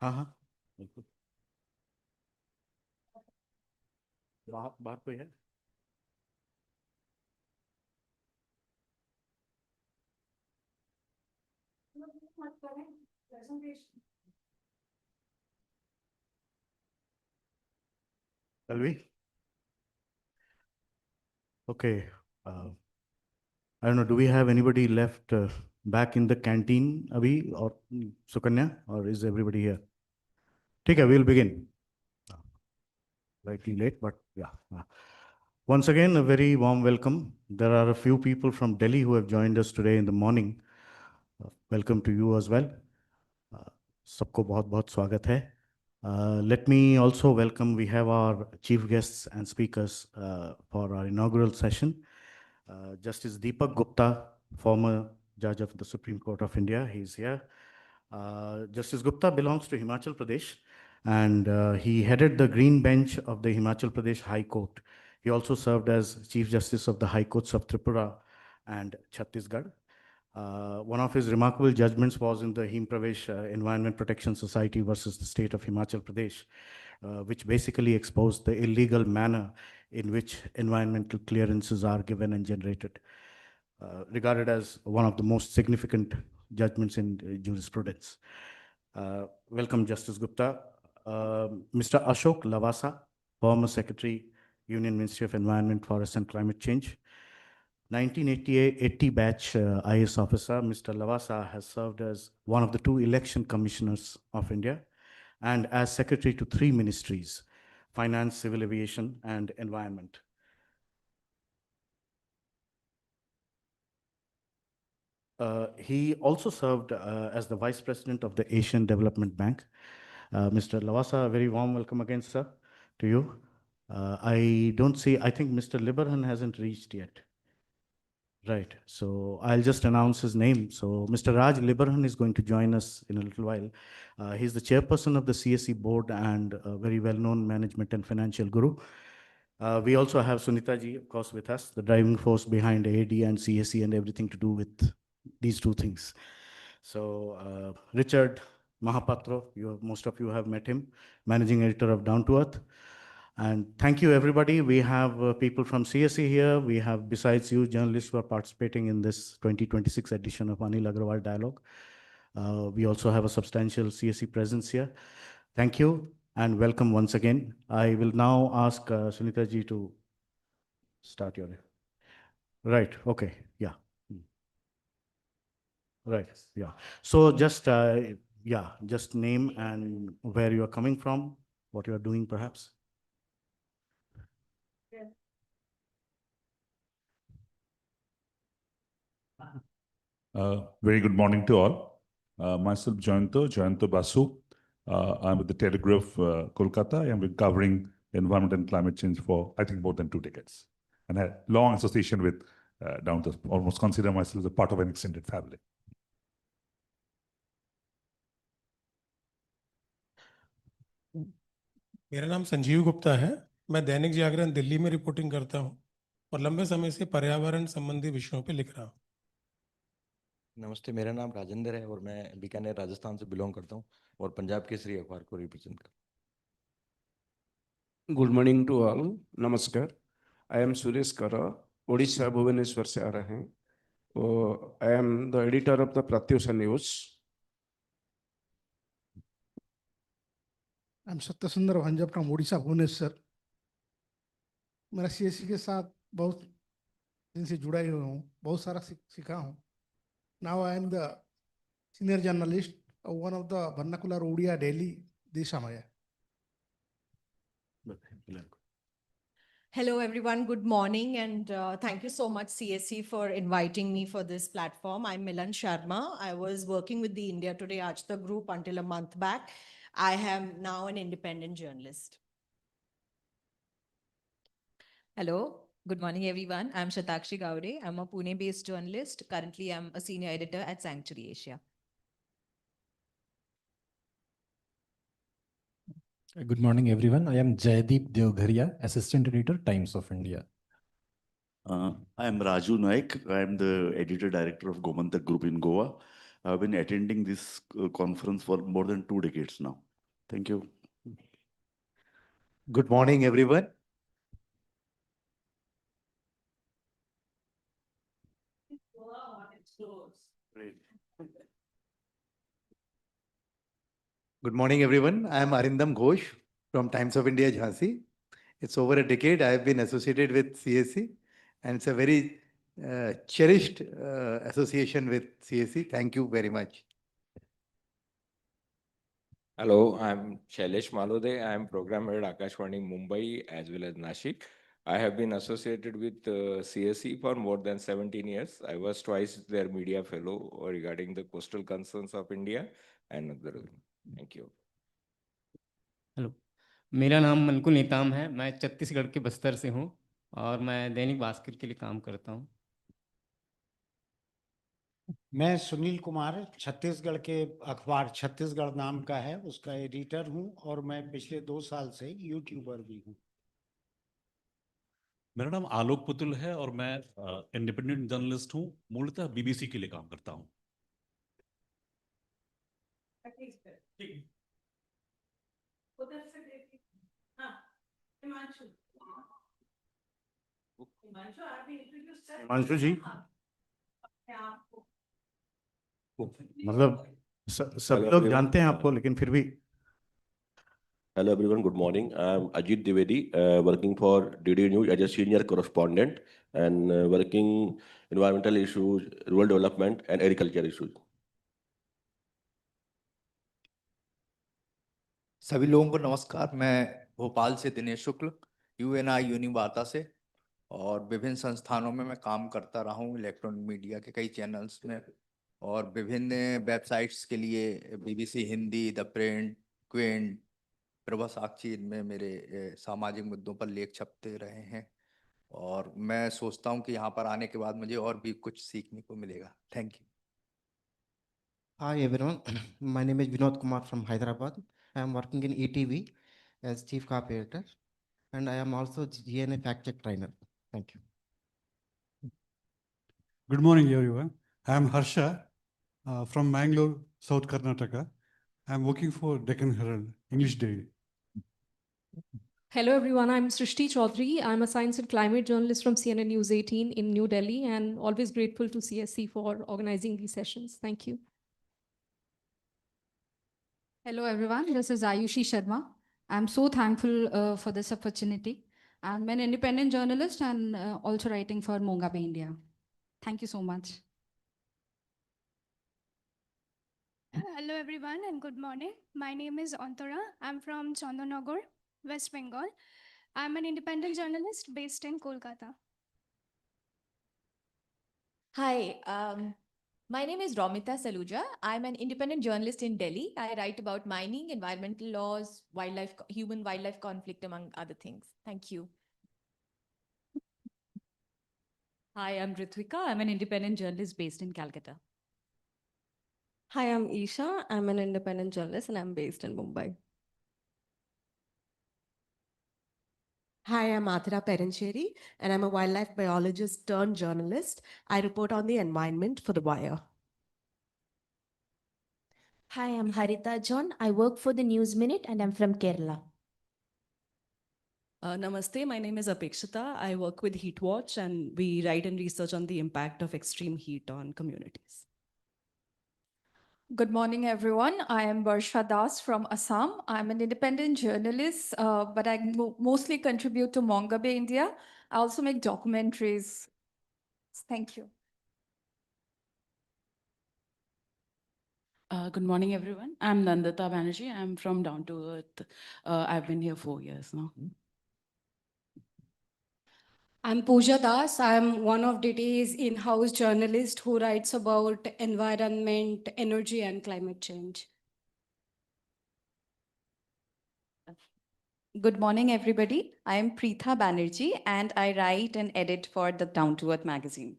हाँ हाँ बिल्कुल। बाहर बाहर कोई है? Alvi? Okay. I don't know, do we have anybody left back in the canteen, Abhi or Sukanya, or is everybody here? Okay, we'll begin. Slightly late, but yeah. Once again, a very warm welcome. There are a few people from Delhi who have joined us today in the morning. Welcome to you as well. सबको बहुत बहुत स्वागत है. Let me also welcome, we have our chief guests and speakers for our inaugural session. Justice Deepak Gupta, former judge of the Supreme Court of India, he's here. Justice Gupta belongs to Himachal Pradesh, and he headed the Green Bench of the Himachal Pradesh High Court. He also served as Chief Justice of the High Courts of Tripura and Chhattisgarh. One of his remarkable judgments was in the Him Pravesh Environment Protection Society versus the state of Himachal Pradesh, which basically exposed the illegal manner in which environmental clearances are given and generated, regarded as one of the most significant judgments in jurisprudence. Welcome, Justice Gupta. Mr. Ashok Lavasa, former Secretary, Union Ministry of Environment, Forest and Climate Change. 1980 batch IAS officer, Mr. Lavasa has served as one of the 2 election commissioners of India and as secretary to 3 ministries, finance, civil aviation, and environment. He also served as the vice president of the Asian Development Bank. Mr. Lavasa, a very warm welcome again, sir, to you. I don't see, I think Mr. Liberhan hasn't reached yet. Right. So I'll just announce his name. So Mr. Raj Liberhan is going to join us in a little while. He's the chairperson of the CSE board and a very well-known management and financial guru. We also have Sunita ji, of course, with us, the driving force behind AD and CSE and everything to do with these 2 things. So Richard Mahapatro, most of you have met him, managing editor of Down to Earth. And thank you, everybody. We have people from CSE here. We have, besides you, journalists who are participating in this 2026 edition of Anil Agarwal Dialogue. We also have a substantial CSE presence here. Thank you and welcome once again. I will now ask Sunita ji to start your. Right. Okay. Yeah. Right. Yeah. So just just name and where you are coming from, what you are doing, perhaps. Very good morning to all. Myself, Jayanto Basu. I'm with the Telegraph, Kolkata. I have been covering environment and climate change for, I think, more than 2 decades. And I had long association with Down to Earth. Almost consider myself as a part of an extended family. मेरा नाम संजीव गुप्ता है. मैं दैनिक जागरण दिल्ली में reporting करता हूं और लंबे समय से पर्यावरण संबंधी विषयों पे लिख रहा हूं. नमस्ते, मेरा नाम राजेंद्र है और मैं बीकानेर राजस्थान से बिलोंग करता हूं और पंजाब केसरी अखबार को रिप्रेजेंट करता हूं. Good morning to all. नमस्कार. आई एम सुरेश करा, ओडिशा भुवनेश्वर से आ रहे हैं. I am the editor of the Pratyusha news. I am Satyasundar Bhanja from Odisha Bhubaneswar. मेरा सीएससी के साथ बहुत दिन से जुड़ा ही हूँ, बहुत सारा सीखा हूँ. Now I am the senior journalist one of the vernacular Odia daily Deshamay. Hello, everyone. Good morning. And thank you so much, CSE, for inviting me for this platform. I'm Milan Sharma. I was working with the India Today Ajta group until a month back. I am now an independent journalist. Hello. Good morning, everyone. I'm Shatakshi Gowde. I'm a Pune-based journalist. Currently, I'm a senior editor at Sanctuary Asia. Good morning, everyone. I am Jaideep Devgharia, Assistant Editor, Times of India. I am Raju Naik. I am the Editor Director of Gomantak Group in Goa. I've been attending this conference for more than 2 decades now. Thank you. Good morning, everyone. Good morning, everyone. I am Arindam Ghosh from Times of India, Jhansi. It's over a decade I have been associated with CSE, and it's a very cherished association with CSE. Thank you very much. Hello, I'm Shailesh Malode. I'm program head Akashvani Mumbai as well as Nashik. I have been associated with CSE for more than 17 years. I was twice their media fellow regarding the coastal concerns of India and other. Thank you. Hello, मेरा नाम मलकुल नीताम है। मैं छत्तीसगढ़ के बस्तर से हूँ और मैं दैनिक भास्कर के लिए काम करता हूँ। मैं सुनील कुमार छत्तीसगढ़ के अखबार छत्तीसगढ़ नाम का है उसका एडिटर हूँ और मैं पिछले 2 साल से यूट्यूबर भी हूँ। मेरा नाम आलोक पुतुल है और मैं इंडिपेंडेंट जर्नलिस्ट हूँ, मूलतः बीबीसी के लिए काम करता हूँ। हिमांशु जी, मतलब सब लोग जानते हैं आपको, लेकिन फिर भी। Hello everyone, good morning. I'm Ajit Dwivedi, working for DD News as a senior correspondent and working environmental issues, rural development and agriculture issues. सभी लोगों को नमस्कार। मैं भोपाल से दिनेश शुक्ल, यूएनआई यूनि वार्ता से, और विभिन्न संस्थानों में मैं काम करता रहा हूँ, इलेक्ट्रॉनिक मीडिया के कई चैनल्स में और विभिन्न वेबसाइट्स के लिए BBC Hindi, the print, quint, Prabhasakshi, इनमें मेरे सामाजिक मुद्दों पर लेख छपते रहे हैं और मैं सोचता हूँ कि यहाँ पर आने के बाद मुझे और भी कुछ सीखने को मिलेगा। Thank you. Hi everyone, my name is Vinod Kumar from Hyderabad. I am working in ETV as chief copy editor and I am also GNA fact check trainer. Thank you. Good morning everyone. I am Harsha from Mangalore, South Karnataka. I am working for Deccan Herald, English Daily. Hello everyone, I'm Srishti Chaudhary. I'm a science and climate journalist from CNN News 18 in New Delhi and always grateful to CSE for organizing these sessions. Thank you. Hello everyone, this is Ayushi Sharma. I'm so thankful for this opportunity. I'm an independent journalist and also writing for Mongabe India. Thank you so much. Hello everyone and good morning. My name is Antara. I'm from Chandanagar, West Bengal. I'm an independent journalist based in Kolkata. Hi, my name is Romita Saluja. I'm an independent journalist in Delhi. I write about mining, environmental laws, human-wildlife conflict, among other things. Thank you. Hi, I'm Ritvika. I'm an independent journalist based in Calcutta. Hi, I'm Isha. I'm an independent journalist and I'm based in Mumbai. Hi, I'm Athira Perencheri, and I'm a wildlife biologist turned journalist. I report on the environment for The Wire. Hi, I'm Harita John. I work for the News Minute and I'm from Kerala. Namaste, my name is Apekshita. I work with Heatwatch and we write and research on the impact of extreme heat on communities. Good morning, everyone. I am Varsha Das from Assam. I'm an independent journalist, but I mostly contribute to Mongabe India. I also make documentaries. Thank you. Good morning, everyone. I'm Nandita Banerjee. I'm from Down to Earth. I've been here 4 years now. I'm Pooja Das. I'm one of DT's in-house journalists who writes about environment, energy, and climate change. Good morning, everybody. I am Preetha Banerjee, and I write and edit for the Down to Earth magazine.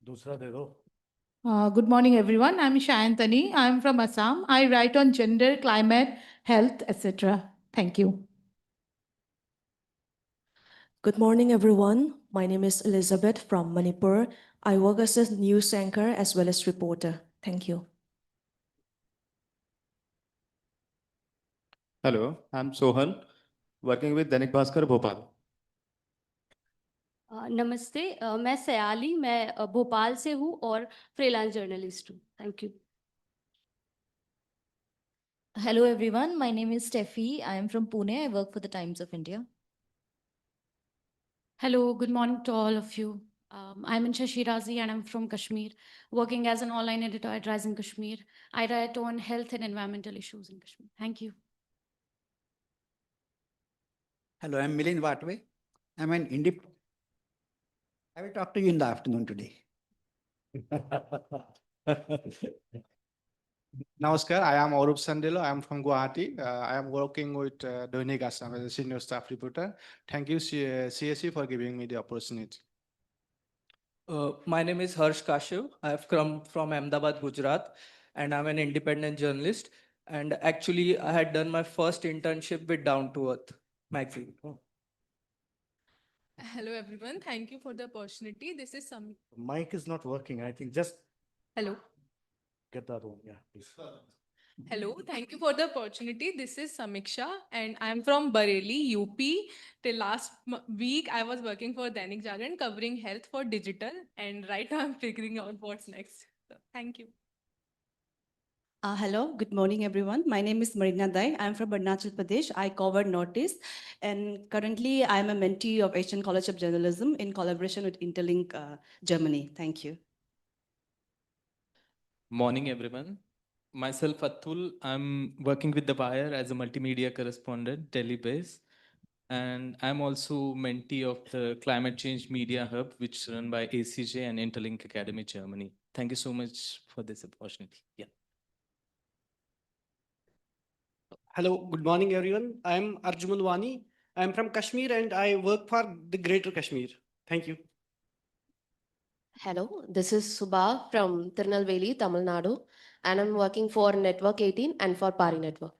दूसरा दे दो। Good morning, everyone. I'm Shayantani. I'm from Assam. I write on gender, climate, health, etc. Thank you. Good morning, everyone. My name is Elizabeth from Manipur. I work as a news anchor as well as reporter. Thank you. Hello, I'm Sohan, working with Dainik Bhaskar Bhopal. नमस्ते मैं सयाली मैं भोपाल से हूँ और freelance journalist हूँ thank you Hello everyone, my name is Steffi. I am from Pune. I work for the Times of India. Hello, good morning to all of you. I'm Insha Shirazi and I'm from Kashmir, working as an online editor at Rising Kashmir. I write on health and environmental issues in Kashmir. Thank you. Hello, I'm Milind Vatve. I'm an independent. I will talk to you in the afternoon today. Namaskar, I am Aurup Sandelo. I am from Guwahati. I am working with Dainik Assam as a senior staff reporter. Thank you, CSE, for giving me the opportunity. My name is Harsh Kashiv. I have come from Ahmedabad, Gujarat, and I'm an independent journalist. And actually, I had done my first internship with Down to Earth magazine. Hello, everyone. Thank you for the opportunity. This is Sam. Mic is not working. I think just Hello. get that on. Yeah, please. Hello. Thank you for the opportunity. This is Samiksha, and I'm from Bareilly, UP. Till last week, I was working for Dainik Jagran, covering health for digital, and right now I'm figuring out what's next. So, thank you. Hello, good morning, everyone. My name is Marina Dai. I'm from Arunachal Pradesh. I cover Northeast, and currently I'm a mentee of Asian College of Journalism in collaboration with Interlink Germany. Thank you. Morning, everyone. Myself, Atul. I'm working with The Wire as a multimedia correspondent, Delhi based. And I'm also mentee of the Climate Change Media Hub, which is run by ACJ and Interlink Academy, Germany. Thank you so much for this opportunity. Yeah. Hello, good morning, everyone. I'm Arjuman Wani. I'm from Kashmir and I work for the Greater Kashmir. Thank you. Hello, this is Subha from Tirunelveli, Tamil Nadu, and I'm working for Network 18 and for Pari Network.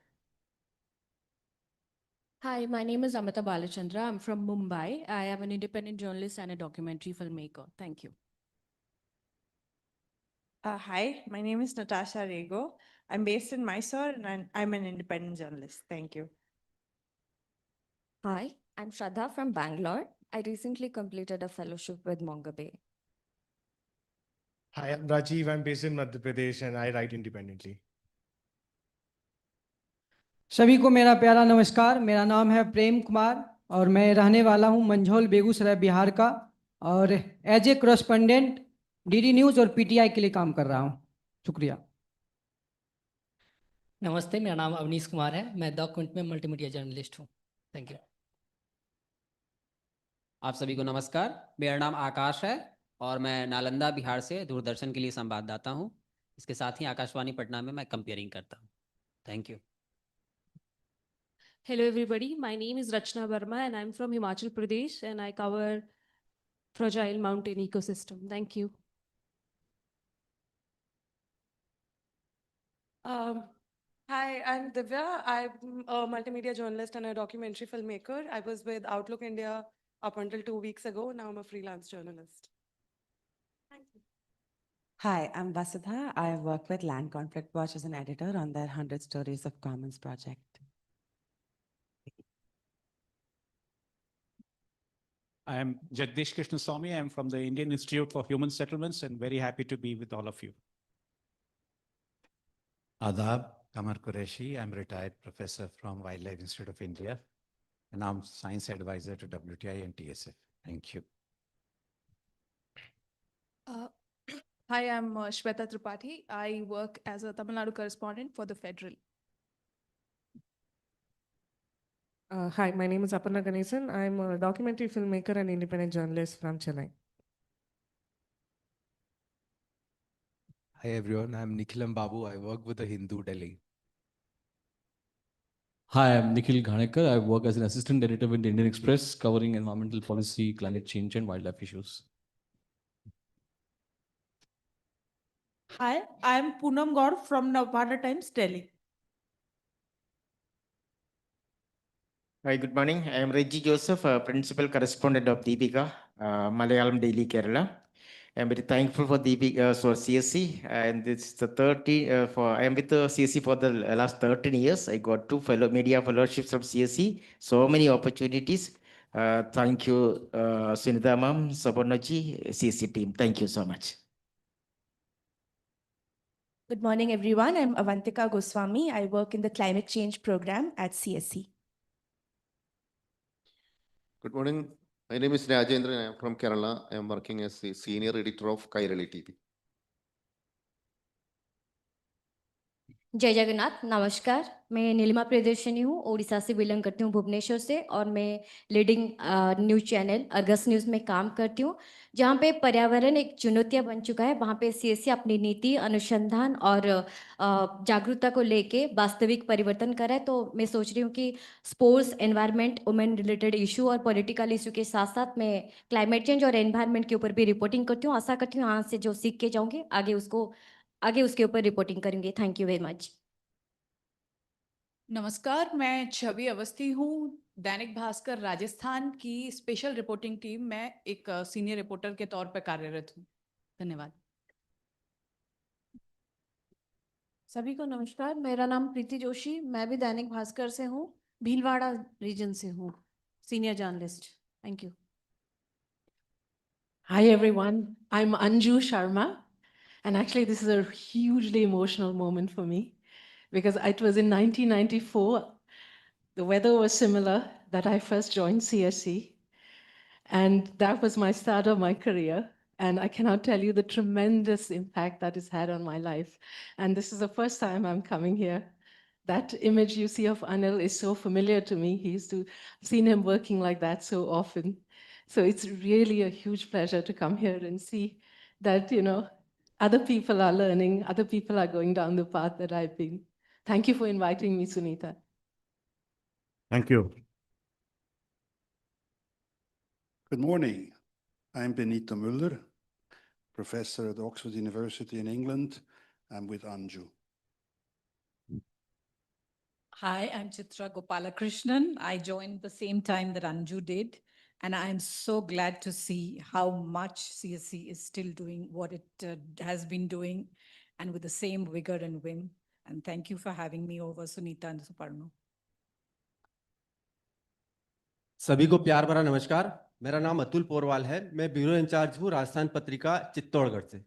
Hi, my name is Amita Balachandra. I'm from Mumbai. I am an independent journalist and a documentary filmmaker. Thank you. Hi, my name is Natasha Rego. I'm based in Mysore and I'm an independent journalist. Thank you. Hi, I'm Shraddha from Bangalore. I recently completed a fellowship with Mongabe. Hi, I'm Rajiv. I'm based in Madhya Pradesh and I write independently. सभी को मेरा प्यारा नमस्कार। मेरा नाम है प्रेम कुमार और मैं रहने वाला हूं मंझौल बेगूसराय बिहार का और as a correspondent DD news और पीटीआई के लिए काम कर रहा हूं। शुक्रिया। नमस्ते, मेरा नाम अवनीश कुमार है। मैं द क्विंट में मल्टीमीडिया जर्नलिस्ट हूँ। Thank you. आप सभी को नमस्कार। मेरा नाम आकाश है और मैं नालंदा बिहार से दूरदर्शन के लिए संवाददाता हूँ। इसके साथ ही आकाशवाणी पटना में मैं कंपेयरिंग करता हूँ। Thank you. Hello, everybody. My name is Rachna Verma and I'm from Himachal Pradesh and I cover fragile mountain ecosystem. Thank you. Hi, I'm Divya. I'm a multimedia journalist and a documentary filmmaker. I was with Outlook India up until 2 weeks ago. Now I'm a freelance journalist. Thank you. Hi, I'm Vasudha. I work with Land Conflict Watch as an editor on their 100 Stories of Commons project. I am Jagdish Krishnaswamy. I'm from the Indian Institute for Human Settlements and very happy to be with all of you. Adab, Kamar Qureshi. I'm retired professor from Wildlife Institute of India, and I'm science advisor to WTI and TSF. Thank you. Hi, I'm Shweta Tripathi. I work as a Tamil Nadu correspondent for the Federal. Hi, my name is Aparna Ganesan. I'm a documentary filmmaker and independent journalist from Chennai. Hi everyone, I'm Nikhilam Babu. I work with the Hindu Delhi. Hi, I'm Nikhil Ghanekar. I work as an assistant editor with the Indian Express, covering environmental policy, climate change, and wildlife issues. Hi, I'm Poonam Gaur from Navbhara Times, Delhi. Hi, good morning. I am Reggie Joseph, Principal Correspondent of Deepika, Malayalam Daily Kerala. I'm very thankful for Deepika, for CSE, and it's the 30 I am with the CSE for the last 13 years. I got 2 media fellowships from CSE, so many opportunities. Thank you, Sunita Ma'am, Sabarnaji, CSE team. Thank you so much. Good morning, everyone. I'm Avantika Goswami. I work in the climate change program at CSE. Good morning. My name is Rajendra. I am from Kerala. I am working as the senior editor of Kairali TV. जय जगन्नाथ, नमस्कार। मैं नीलिमा प्रियदर्शनी हूँ, ओडिशा से belong करती हूँ, भुवनेश्वर से, और मैं leading news channel Argus news में काम करती हूँ, जहाँ पे पर्यावरण एक चुनौतियाँ बन चुका है। वहाँ पे सीएसई अपनी नीति, अनुसंधान और जागरूकता को लेके वास्तविक परिवर्तन कर रहा है। तो मैं सोच रही हूँ कि sports, environment, women related issue और पॉलिटिकल इशू के साथ साथ मैं क्लाइमेट चेंज और एनवायरनमेंट के ऊपर भी रिपोर्टिंग करती हूँ। आशा करती हूँ यहाँ से जो सीख के जाऊँगी आगे उसके ऊपर रिपोर्टिंग करेंगे। Thank you very much. नमस्कार, मैं छवि अवस्थी हूँ, दैनिक भास्कर राजस्थान की स्पेशल रिपोर्टिंग टीम में एक सीनियर रिपोर्टर के तौर पर कार्यरत हूँ। धन्यवाद। सभी को नमस्कार। मेरा नाम प्रीति जोशी, मैं भी दैनिक भास्कर से हूँ, भीलवाड़ा रीजन से हूँ, senior journalist. Thank you. Hi everyone, I'm Anju Sharma, and actually this is a hugely emotional moment for me because it was in 1994, the weather was similar, that I first joined CSE, and that was my start of my career. And I cannot tell you the tremendous impact that it's had on my life. And this is the first time I'm coming here. That image you see of Anil is so familiar to me. Seen him working like that so often. So it's really a huge pleasure to come here and see that, other people are learning, other people are going down the path that I've been. Thank you for inviting me, Sunita. Thank you. Good morning. I'm Benito Muller, professor at Oxford University in England. I'm with Anju. Hi, I'm Chitra Gopalakrishnan. I joined the same time that Anju did, and I'm so glad to see how much CSE is still doing what it has been doing, and with the same vigor and vim. And thank you for having me over, Sunita and Suparno. सभी को प्यार भरा नमस्कार। मेरा नाम अतुल पोरवाल है। मैं bureau in charge हूँ राजस्थान पत्रिका चित्तौड़गढ़ से।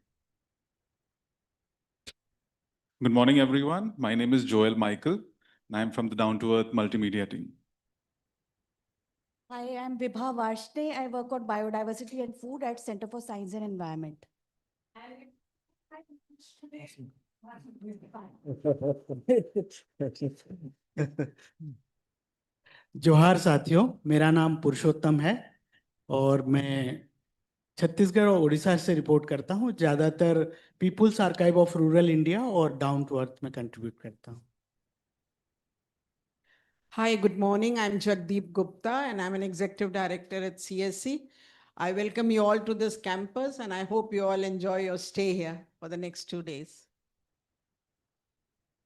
Good morning, everyone. My name is Joel Michael, and I'm from the Down to Earth multimedia team. Hi, I'm Vibha Varshne. I work on biodiversity and food at Center for Science and Environment. जोहार साथियों, मेरा नाम पुरुषोत्तम है और मैं छत्तीसगढ़ और उड़ीसा से report करता हूँ। ज़्यादातर People's Archive of Rural India और डाउन टू अर्थ में कंट्रीब्यूट करता हूँ। Hi, good morning. I'm Jagdeep Gupta and I'm an executive director at CSE. I welcome you all to this campus and I hope you all enjoy your stay here for the next 2 days.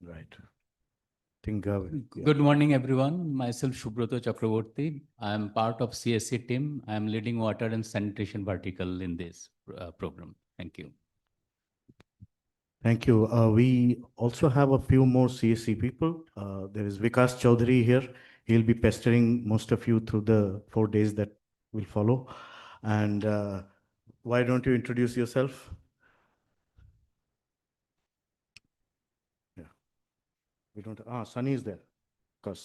Right. Good morning, everyone. Myself, Shubroto Chakraborty. I am part of CSE team. I am leading water and sanitation vertical in this program. Thank you. Thank you. We also have a few more CSE people. There is Vikas Chaudhary here. He'll be pestering most of you through the 4 days that will follow. And why don't you introduce yourself? Yeah. We don't. Sunny is there. Of course.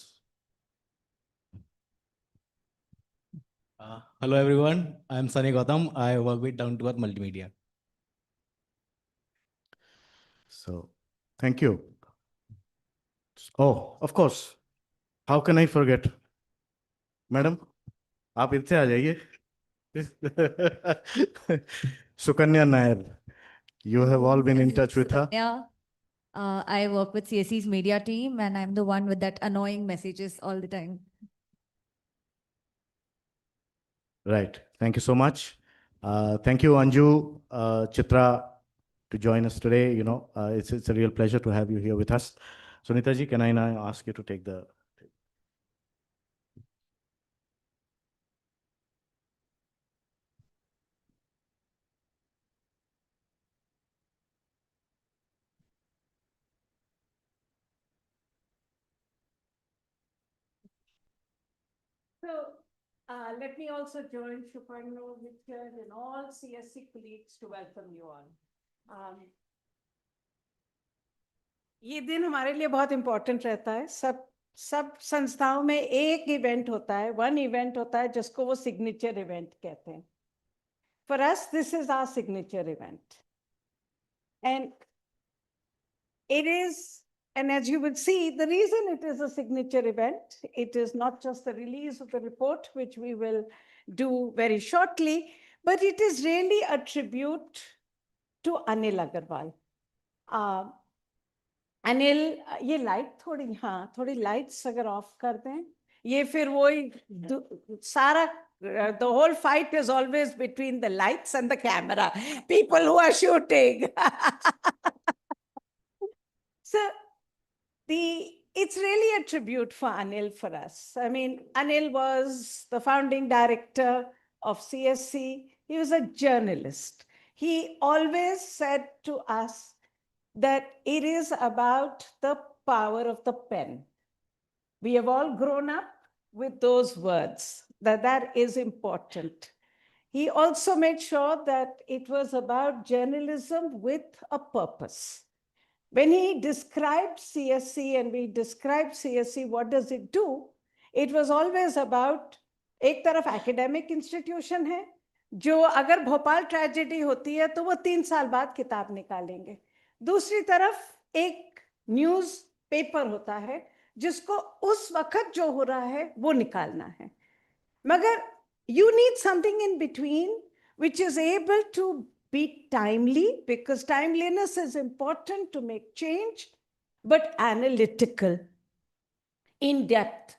Hello, everyone. I'm Sunny Gautam. I work with Down to Earth Multimedia. So, thank you. Oh, of course. How can I forget? Madam, आप इधर आ जाइए. Sukanya Nair, you have all been in touch with her. Yeah. I work with CSE's media team and I'm the one with that annoying messages all the time. Right. Thank you so much. Thank you, Anju, Chitra, to join us today. It's a real pleasure to have you here with us. Sunita ji, can I now ask you to take the... So let me also join Shuparno, Richard, and all CSC colleagues to welcome you all. ये दिन हमारे लिए बहुत important रहता है. सब संस्थाओं में एक इवेंट होता है, one event होता है जिसको वो signature event कहते हैं. For us, this is our signature event. And it is, and as you will see, the reason it is a signature event, it is not just the release of the report, which we will do very shortly, but it is really a tribute to Anil Agarwal. Anil, ये light थोड़ी, हाँ, थोड़ी lights अगर of कर दें, ये फिर वही सारा, the whole fight is always between the lights and the camera, people who are shooting. So it's really a tribute for Anil for us. I mean, Anil was the founding director of CSC. He was a journalist. He always said to us that it is about the power of the pen. We have all grown up with those words, that is important. He also made sure that it was about journalism with a purpose. When he described CSC and we described CSC, what does it do? It was always about, एक तरफ academic institution है, जो अगर Bhopal tragedy होती है तो वो 3 साल बाद किताब निकालेंगे. दूसरी तरफ एक न्यूज़ पेपर होता है जिसको उस वक्त जो हो रहा है वो निकालना है. मगर you need something in between which is able to be timely, because timeliness is important to make change, but analytical, in depth.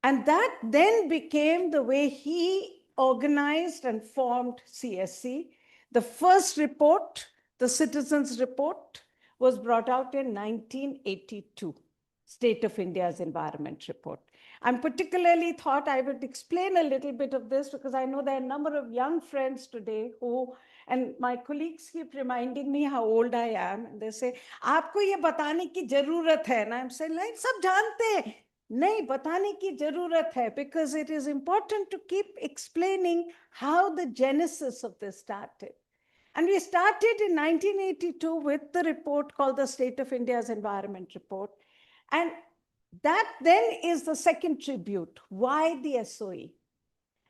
And that then became the way he organized and formed CSC. The first report, the Citizens Report, was brought out in 1982, State of India's Environment Report. I'm particularly thought I would explain a little bit of this because I know there are a number of young friends today who, and my colleagues keep reminding me how old I am, and they say, आपको ये बताने की ज़रूरत है, and I'm saying, like, सब जानते हैं, नहीं बताने की ज़रूरत है, because it is important to keep explaining how the genesis of this started. And we started in 1982 with the report called the State of India's Environment Report. And that then is the second tribute. Why the SOE?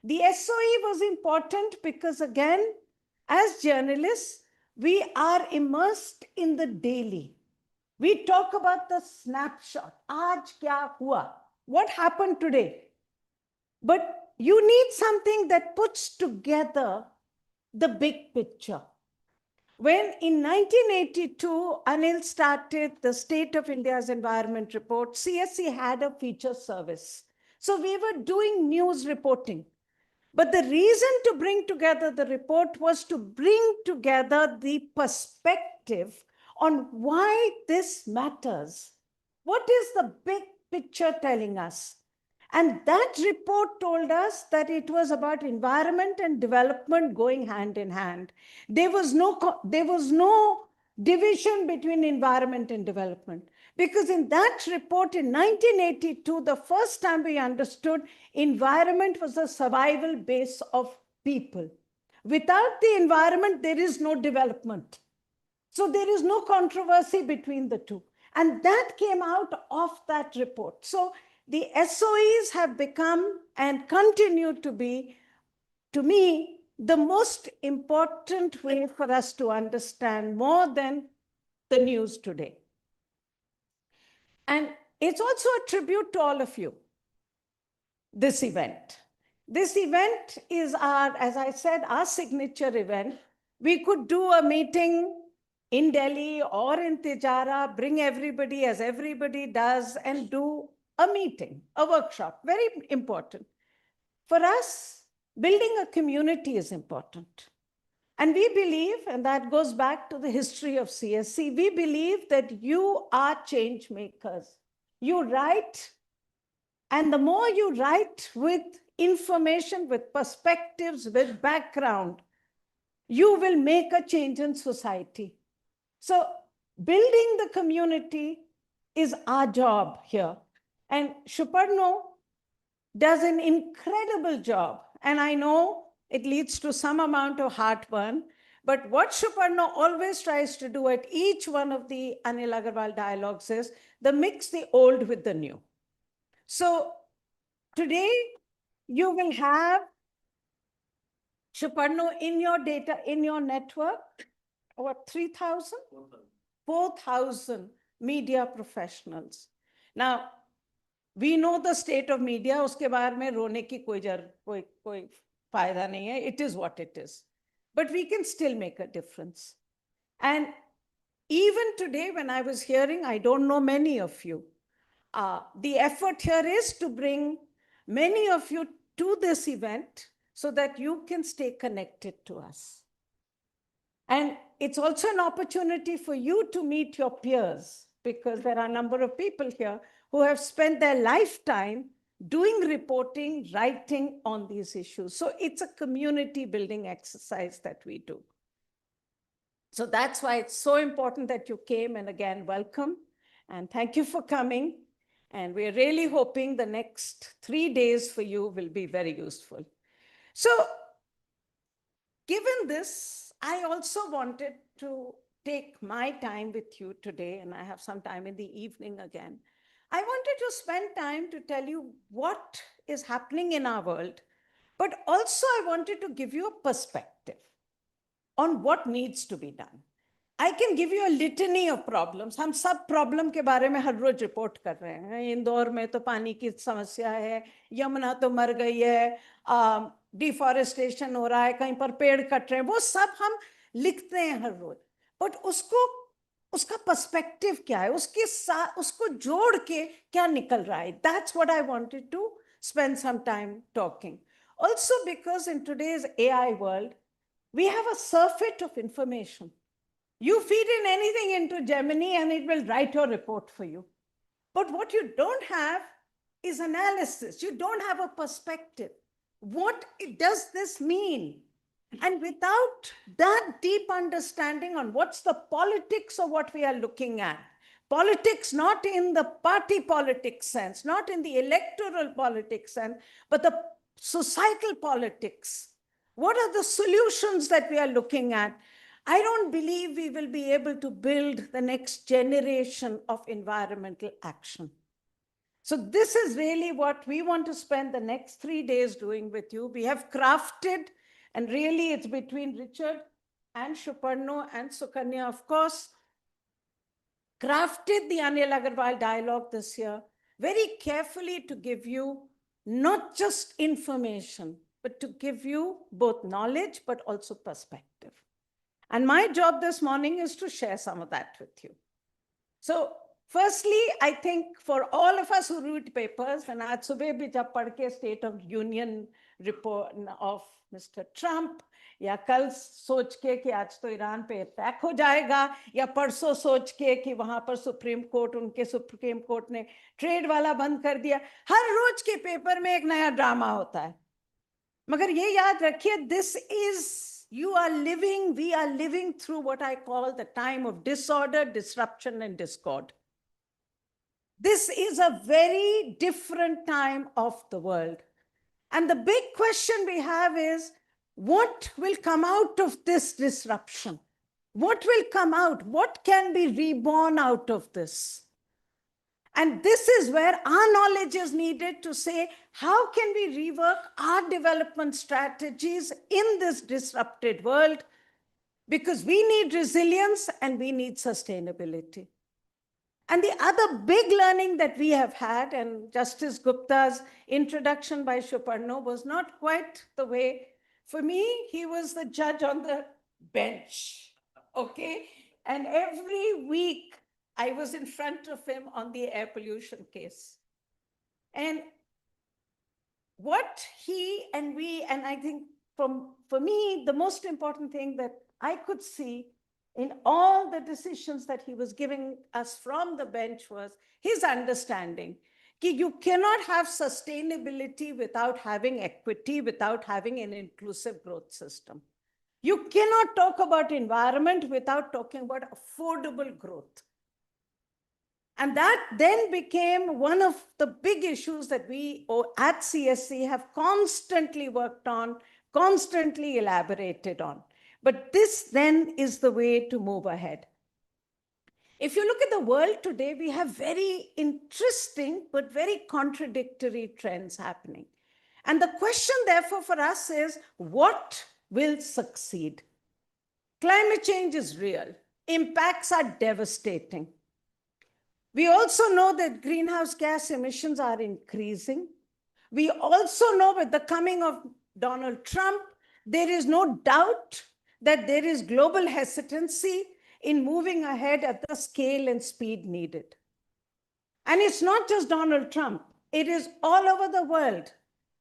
The SOE was important because, again, as journalists, we are immersed in the daily. We talk about the snapshot. Aaj kya hua? What happened today? But you need something that puts together the big picture. When in 1982, Anil started the State of India's Environment Report, CSE had a feature service. So we were doing news reporting. But the reason to bring together the report was to bring together the perspective on why this matters. What is the big picture telling us? And that report told us that it was about environment and development going hand in hand. There was no division between environment and development. Because in that report in 1982, the first time we understood environment was a survival base of people. Without the environment, there is no development. So there is no controversy between the two. And that came out of that report. So the SOEs have become and continue to be, to me, the most important way for us to understand more than the news today. And it's also a tribute to all of you, this event. This event is our, as I said, our signature event. We could do a meeting in Delhi or in Tijara, bring everybody as everybody does, and do a meeting, a workshop, very important. For us, building a community is important. And we believe, and that goes back to the history of CSC, we believe that you are change makers. You write, and the more you write with information, with perspectives, with background, you will make a change in society. So building the community is our job here. And Shuparno does an incredible job. And I know it leads to some amount of heartburn, but what Suparno always tries to do at each one of the Anil Agarwal dialogues is the mix the old with the new. So today you will have Suparno in your data, in your network, what, 3,000? 4,000 media professionals. Now, we know the state of media, uske baare mein rone ki koi fayda nahi hai. It is what it is. But we can still make a difference. And even today, when I was hearing, I don't know many of you, the effort here is to bring many of you to this event so that you can stay connected to us. And it's also an opportunity for you to meet your peers, because there are a number of people here who have spent their lifetime doing reporting, writing on these issues. So it's a community building exercise that we do. So that's why it's so important that you came, and again, welcome. And thank you for coming. And we're really hoping the next 3 days for you will be very useful. So given this, I also wanted to take my time with you today, and I have some time in the evening again. I wanted to spend time to tell you what is happening in our world, but also I wanted to give you a perspective on what needs to be done. I can give you a litany of problems. हम सब problem के बारे में हर रोज report कर रहे हैं. इंदौर में तो पानी की समस्या है, यमुना तो मर गई है, deforestation हो रहा है, कहीं पर पेड़ कट रहे हैं, वो सब हम लिखते हैं हर रोज. But उसका perspective क्या है, उसको जोड़ के क्या निकल रहा है? That's what I wanted to spend some time talking. Also because in today's AI world, we have a surfeit of information. You feed in anything into Gemini and it will write your report for you. But what you don't have is analysis. You don't have a perspective. What does this mean? And without that deep understanding on what's the politics of what we are looking at, politics not in the party politics sense, not in the electoral politics sense, but the societal politics. What are the solutions that we are looking at? I don't believe we will be able to build the next generation of environmental action. So this is really what we want to spend the next 3 days doing with you. We have crafted, and really it's between Richard and Suparno and Sukanya, of course, crafted the Anil Agarwal Dialogue this year very carefully to give you not just information, but to give you both knowledge, but also perspective. And my job this morning is to share some of that with you. So firstly, I think for all of us who read papers, and aaj subah bhi jab padh ke State of Union report of Mr. Trump, या कल सोच के कि आज तो Iran पे attack हो जाएगा, या परसों सोच के कि वहां पर सुप्रीम कोर्ट ने ट्रेड वाला बंद कर दिया, हर रोज के पेपर में एक नया ड्रामा होता है. मगर ये याद रखिए, this is we are living through what I call the time of disorder, disruption, and discord. This is a very different time of the world. And the big question we have is, what will come out of this disruption? What will come out? What can be reborn out of this? And this is where our knowledge is needed to say, how can we rework our development strategies in this disrupted world? Because we need resilience and we need sustainability. And the other big learning that we have had, and Justice Gupta's introduction by Suparno was not quite the way. For me, he was the judge on the bench, okay? And every week, I was in front of him on the air pollution case. And what he and we, and I think for me, the most important thing that I could see in all the decisions that he was giving us from the bench was his understanding that you cannot have sustainability without having equity, without having an inclusive growth system. You cannot talk about environment without talking about affordable growth. And that then became one of the big issues that we at CSE have constantly worked on, constantly elaborated on. But this then is the way to move ahead. If you look at the world today, we have very interesting but very contradictory trends happening. And the question, therefore, for us is, what will succeed? Climate change is real. Impacts are devastating. We also know that greenhouse gas emissions are increasing. We also know with the coming of Donald Trump, there is no doubt that there is global hesitancy in moving ahead at the scale and speed needed. And it's not just Donald Trump. It is all over the world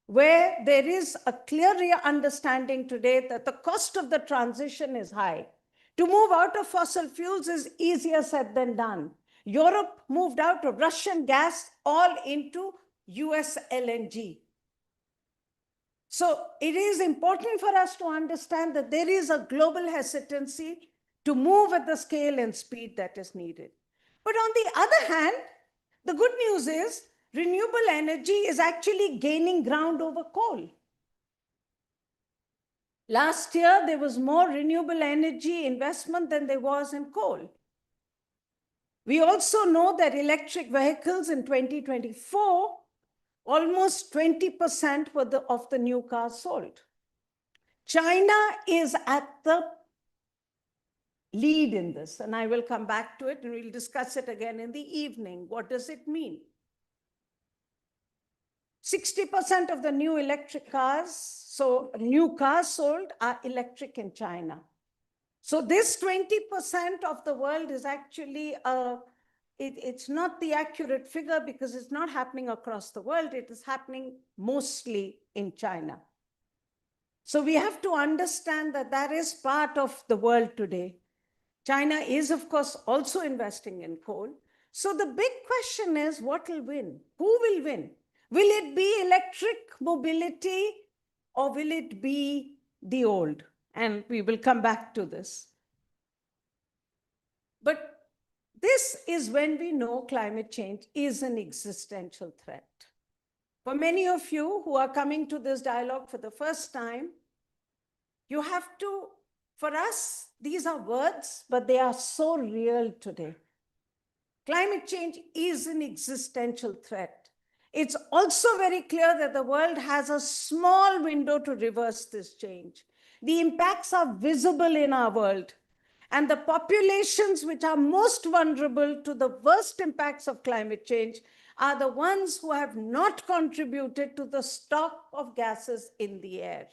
where there is a clear understanding today that the cost of the transition is high. To move out of fossil fuels is easier said than done. Europe moved out of Russian gas all into US LNG. So it is important for us to understand that there is a global hesitancy to move at the scale and speed that is needed. But on the other hand, the good news is renewable energy is actually gaining ground over coal. Last year, there was more renewable energy investment than there was in coal. We also know that electric vehicles in 2024, almost 20% of the new cars sold. China is at the lead in this, and I will come back to it and we'll discuss it again in the evening. What does it mean? 60% of the new electric cars, so new cars sold are electric in China. So this 20% of the world is actually, it's not the accurate figure because it's not happening across the world. It is happening mostly in China. So we have to understand that that is part of the world today. China is, of course, also investing in coal. So the big question is, what will win? Who will win? Will it be electric mobility or will it be the old? And we will come back to this. But this is when we know climate change is an existential threat. For many of you who are coming to this dialogue for the first time, you have to, for us, these are words, but they are so real today. Climate change is an existential threat. It's also very clear that the world has a small window to reverse this change. The impacts are visible in our world. And the populations which are most vulnerable to the worst impacts of climate change are the ones who have not contributed to the stock of gases in the air.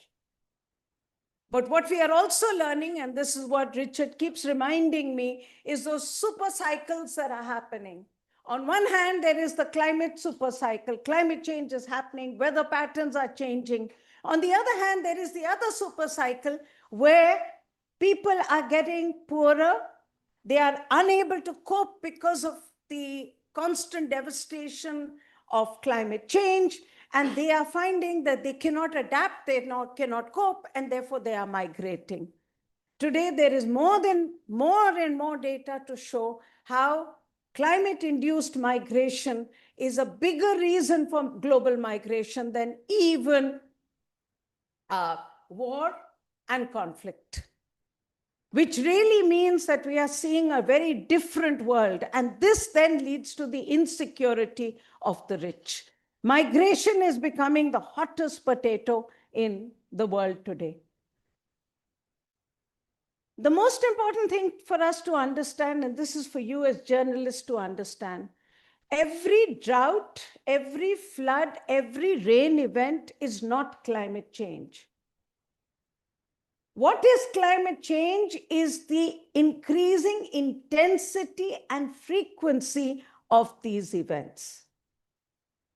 But what we are also learning, and this is what Richard keeps reminding me, is those super cycles that are happening. On one hand, there is the climate super cycle. Climate change is happening, weather patterns are changing. On the other hand, there is the other super cycle where people are getting poorer. They are unable to cope because of the constant devastation of climate change. And they are finding that they cannot adapt, they cannot cope, and therefore they are migrating. Today, there is more and more data to show how climate-induced migration is a bigger reason for global migration than even war and conflict, which really means that we are seeing a very different world. And this then leads to the insecurity of the rich. Migration is becoming the hottest potato in the world today. The most important thing for us to understand, and this is for you as journalists to understand, every drought, every flood, every rain event is not climate change. What is climate change is the increasing intensity and frequency of these events.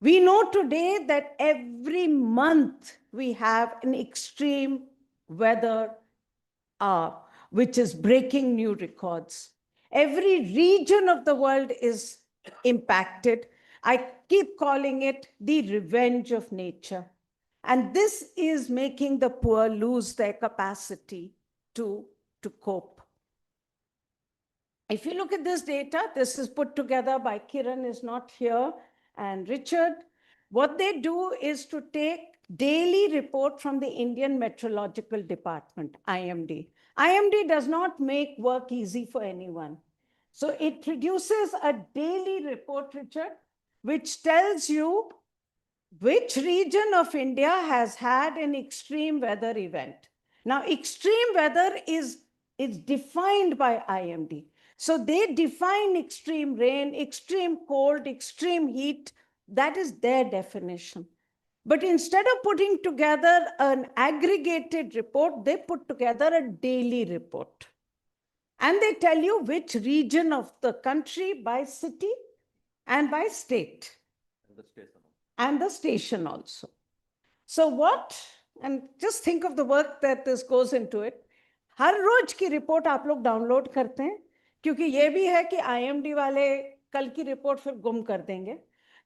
We know today that every month we have an extreme weather which is breaking new records. Every region of the world is impacted. I keep calling it the revenge of nature. And this is making the poor lose their capacity to cope. If you look at this data, this is put together by Kiran, is not here, and Richard. What they do is to take daily report from the Indian Meteorological Department, IMD. IMD does not make work easy for anyone. So it produces a daily report, Richard, which tells you which region of India has had an extreme weather event. Now, extreme weather is defined by IMD. So they define extreme rain, extreme cold, extreme heat. That is their definition. But instead of putting together an aggregated report, they put together a daily report. And they tell you which region of the country by city and by state. And the station also. So what, and just think of the work that this goes into it. हर रोज की report आप लोग download करते हैं, क्योंकि ये भी है कि IMD वाले कल की रिपोर्ट फिर गुम कर देंगे,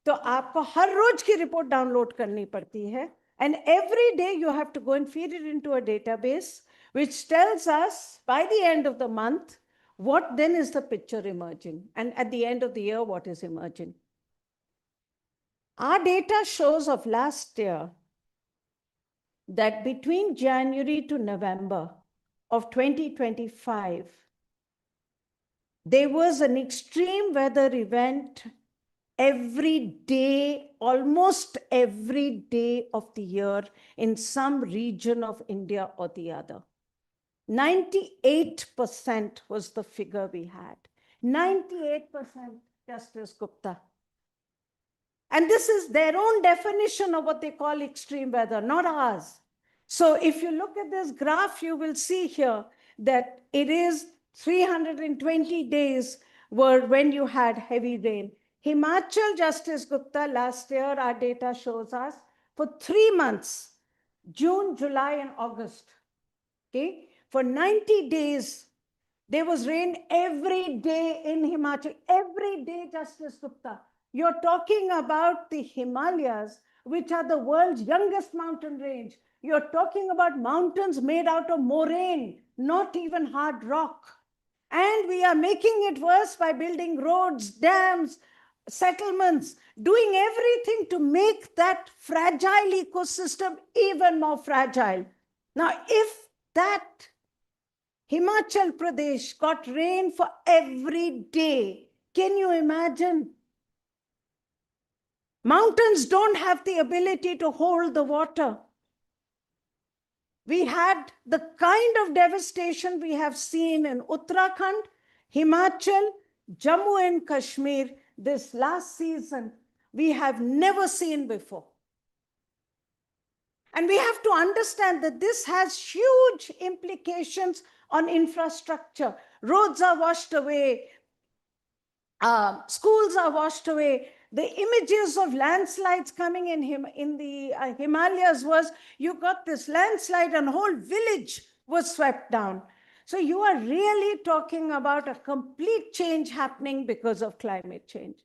तो आपको हर रोज की रिपोर्ट डाउनलोड करनी पड़ती है. And every day you have to go and feed it into a database, which tells us by the end of the month, what then is the picture emerging, and at the end of the year, what is emerging. Our data shows of last year that between January to November of 2025, there was an extreme weather event every day, almost every day of the year in some region of India or the other. 98% was the figure we had. 98%, Justice Gupta. And this is their own definition of what they call extreme weather, not ours. So if you look at this graph, you will see here that it is 320 days were when you had heavy rain. Himachal, Justice Gupta, last year, our data shows us, for 3 months, June, July, and August, okay, for 90 days, there was rain every day in Himachal, every day, Justice Gupta. You're talking about the Himalayas, which are the world's youngest mountain range. You're talking about mountains made out of moraine, not even hard rock. And we are making it worse by building roads, dams, settlements, doing everything to make that fragile ecosystem even more fragile. Now, if that Himachal Pradesh got rain for every day, can you imagine? Mountains don't have the ability to hold the water. We had the kind of devastation we have seen in Uttarakhand, Himachal, Jammu and Kashmir this last season, we have never seen before. And we have to understand that this has huge implications on infrastructure. Roads are washed away, schools are washed away. The images of landslides coming in the Himalayas was, you got this landslide and whole village was swept down. So you are really talking about a complete change happening because of climate change.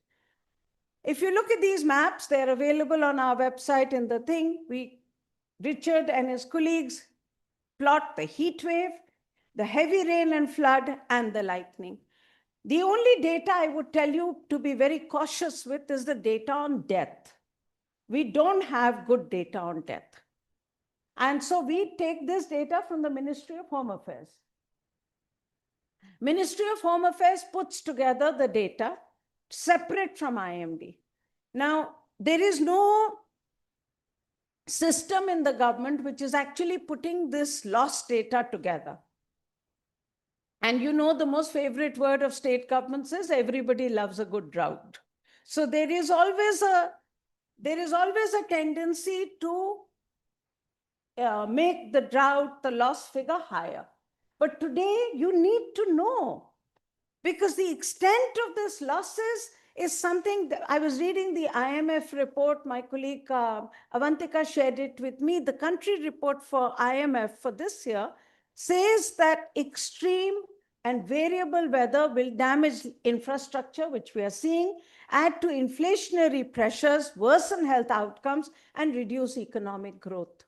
If you look at these maps, they're available on our website in the thing. Richard and his colleagues plot the heat wave, the heavy rain and flood, and the lightning. The only data I would tell you to be very cautious with is the data on death. We don't have good data on death. And so we take this data from the Ministry of Home Affairs. Ministry of Home Affairs puts together the data separate from IMD. Now, there is no system in the government which is actually putting this loss data together. And you know, the most favorite word of state governments is everybody loves a good drought. So there is always a tendency to make the drought, the loss figure higher. But today you need to know, because the extent of this losses is something that I was reading the IMF report. My colleague Avantika shared it with me. The country report for IMF for this year says that extreme and variable weather will damage infrastructure, which we are seeing, add to inflationary pressures, worsen health outcomes, and reduce economic growth.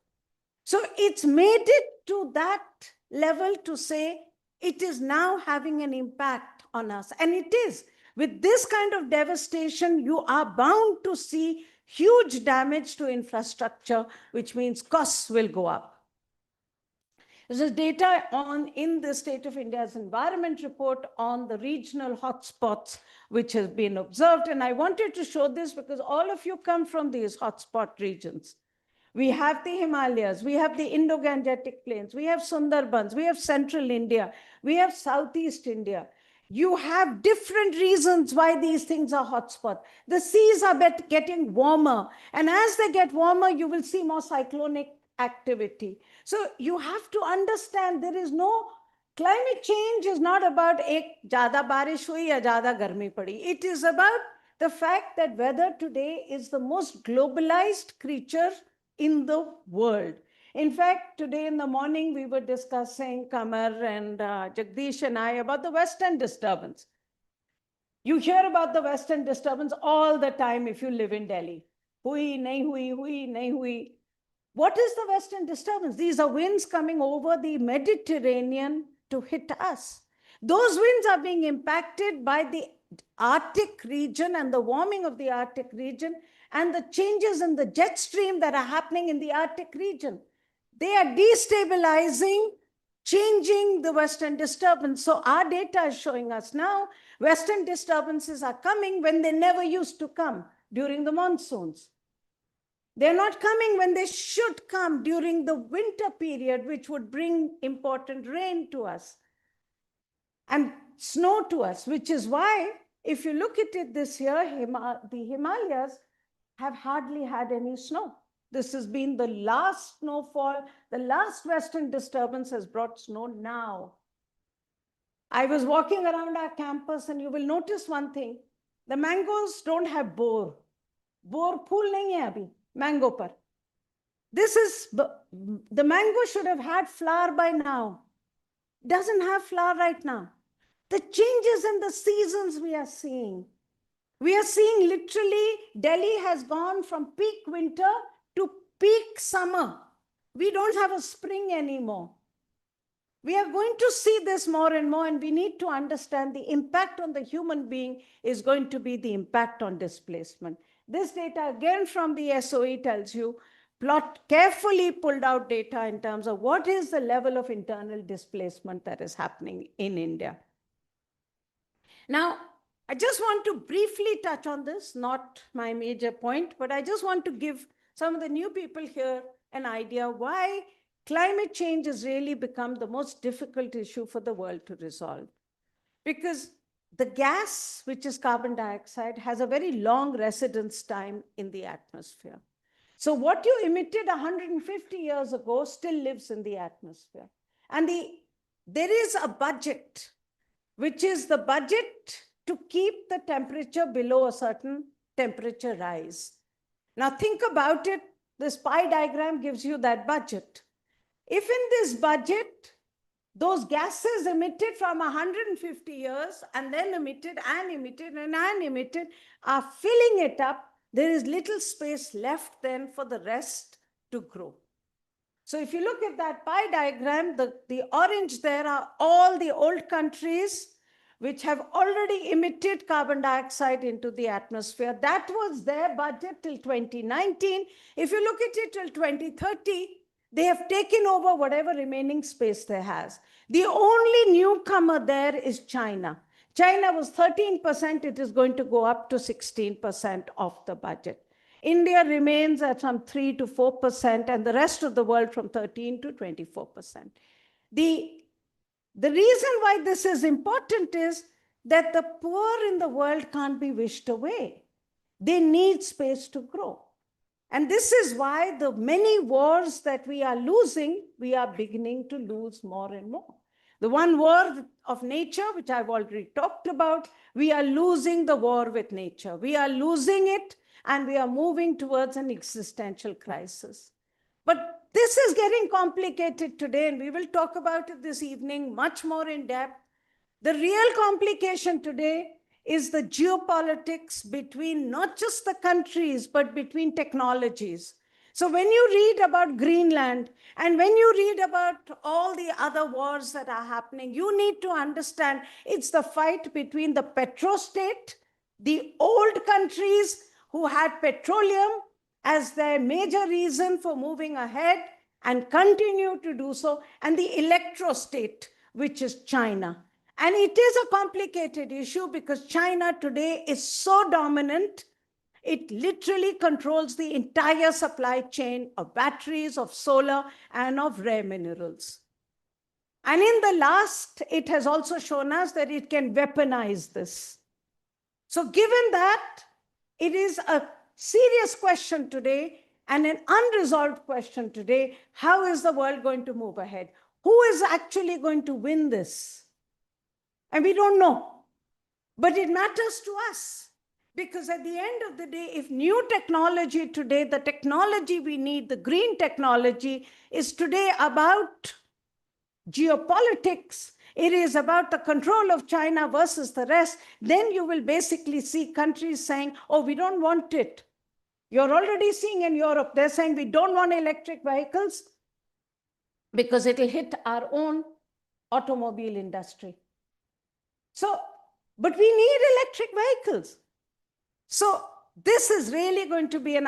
So it's made it to that level to say it is now having an impact on us. And it is. With this kind of devastation, you are bound to see huge damage to infrastructure, which means costs will go up. There's data in the State of India's Environment Report on the regional hotspots which has been observed. And I wanted to show this because all of you come from these hotspot regions. We have the Himalayas, we have the Indo-Gangetic Plains, we have Sundarbans, we have Central India, we have Southeast India. You have different reasons why these things are hotspots. The seas are getting warmer. And as they get warmer, you will see more cyclonic activity. So you have to understand there is no, climate change is not about ek jada barish hui ya jada garmi padi. It is about the fact that weather today is the most globalized creature in the world. In fact, today in the morning, we were discussing, Kamar and Jagdish and I, about the Western disturbance. You hear about the Western disturbance all the time if you live in Delhi. Hui, nahi hui, hui, nahi hui. What is the Western disturbance? These are winds coming over the Mediterranean to hit us. Those winds are being impacted by the Arctic region and the warming of the Arctic region and the changes in the jet stream that are happening in the Arctic region. They are destabilizing, changing the Western disturbance. So our data is showing us now Western disturbances are coming when they never used to come during the monsoons. They're not coming when they should come during the winter period, which would bring important rain to us and snow to us, which is why, if you look at it this year, the Himalayas have hardly had any snow. This has been the last snowfall. The last Western disturbance has brought snow now. I was walking around our campus and you will notice one thing. The mangoes don't have bore. Bore pool nahi hai abhi, mango par. This is, the mango should have had flower by now. Doesn't have flower right now. The changes in the seasons we are seeing. We are seeing literally Delhi has gone from peak winter to peak summer. We don't have a spring anymore. We are going to see this more and more, and we need to understand the impact on the human being is going to be the impact on displacement. This data, again from the SOE, tells you, carefully pulled out data in terms of what is the level of internal displacement that is happening in India. Now, I just want to briefly touch on this, not my major point, but I just want to give some of the new people here an idea why climate change has really become the most difficult issue for the world to resolve. Because the gas, which is carbon dioxide, has a very long residence time in the atmosphere. So what you emitted 150 years ago still lives in the atmosphere. And there is a budget, which is the budget to keep the temperature below a certain temperature rise. Now think about it. This pie diagram gives you that budget. If in this budget, those gases emitted from 150 years and then emitted and emitted and emitted are filling it up, there is little space left then for the rest to grow. So if you look at that pie diagram, the orange there are all the old countries which have already emitted carbon dioxide into the atmosphere. That was their budget till 2019. If you look at it till 2030, they have taken over whatever remaining space there has. The only newcomer there is China. China was 13%, it is going to go up to 16% of the budget. India remains at some 3 to 4%, and the rest of the world from 13 to 24%. The reason why this is important is that the poor in the world can't be wished away. They need space to grow. And this is why the many wars that we are losing, we are beginning to lose more and more. The one war of nature, which I've already talked about, we are losing the war with nature. We are losing it, and we are moving towards an existential crisis. But this is getting complicated today, and we will talk about it this evening much more in depth. The real complication today is the geopolitics between not just the countries, but between technologies. So when you read about Greenland and when you read about all the other wars that are happening, you need to understand it's the fight between the petrostate, the old countries who had petroleum as their major reason for moving ahead and continue to do so, and the electrostate, which is China. And it is a complicated issue because China today is so dominant. It literally controls the entire supply chain of batteries, of solar, and of rare minerals. And in the last, it has also shown us that it can weaponize this. So given that, it is a serious question today and an unresolved question today. How is the world going to move ahead? Who is actually going to win this? And we don't know. But it matters to us. Because at the end of the day, if new technology today, the technology we need, the green technology, is today about geopolitics, it is about the control of China versus the rest, then you will basically see countries saying, oh, we don't want it. You're already seeing in Europe, they're saying we don't want electric vehicles because it'll hit our own automobile industry. So, but we need electric vehicles. So this is really going to be, and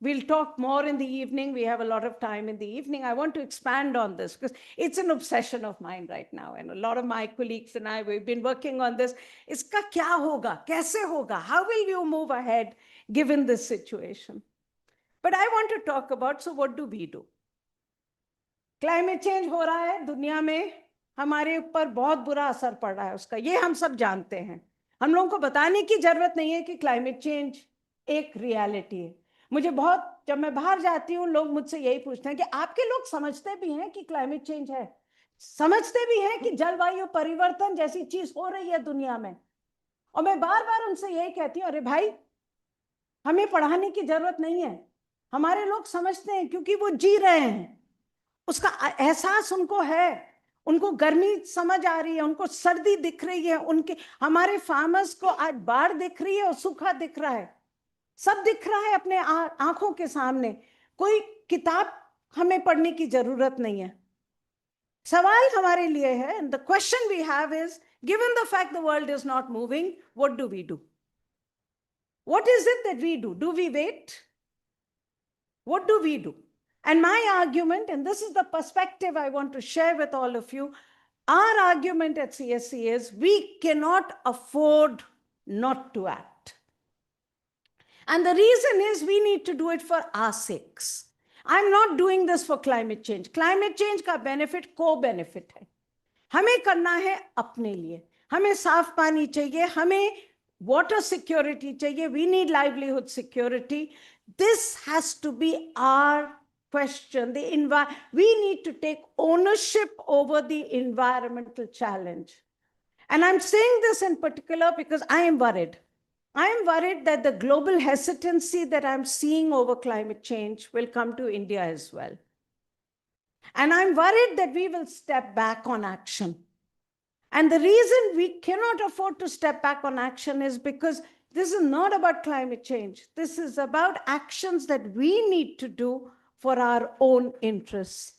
we'll talk more in the evening. We have a lot of time in the evening. I want to expand on this because it's an obsession of mine right now. And a lot of my colleagues and I, we've been working on this. Iska kya hoga? Kaise hoga? How will you move ahead given this situation? But I want to talk about, so what do we do? Climate change हो रहा है दुनिया में, हमारे ऊपर बहुत बुरा असर पड़ रहा है उसका, ये हम सब जानते हैं. हम लोगों को बताने की जरूरत नहीं है कि क्लाइमेट चेंज एक रियलिटी है. मुझे बहुत, जब मैं बाहर जाती हूँ, लोग मुझसे यही पूछते हैं कि आपके लोग समझते भी हैं कि क्लाइमेट चेंज है, समझते भी हैं कि जलवायु परिवर्तन जैसी चीज हो रही है दुनिया में. और मैं बार बार उनसे यही कहती हूँ, अरे भाई, हमें पढ़ाने की जरूरत नहीं है, हमारे लोग समझते हैं क्योंकि वो जी रहे हैं, उसका एहसास उनको है. उनको गर्मी समझ आ रही है, उनको सर्दी दिख रही है, उनके हमारे फार्मर्स को आज बाढ़ दिख रही है और सूखा दिख रहा है, सब दिख रहा है अपने आंखों के सामने. कोई किताब हमें पढ़ने की जरूरत नहीं है. सवाल हमारे लिए है, and the question we have is, given the fact the world is not moving, what do we do? What is it that we do? Do we wait? What do we do? And my argument, and this is the perspective I want to share with all of you, our argument at CSE is we cannot afford not to act. And the reason is we need to do it for our sakes. I'm not doing this for climate change. Climate change का benefit co-benefit है. हमें करना है अपने लिए. हमें साफ पानी चाहिए, हमें water security चाहिए, we need livelihood security. This has to be our question. We need to take ownership over the environmental challenge. And I'm saying this in particular because I am worried. I am worried that the global hesitancy that I'm seeing over climate change will come to India as well. And I'm worried that we will step back on action. And the reason we cannot afford to step back on action is because this is not about climate change. This is about actions that we need to do for our own interests.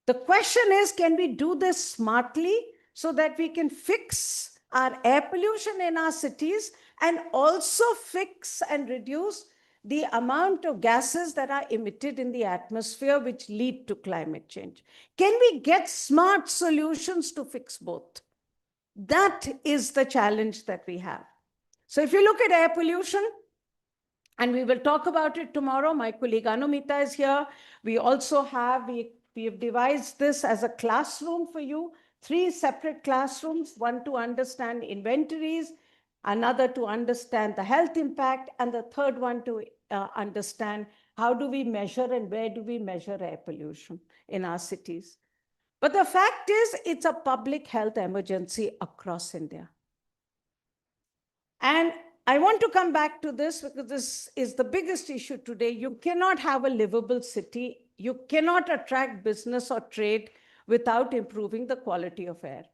The question is, can we do this smartly so that we can fix our air pollution in our cities and also fix and reduce the amount of gases that are emitted in the atmosphere which lead to climate change? Can we get smart solutions to fix both? That is the challenge that we have. So if you look at air pollution, and we will talk about it tomorrow. My colleague Anumita is here. We also have, we have devised this as a classroom for you, 3 separate classrooms, one to understand inventories, another to understand the health impact, and the third one to understand how do we measure and where do we measure air pollution in our cities. But the fact is, it's a public health emergency across India. And I want to come back to this because this is the biggest issue today. You cannot have a livable city. You cannot attract business or trade without improving the quality of air.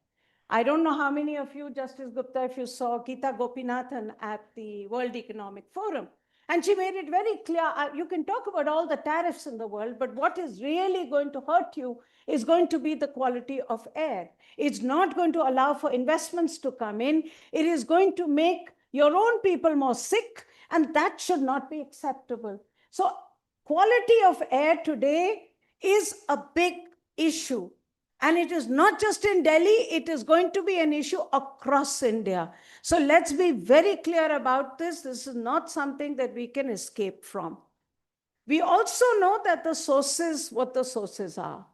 I don't know how many of you, Justice Gupta, if you saw Geeta Gopinathan at the World Economic Forum, And she made it very clear, you can talk about all the tariffs in the world, but what is really going to hurt you is going to be the quality of air. It's not going to allow for investments to come in. It is going to make your own people more sick, and that should not be acceptable. So quality of air today is a big issue. And it is not just in Delhi, it is going to be an issue across India. So let's be very clear about this. This is not something that we can escape from. We also know that the sources, what the sources are.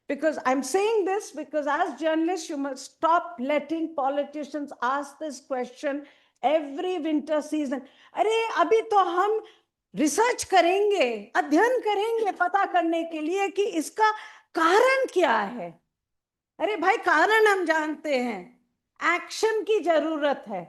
Because I'm saying this because as journalists, you must stop letting politicians ask this question every winter season. अरे अभी तो हम research करेंगे, अध्ययन करेंगे पता करने के लिए कि इसका कारण क्या है. अरे भाई कारण हम जानते हैं, एक्शन की जरूरत है.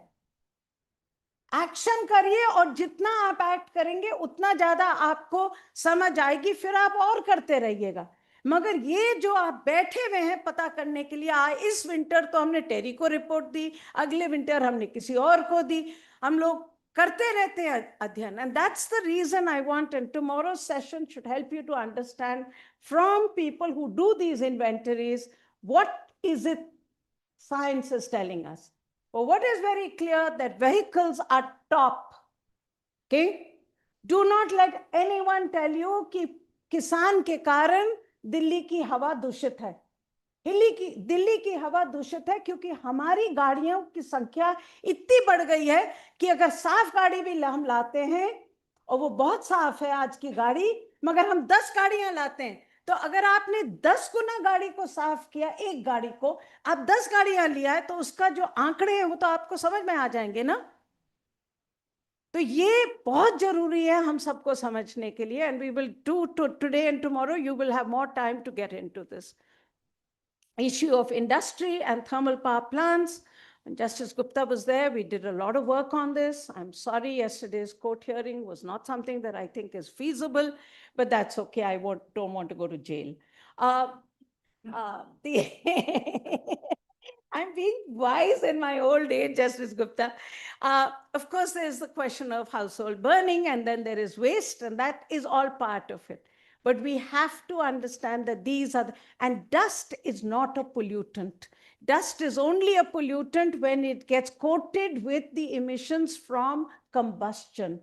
एक्शन करिए और जितना आप एक्ट करेंगे उतना ज्यादा आपको समझ आएगी, फिर आप और करते रहिएगा. मगर ये जो आप बैठे हुए हैं पता करने के लिए, इस विंटर तो हमने टेरी को रिपोर्ट दी, अगले विंटर हमने किसी और को दी, हम लोग करते रहते हैं अध्ययन. And that's the reason I want, and tomorrow's session should help you to understand from people who do these inventories what is it science is telling us. Well, what is very clear that vehicles are top. Okay? Do not let anyone tell you कि किसान के कारण दिल्ली की हवा दूषित है. दिल्ली की हवा दूषित है क्योंकि हमारी गाड़ियों की संख्या इतनी बढ़ गई है कि अगर साफ गाड़ी भी हम लाते हैं और वो बहुत साफ है आज की गाड़ी, मगर हम 10 गाड़ियां लाते हैं, तो अगर आपने 10 गुना गाड़ी को साफ किया, एक गाड़ी को आप 10 गाड़ियां लिया है, तो उसका जो आंकड़े हैं वो तो आपको समझ में आ जाएंगे ना. तो ये बहुत जरूरी है हम सबको समझने के लिए. And we will do today and tomorrow you will have more time to get into this issue of industry and thermal power plants. When Justice Gupta was there, we did a lot of work on this. I'm sorry yesterday's court hearing was not something that I think is feasible, but that's okay. I don't want to go to jail. I'm being wise in my old age, Justice Gupta. Of course, there's the question of household burning, and then there is waste, and that is all part of it. But we have to understand that these are, and dust is not a pollutant. Dust is only a pollutant when it gets coated with the emissions from combustion.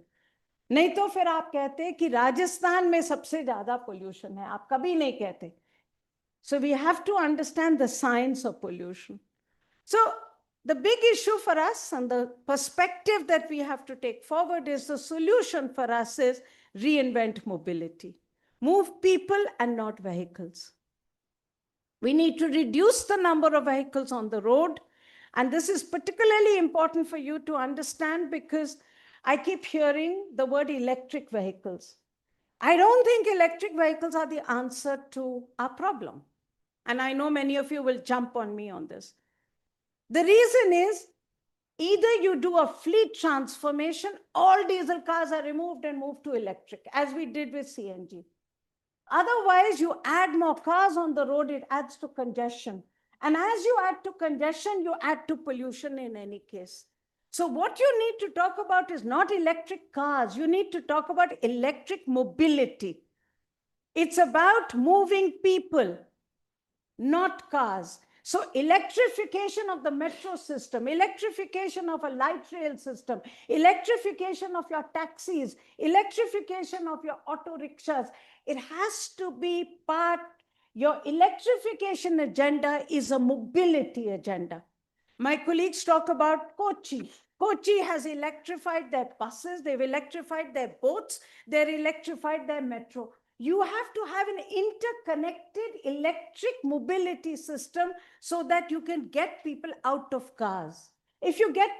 नहीं तो फिर आप कहते हैं कि राजस्थान में सबसे ज्यादा pollution है, आप कभी नहीं कहते. So we have to understand the science of pollution. So the big issue for us and the perspective that we have to take forward is the solution for us is reinvent mobility. Move people and not vehicles. We need to reduce the number of vehicles on the road. And this is particularly important for you to understand because I keep hearing the word electric vehicles. I don't think electric vehicles are the answer to our problem. And I know many of you will jump on me on this. The reason is either you do a fleet transformation, all diesel cars are removed and moved to electric, as we did with CNG. Otherwise, you add more cars on the road, it adds to congestion. And as you add to congestion, you add to pollution in any case. So what you need to talk about is not electric cars. You need to talk about electric mobility. It's about moving people, not cars. So electrification of the metro system, electrification of a light rail system, electrification of your taxis, electrification of your auto rickshaws, it has to be part, your electrification agenda is a mobility agenda. My colleagues talk about Kochi. Kochi has electrified their buses, they've electrified their boats, they've electrified their metro. You have to have an interconnected electric mobility system so that you can get people out of cars. If you get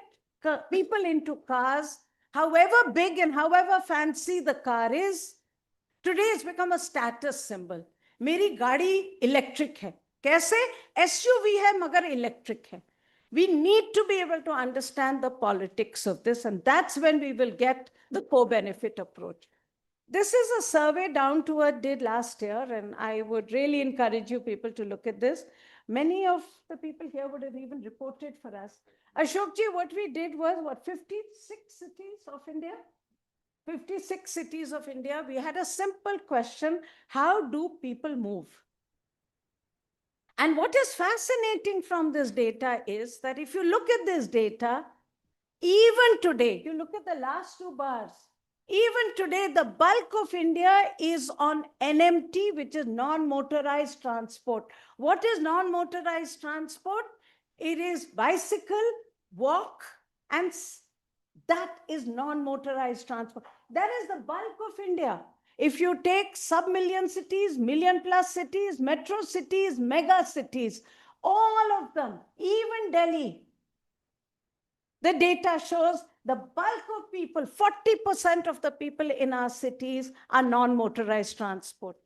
people into cars, however big and however fancy the car is, today it's become a status symbol. Meri gaadi electric hai. Kaise? SUV hai magar electric hai. We need to be able to understand the politics of this, and that's when we will get the co-benefit approach. This is a survey Down to Earth did last year, and I would really encourage you people to look at this. Many of the people here would have even reported for us. Ashokji, what we did was, 56 cities of India? 56 cities of India, we had a simple question: how do people move? And what is fascinating from this data is that if you look at this data, even today, you look at the last two bars, even today, the bulk of India is on NMT, which is non-motorized transport. What is non-motorized transport? It is bicycle, walk, and that is non-motorized transport. That is the bulk of India. If you take sub-million cities, million-plus cities, metro cities, mega cities, all of them, even Delhi, the data shows the bulk of people, 40% of the people in our cities are non-motorized transport.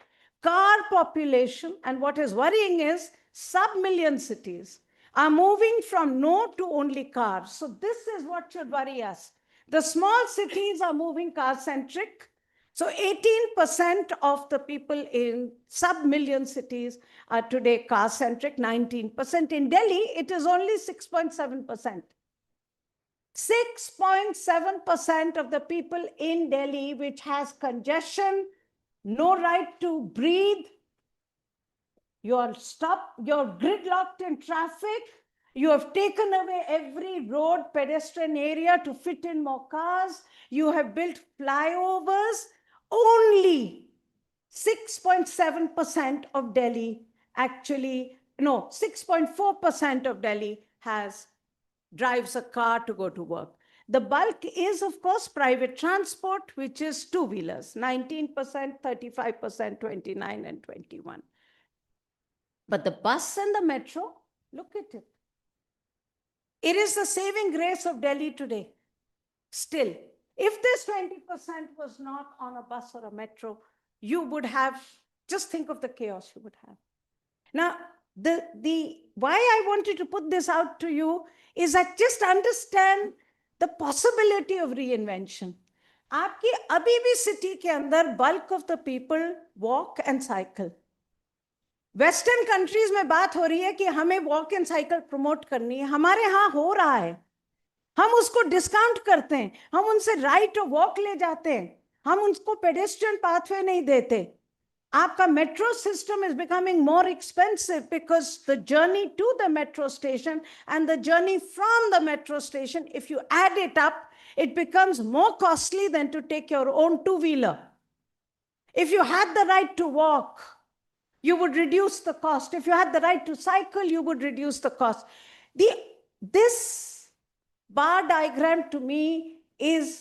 Car population, and what is worrying is sub-million cities are moving from no to only cars. So this is what should worry us. The small cities are moving car-centric. So 18% of the people in sub-million cities are today car-centric, 19%. In Delhi, it is only 6.7%. 6.7% of the people in Delhi, which has congestion, no right to breathe, you're gridlocked in traffic, you have taken away every road, pedestrian area to fit in more cars, you have built flyovers. Only 6.7% of Delhi actually, no, 6.4% of Delhi drives a car to go to work. The bulk is, of course, private transport, which is two-wheelers, 19%, 35%, 29, and 21. But the bus and the metro, look at it. It is the saving grace of Delhi today. Still, if this 20% was not on a bus or a metro, you would have, just think of the chaos you would have. Now, why I wanted to put this out to you is that just understand the possibility of reinvention. आपकी अभी भी city के अंदर bulk of the people walk and cycle. Western countries में बात हो रही है कि हमें walk and cycle promote करनी है. हमारे यहाँ हो रहा है. हम उसको discount करते हैं. हम उनसे right to walk ले जाते हैं. हम उनको pedestrian pathway नहीं देते. Aapka metro system is becoming more expensive because the journey to the metro station and the journey from the metro station, if you add it up, it becomes more costly than to take your own two-wheeler. If you had the right to walk, you would reduce the cost. If you had the right to cycle, you would reduce the cost. This bar diagram to me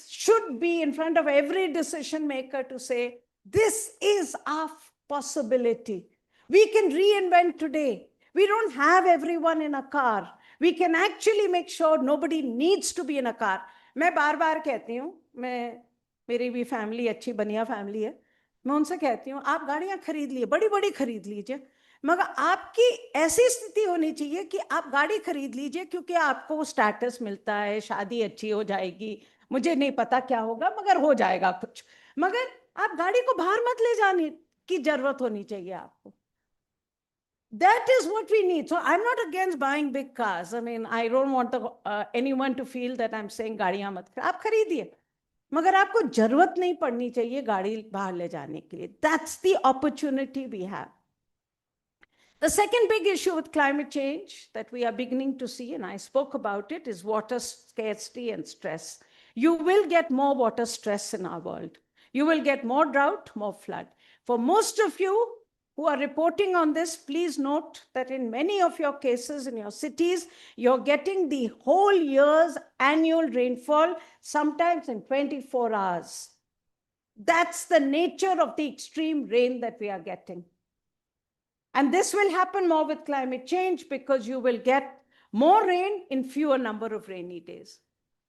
should be in front of every decision maker to say, this is our possibility. We can reinvent today. We don't have everyone in a car. We can actually make sure nobody needs to be in a car. मैं बार-बार कहती हूँ, मेरी भी family अच्छी बनिया family है, मैं उनसे कहती हूँ, आप गाड़ियाँ खरीद लिए, बड़ी-बड़ी खरीद लीजिए, मगर आपकी ऐसी स्थिति होनी चाहिए कि आप गाड़ी खरीद लीजिए क्योंकि आपको स्टेटस मिलता है, शादी अच्छी हो जाएगी, मुझे नहीं पता क्या होगा, मगर हो जाएगा कुछ. मगर आप गाड़ी को बाहर मत ले जाने की जरूरत होनी चाहिए आपको. That is what we need. So I'm not against buying big cars. I mean, I don't want anyone to feel that I'm saying गाड़ियां मत खरीदिए. आप खरीदिए, मगर आपको जरूरत नहीं पड़नी चाहिए गाड़ी बाहर ले जाने के लिए. That's the opportunity we have. The second big issue with climate change that we are beginning to see, and I spoke about it, is water scarcity and stress. You will get more water stress in our world. You will get more drought, more flood. For most of you who are reporting on this, please note that in many of your cases in your cities, you're getting the whole year's annual rainfall, sometimes in 24 hours. That's the nature of the extreme rain that we are getting. And this will happen more with climate change because you will get more rain in fewer number of rainy days.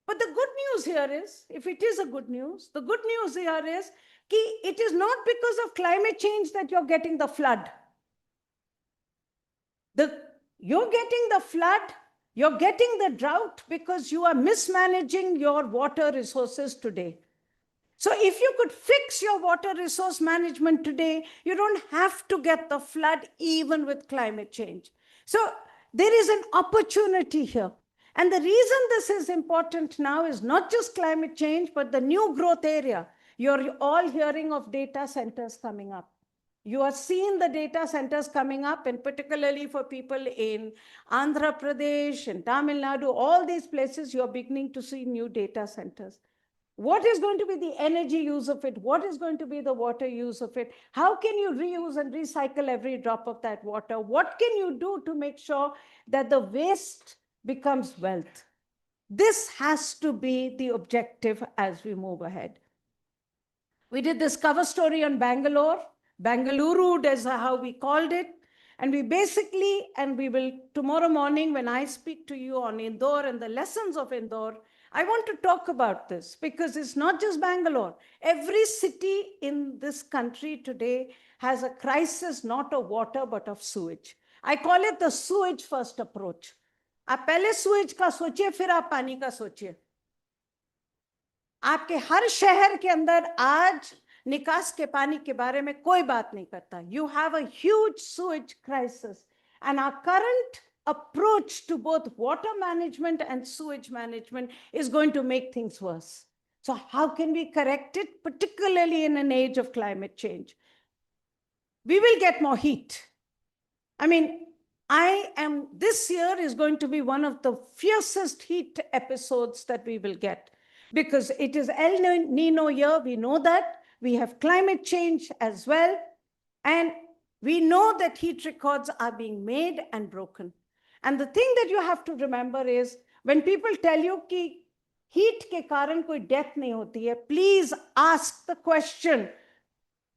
But the good news here is, if it is a good news, the good news here is that it is not because of climate change that you're getting the flood. You're getting the flood, you're getting the drought because you are mismanaging your water resources today. So if you could fix your water resource management today, you don't have to get the flood even with climate change. So there is an opportunity here. And the reason this is important now is not just climate change, but the new growth area. You're all hearing of data centers coming up. You are seeing the data centers coming up, and particularly for people in Andhra Pradesh and Tamil Nadu, all these places, you're beginning to see new data centers. What is going to be the energy use of it? What is going to be the water use of it? How can you reuse and recycle every drop of that water? What can you do to make sure that the waste becomes wealth? This has to be the objective as we move ahead. We did this cover story on Bangalore. Bangalore is how we called it. And we basically, and we will tomorrow morning when I speak to you on Indore and the lessons of Indore, I want to talk about this because it's not just Bangalore. Every city in this country today has a crisis, not of water, but of sewage. I call it the sewage first approach. आप पहले sewage का सोचिए, फिर आप पानी का सोचिए. आपके हर शहर के अंदर आज निकास के पानी के बारे में कोई बात नहीं करता. You have a huge sewage crisis, and our current approach to both water management and sewage management is going to make things worse. So how can we correct it, particularly in an age of climate change? We will get more heat. I mean, this year is going to be one of the fiercest heat episodes that we will get, because it is El Nino year. We know that. We have climate change as well. And we know that heat records are being made and broken. And the thing that you have to remember is, when people tell you कि heat के कारण कोई death नहीं होती है, please ask the question.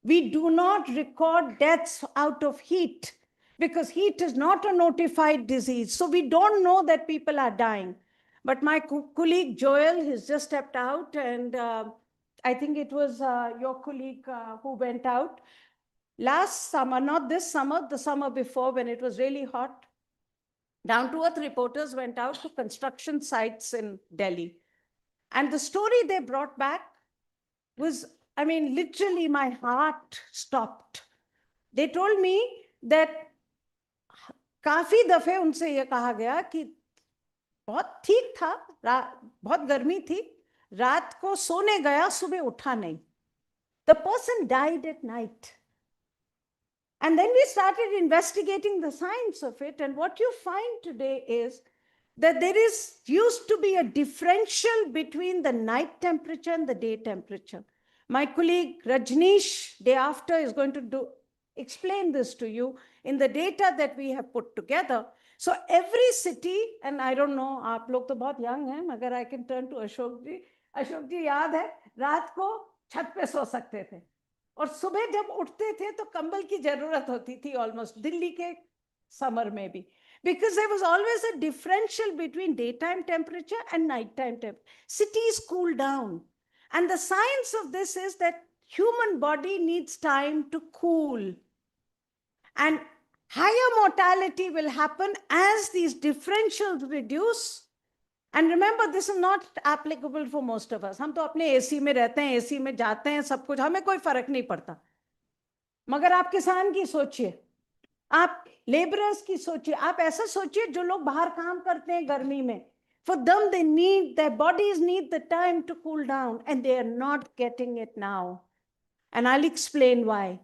We do not record deaths out of heat, because heat is not a notified disease. So we don't know that people are dying. But my colleague Joel has just stepped out, and I think it was your colleague who went out last summer, not this summer, the summer before, when it was really hot. Down to Earth reporters went out to construction sites in Delhi. And the story they brought back was, I mean, literally my heart stopped. They told me that काफी दफे उनसे ये कहा गया कि बहुत ठीक था, बहुत गर्मी थी, रात को सोने गया, सुबह उठा नहीं. The person died at night. And then we started investigating the science of it. And what you find today is that there used to be a differential between the night temperature and the day temperature. My colleague Rajneesh, day after, is going to explain this to you in the data that we have put together. So every city, and I don't know, आप लोग तो बहुत young हैं, मगर I can turn to Ashok ji. Ashok ji याद है, रात को छत पे सो सकते थे. और सुबह जब उठते थे तो कंबल की जरूरत होती थी almost, दिल्ली के summer में भी. Because there was always a differential between daytime temperature and nighttime temperature. Cities cool down. And the science of this is that human body needs time to cool. And higher mortality will happen as these differentials reduce. And remember, this is not applicable for most of us. हम तो अपने AC में रहते हैं, AC में जाते हैं, सब कुछ, हमें कोई फर्क नहीं पड़ता. मगर आप किसान की सोचिए, आप लेबरर्स की सोचिए, आप ऐसा सोचिए जो लोग बाहर काम करते हैं गर्मी में. For them, their bodies need the time to cool down, and they are not getting it now. And I'll explain why.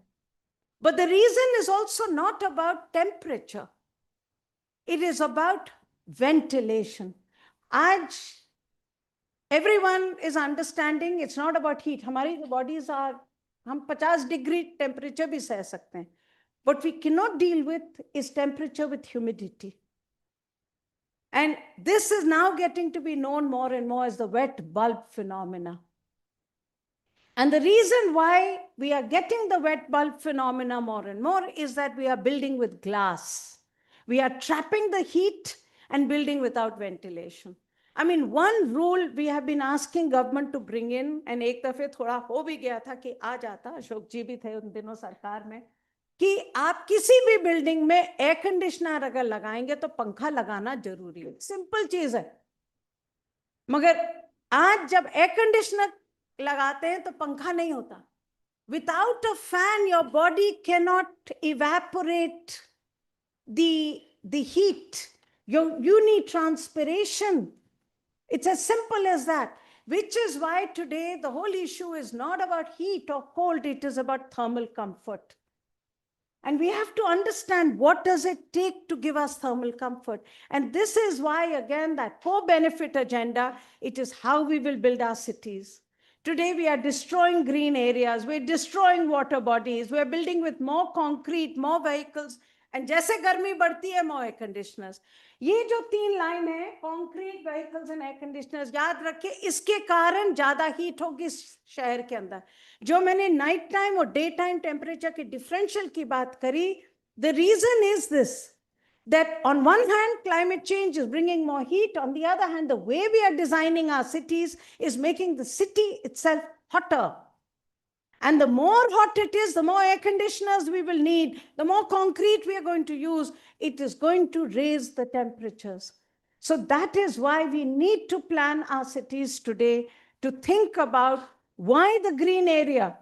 But the reason is also not about temperature. It is about ventilation. Everyone is understanding it's not about heat. हमारी bodies are, हम 50 degree temperature भी सह सकते हैं. What we cannot deal with is temperature with humidity. And this is now getting to be known more and more as the wet bulb phenomena. And the reason why we are getting the wet bulb phenomena more and more is that we are building with glass. We are trapping the heat and building without ventilation. I mean, one rule we have been asking government to bring in, and एक दफे थोड़ा हो भी गया था कि आ जाता, अशोक जी भी थे उन दिनों सरकार में, कि आप किसी भी बिल्डिंग में एयर कंडीशनर अगर लगाएंगे तो पंखा लगाना जरूरी है. सिंपल चीज है. मगर आज जब एयर कंडीशनर लगाते हैं तो पंखा नहीं होता. Without a fan, your body cannot evaporate the heat. You need transpiration. It's as simple as that. which is why today the whole issue is not about heat or cold, it is about thermal comfort. And we have to understand what does it take to give us thermal comfort. And this is why, again, that co-benefit agenda, it is how we will build our cities. Today, we are destroying green areas, we're destroying water bodies, we're building with more concrete, more vehicles, and जैसे गर्मी बढ़ती है, more air conditioners. ये जो 3 line है, concrete, vehicles and air conditioners, याद रखिए, इसके कारण ज़्यादा heat होगी शहर के अंदर. जो मैंने night time और day time temperature के differential की बात करी, the reason is this, that on one hand, climate change is bringing more heat. On the other hand, the way we are designing our cities is making the city itself hotter. And the more hot it is, the more air conditioners we will need, the more concrete we are going to use, it is going to raise the temperatures. So that is why we need to plan our cities today to think about why the green area,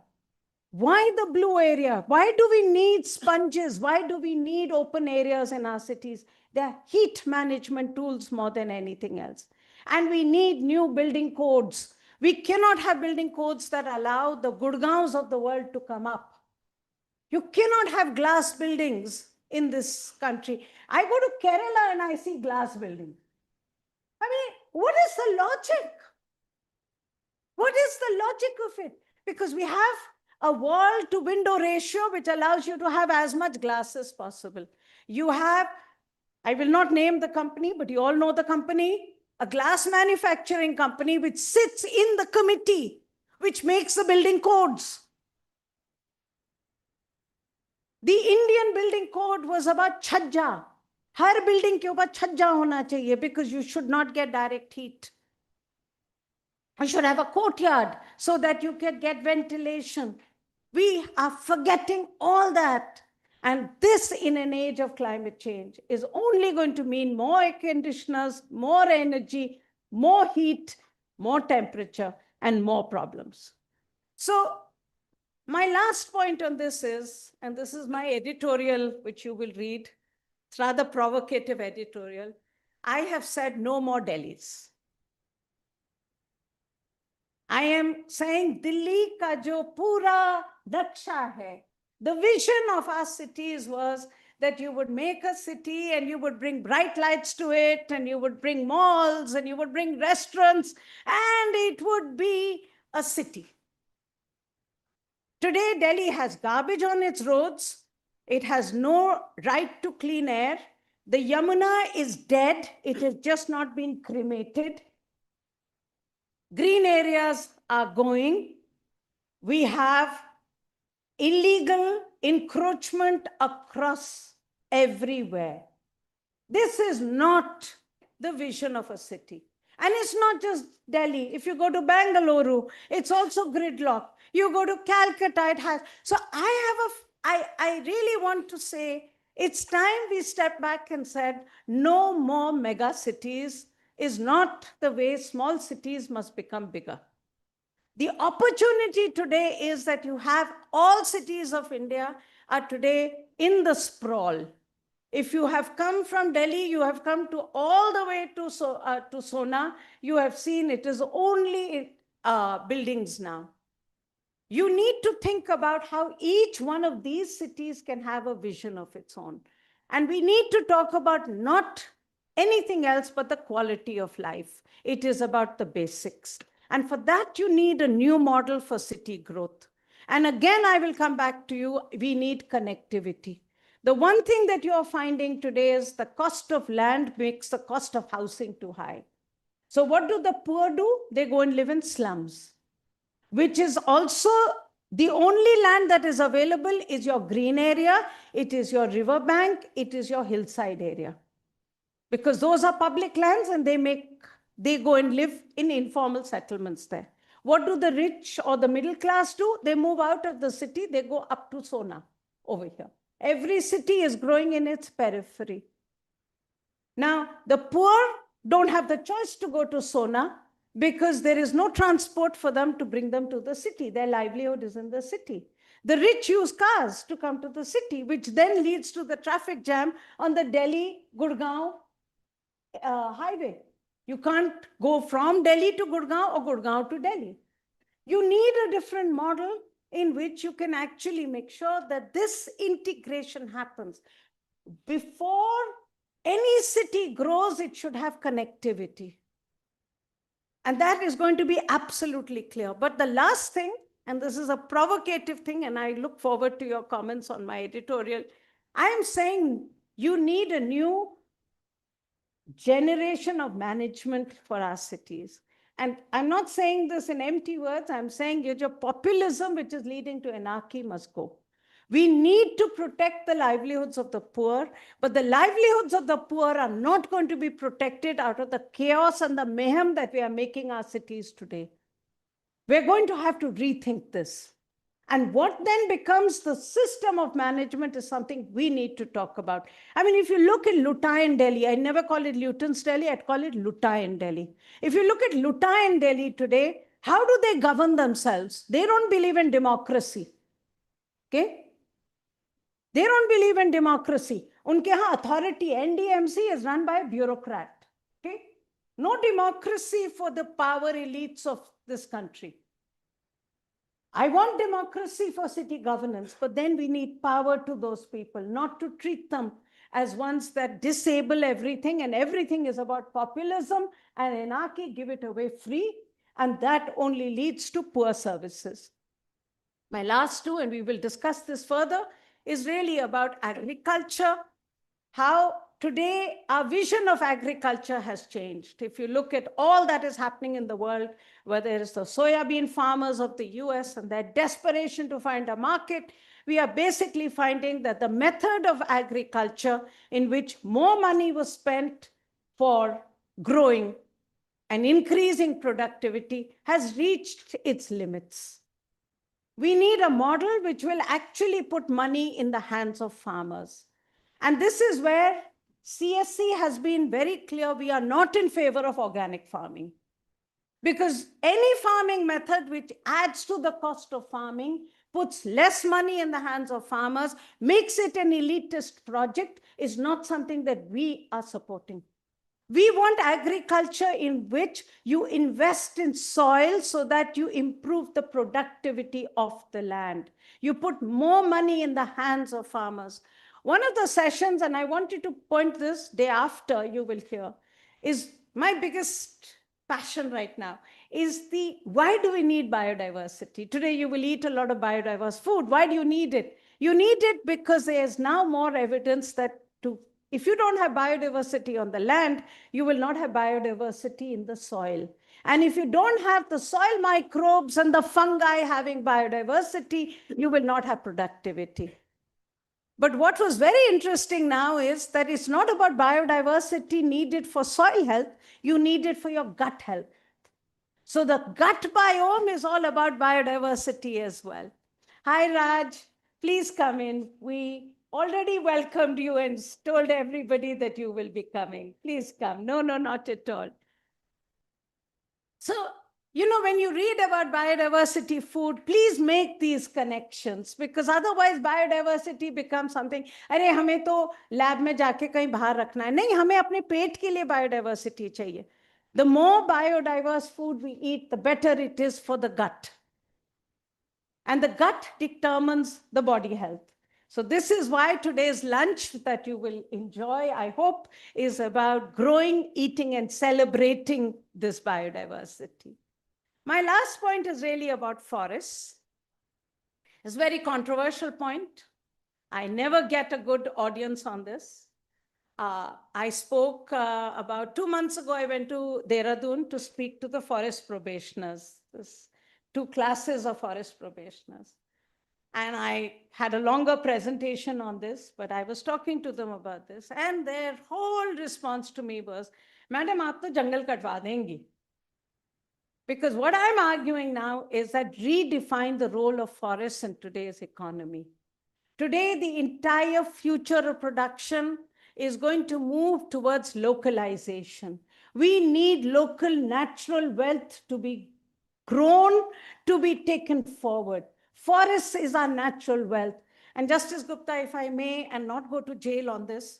why the blue area, why do we need sponges, why do we need open areas in our cities? They're heat management tools more than anything else. And we need new building codes. We cannot have building codes that allow the Gurgaons of the world to come up. You cannot have glass buildings in this country. I go to Kerala and I see glass buildings. I mean, what is the logic? What is the logic of it? Because we have a wall to window ratio which allows you to have as much glass as possible. You have, I will not name the company, but you all know the company, a glass manufacturing company which sits in the committee, which makes the building codes. The Indian building code was about chhajja. Har building ke upar chhajja hona chahiye because you should not get direct heat. You should have a courtyard so that you can get ventilation. We are forgetting all that. And this, in an age of climate change, is only going to mean more air conditioners, more energy, more heat, more temperature, and more problems. So my last point on this is, and this is my editorial, which you will read, it's rather provocative editorial. I have said no more Delhis. I am saying Delhi ka jo pura naksha hai. The vision of our cities was that you would make a city and you would bring bright lights to it and you would bring malls and you would bring restaurants and it would be a city. Today, Delhi has garbage on its roads. It has no right to clean air. The Yamuna is dead. It has just not been cremated. Green areas are going. We have illegal encroachment across everywhere. This is not the vision of a city. And it's not just Delhi. If you go to Bangalore, it's also gridlock. You go to Calcutta, it has. So I really want to say, it's time we step back and said, no more mega cities is not the way small cities must become bigger. The opportunity today is that you have all cities of India are today in the sprawl. If you have come from Delhi, you have come to all the way to Sona, you have seen it is only buildings now. You need to think about how each one of these cities can have a vision of its own. And we need to talk about not anything else but the quality of life. It is about the basics. And for that, you need a new model for city growth. And again, I will come back to you. We need connectivity. The one thing that you are finding today is the cost of land makes the cost of housing too high. So what do the poor do? They go and live in slums, which is also the only land that is available is your green area. It is your river bank. It is your hillside area. Because those are public lands and they go and live in informal settlements there. What do the rich or the middle class do? They move out of the city. They go up to Sona over here. Every city is growing in its periphery. Now, the poor don't have the choice to go to Sona because there is no transport for them to bring them to the city. Their livelihood is in the city. The rich use cars to come to the city, which then leads to the traffic jam on the Delhi-Gurgaon highway. You can't go from Delhi to Gurgaon or Gurgaon to Delhi. You need a different model in which you can actually make sure that this integration happens. Before any city grows, it should have connectivity. And that is going to be absolutely clear. But the last thing, and this is a provocative thing, and I look forward to your comments on my editorial, I am saying you need a new generation of management for our cities. And I'm not saying this in empty words. I'm saying your populism, which is leading to anarchy, must go. We need to protect the livelihoods of the poor, but the livelihoods of the poor are not going to be protected out of the chaos and the mayhem that we are making our cities today. We're going to have to rethink this. And what then becomes the system of management is something we need to talk about. I mean, if you look at Lutai in Delhi, I never call it Luton's Delhi, I'd call it Lutai in Delhi. If you look at Lutai in Delhi today, how do they govern themselves? They don't believe in democracy. Okay? They don't believe in democracy. Unke yahan authority, NDMC, is run by a bureaucrat. Okay? No democracy for the power elites of this country. I want democracy for city governance, but then we need power to those people, not to treat them as ones that disable everything, and everything is about populism and anarchy, give it away free, and that only leads to poor services. My last two, and we will discuss this further, is really about agriculture, how today our vision of agriculture has changed. If you look at all that is happening in the world, whether it's the soybean farmers of the US and their desperation to find a market, we are basically finding that the method of agriculture in which more money was spent for growing and increasing productivity has reached its limits. We need a model which will actually put money in the hands of farmers. And this is where CSE has been very clear. We are not in favor of organic farming. Because any farming method which adds to the cost of farming, puts less money in the hands of farmers, makes it an elitist project, is not something that we are supporting. We want agriculture in which you invest in soil so that you improve the productivity of the land. You put more money in the hands of farmers. One of the sessions, and I want you to point this day after you will hear, is my biggest passion right now, is the why do we need biodiversity? Today you will eat a lot of biodiverse food. Why do you need it? You need it because there is now more evidence that if you don't have biodiversity on the land, you will not have biodiversity in the soil. And if you don't have the soil microbes and the fungi having biodiversity, you will not have productivity. But what was very interesting now is that it's not about biodiversity needed for soil health, you need it for your gut health. So the gut biome is all about biodiversity as well. Hi, Raj, please come in. We already welcomed you and told everybody that you will be coming. Please come. No, not at all. So, you know, when you read about biodiversity food, please make these connections, because otherwise biodiversity becomes something, अरे हमें तो lab में जाके कहीं बाहर रखना है. नहीं, हमें अपने पेट के लिए biodiversity चाहिए. The more biodiverse food we eat, the better it is for the gut. And the gut determines the body health. So this is why today's lunch that you will enjoy, I hope, is about growing, eating, and celebrating this biodiversity. My last point is really about forests. It's a very controversial point. I never get a good audience on this. I spoke about 2 months ago, I went to Dehradun to speak to the forest probationers, this 2 classes of forest probationers. And I had a longer presentation on this, but I was talking to them about this. And their whole response to me was, Madam, aap to jungle katwa dengi. Because what I'm arguing now is that redefine the role of forests in today's economy. Today, the entire future of production is going to move towards localization. We need local natural wealth to be grown, to be taken forward. Forests is our natural wealth. And Justice Gupta, if I may, and not go to jail on this,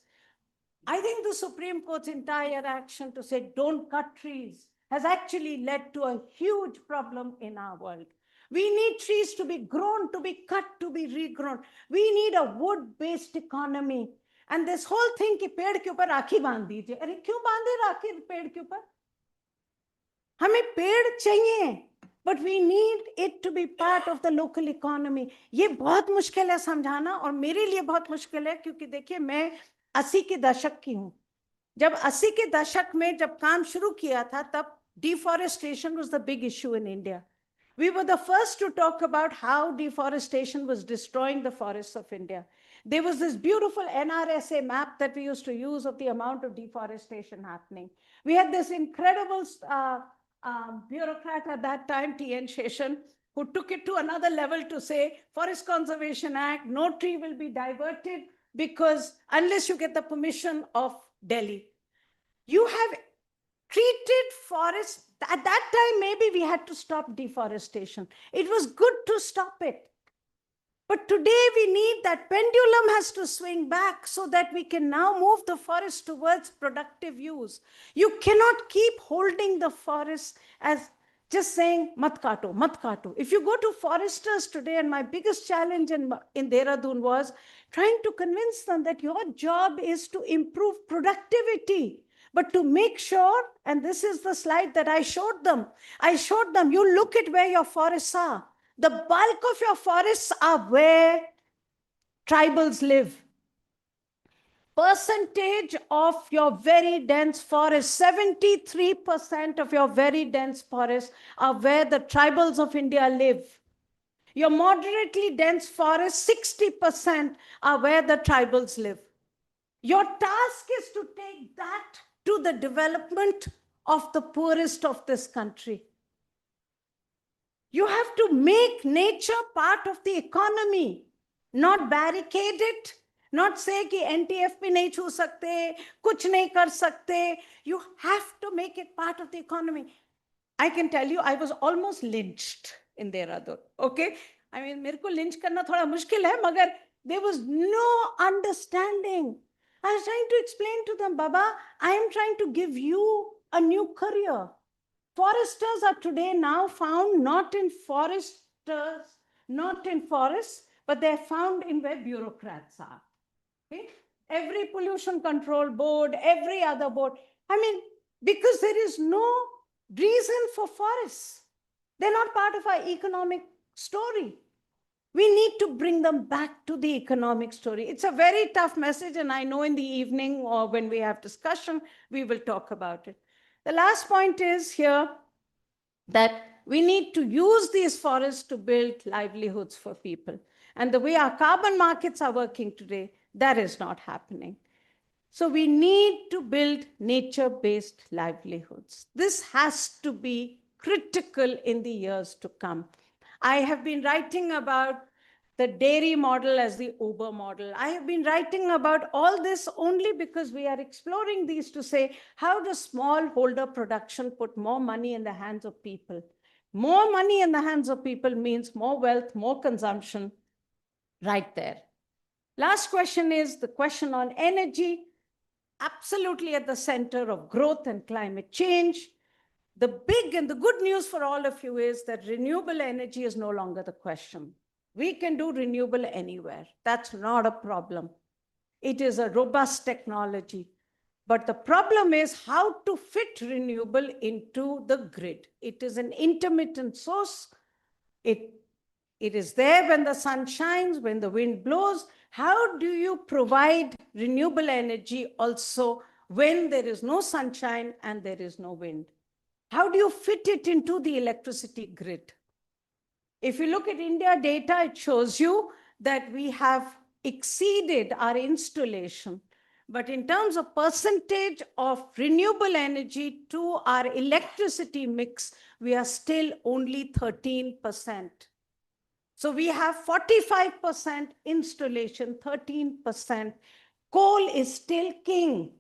I think the Supreme Court's entire action to say don't cut trees has actually led to a huge problem in our world. We need trees to be grown, to be cut, to be regrown. We need a wood-based economy. And this whole thing कि पेड़ के ऊपर राखी बांध दीजिए, अरे क्यों बांधे राखी पेड़ के ऊपर? हमें पेड़ चाहिए, but we need it to be part of the local economy. ये बहुत मुश्किल है समझाना और मेरे लिए बहुत मुश्किल है क्योंकि देखिए मैं 80 के दशक की हूँ. जब 80 के दशक में जब काम शुरू किया था तब deforestation was the big issue in India. We were the first to talk about how deforestation was destroying the forests of India. There was this beautiful NRSA map that we used to use of the amount of deforestation happening. We had this incredible bureaucrat at that time, T.N. Sheshan, who took it to another level to say, Forest Conservation Act, no tree will be diverted because unless you get the permission of Delhi. You have treated forests. At that time, maybe we had to stop deforestation. It was good to stop it. But today we need that pendulum has to swing back so that we can now move the forest towards productive use. You cannot keep holding the forest as just saying, mat kato, mat kato. If you go to foresters today, and my biggest challenge in Dehradun was trying to convince them that your job is to improve productivity. But to make sure, and this is the slide that I showed them, you look at where your forests are. The bulk of your forests are where tribals live. Percentage of your very dense forests, 73% of your very dense forests are where the tribals of India live. Your moderately dense forests, 60% are where the tribals live. Your task is to take that to the development of the poorest of this country. You have to make nature part of the economy, not barricade it, not say कि NTF भी नहीं छू सकते, कुछ नहीं कर सकते. You have to make it part of the economy. I can tell you, I was almost lynched in Dehradun. Okay, I mean, मेरे को lynch करना थोड़ा मुश्किल है, मगर there was no understanding. I was trying to explain to them, Baba, I am trying to give you a new career. Foresters are today now found not in forests, but they're found in where bureaucrats are. Okay? Every pollution control board, every other board. I mean, because there is no reason for forests. They're not part of our economic story. We need to bring them back to the economic story. It's a very tough message, and I know in the evening or when we have discussion, we will talk about it. The last point is here that we need to use these forests to build livelihoods for people. And the way our carbon markets are working today, that is not happening. So we need to build nature-based livelihoods. This has to be critical in the years to come. I have been writing about the dairy model as the Uber model. I have been writing about all this only because we are exploring these to say, how does smallholder production put more money in the hands of people? More money in the hands of people means more wealth, more consumption, right there. Last question is the question on energy, absolutely at the center of growth and climate change. The big and the good news for all of you is that renewable energy is no longer the question. We can do renewable anywhere. That's not a problem. It is a robust technology. But the problem is how to fit renewable into the grid. It is an intermittent source. It is there when the sun shines, when the wind blows. How do you provide renewable energy also when there is no sunshine and there is no wind? How do you fit it into the electricity grid? If you look at India data, it shows you that we have exceeded our installation. But in terms of percentage of renewable energy to our electricity mix, we are still only 13%. So we have 45% installation, 13%. Coal is still king.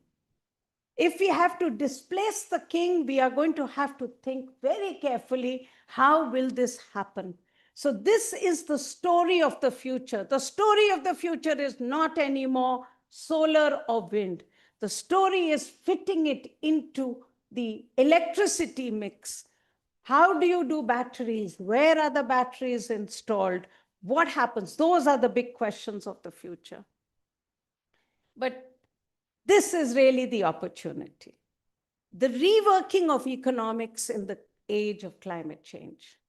If we have to displace the king, we are going to have to think very carefully, how will this happen? So this is the story of the future. The story of the future is not anymore solar or wind. The story is fitting it into the electricity mix. How do you do batteries? Where are the batteries installed? What happens? Those are the big questions of the future. But this is really the opportunity. The reworking of economics in the age of climate change.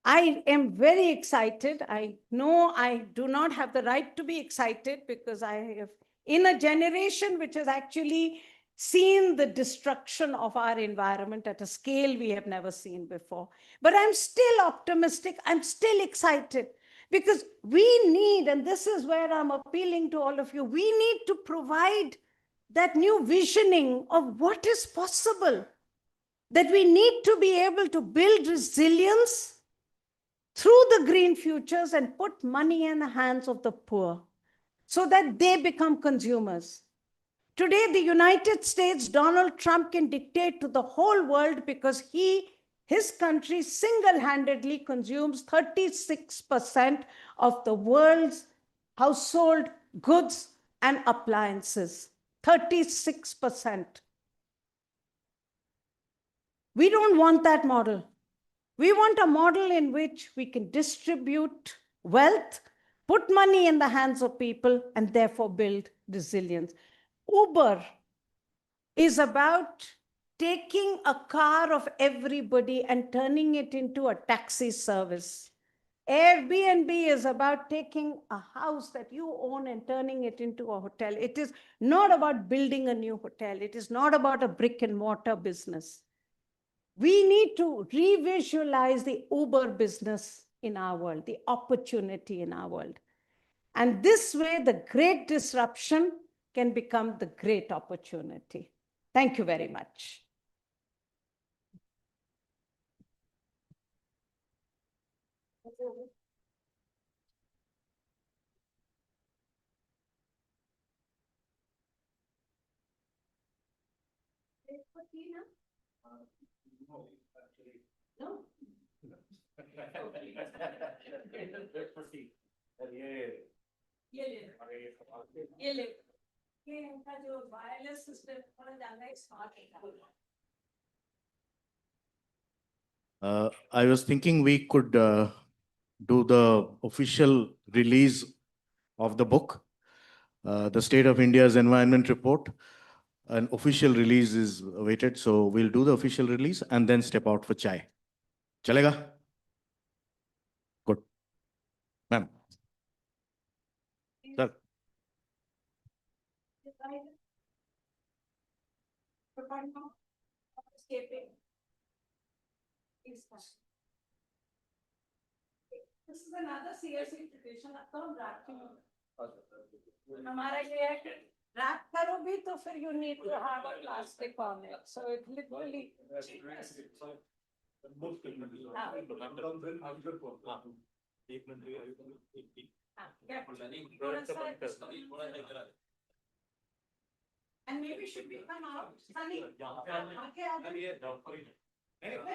I am very excited. I know I do not have the right to be excited because I have, in a generation which has actually seen the destruction of our environment at a scale we have never seen before. But I'm still optimistic. I'm still excited because we need, and this is where I'm appealing to all of you, we need to provide that new visioning of what is possible, that we need to be able to build resilience through the green futures and put money in the hands of the poor so that they become consumers. Today, the United States, Donald Trump can dictate to the whole world because his country single-handedly consumes 36% of the world's household goods and appliances. 36%. We don't want that model. We want a model in which we can distribute wealth, put money in the hands of people, and therefore build resilience. Uber is about taking a car of everybody and turning it into a taxi service. Airbnb is about taking a house that you own and turning it into a hotel. It is not about building a new hotel. It is not about a brick and mortar business. We need to revisualize the Uber business in our world, the opportunity in our world. And this way, the great disruption can become the great opportunity. Thank you very much. No. I was thinking we could do the official release of the book, the State of India's Environment Report. An official release is awaited, so we'll do the official release and then step out for chai. Chalega? Good. Ma'am. Sir. This is another CSE tradition. हमारा ये है कि wrap करो भी तो फिर you need to have a plastic on it. So it literally. And maybe should we come out? Sunny. Thank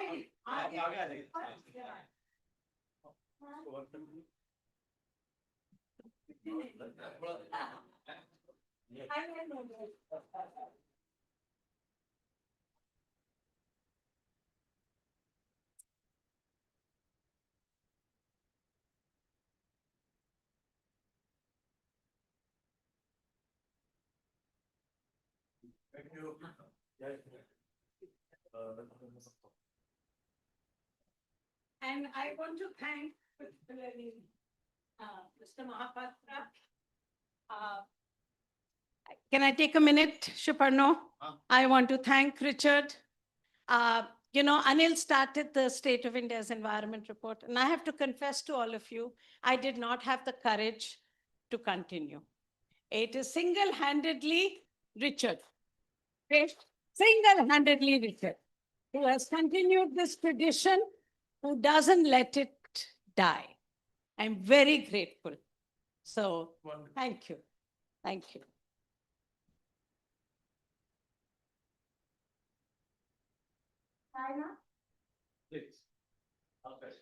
you. And I want to thank particularly Mr. Mahapatra. Can I take a minute, Shuparno? I want to thank Richard. You know, Anil started the State of India's Environment Report, and I have to confess to all of you, I did not have the courage to continue. It is single-handedly Richard. Okay? Single-handedly Richard, who has continued this tradition, who doesn't let it die. I'm very grateful. So thank you. Thank you. China? Please. Okay.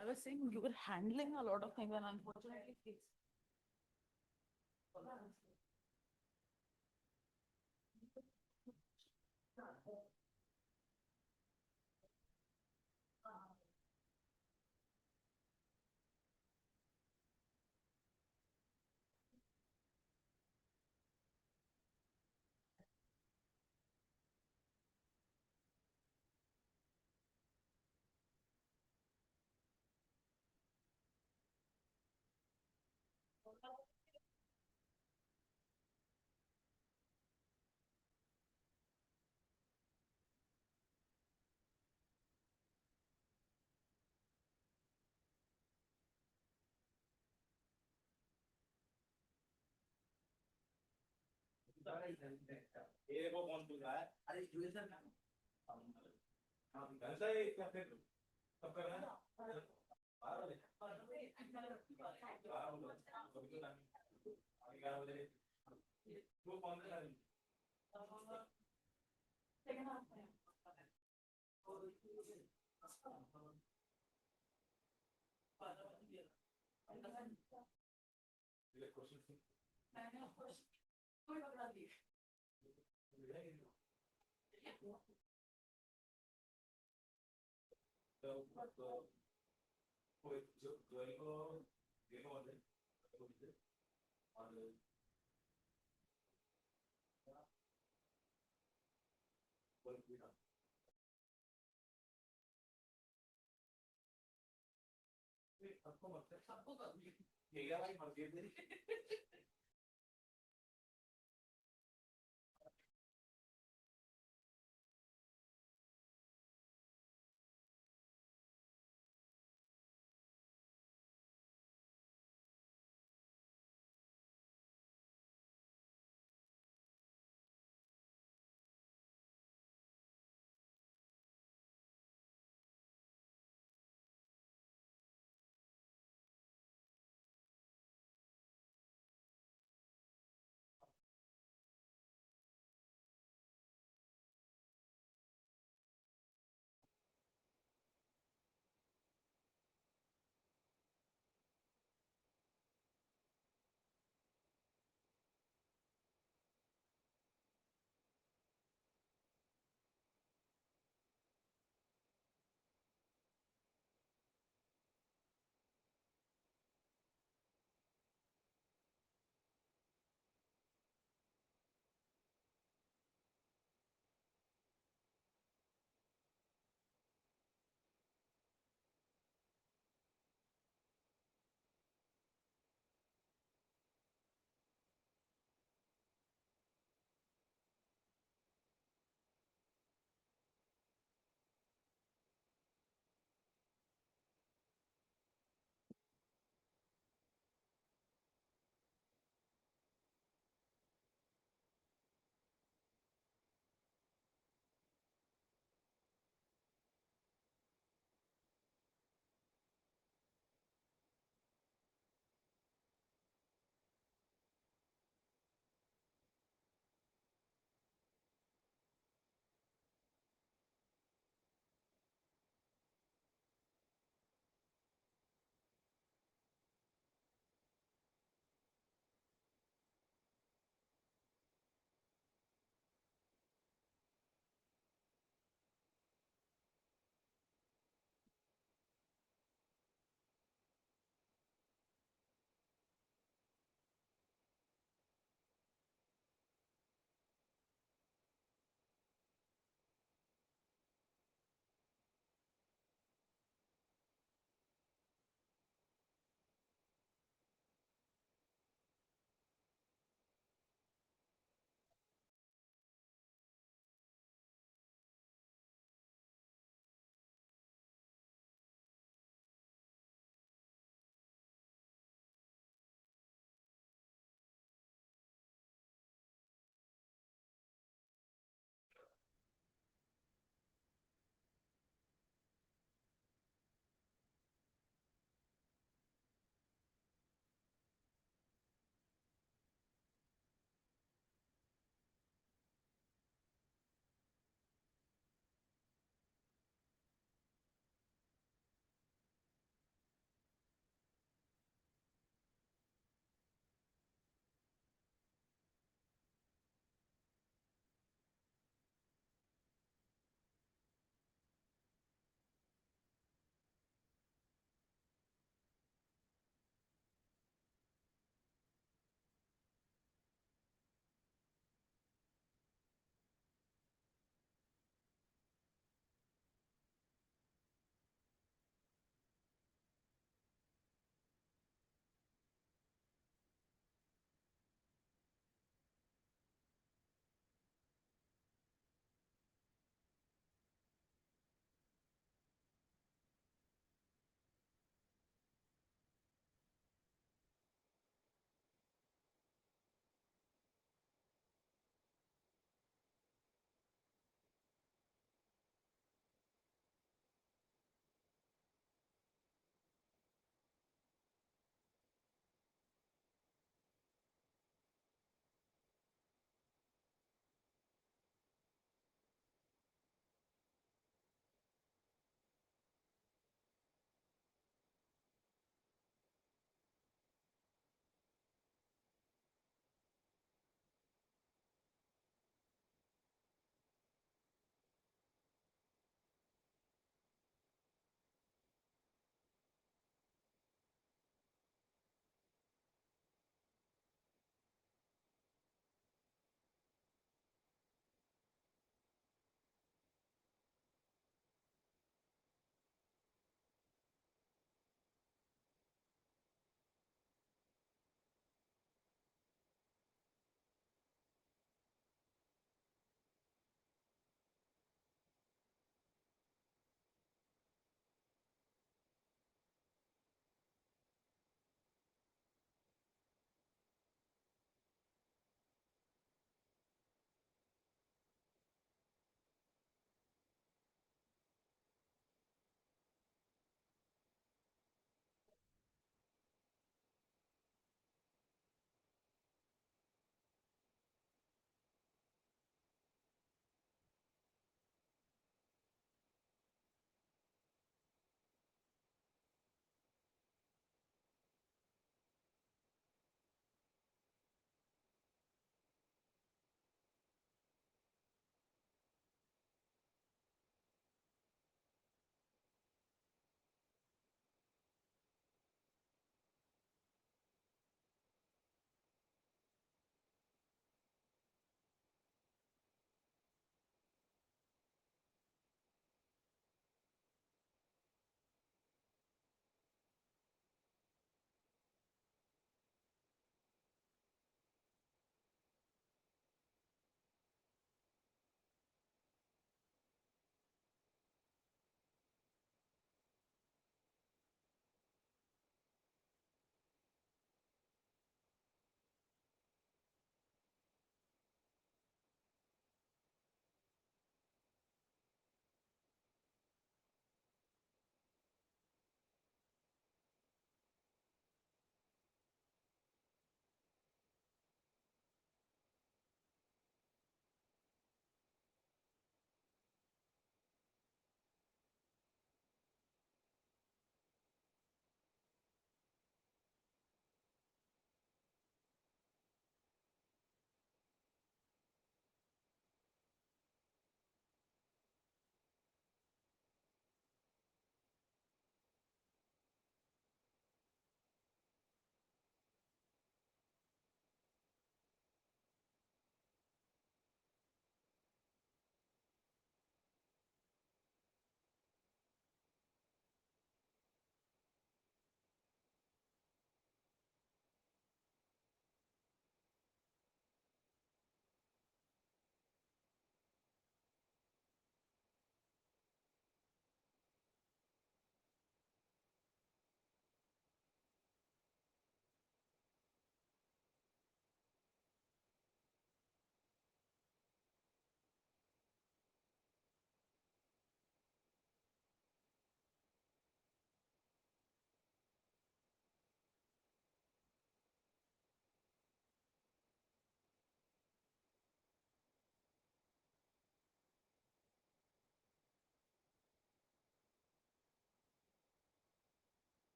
I was saying you were handling a lot of things and unfortunately it's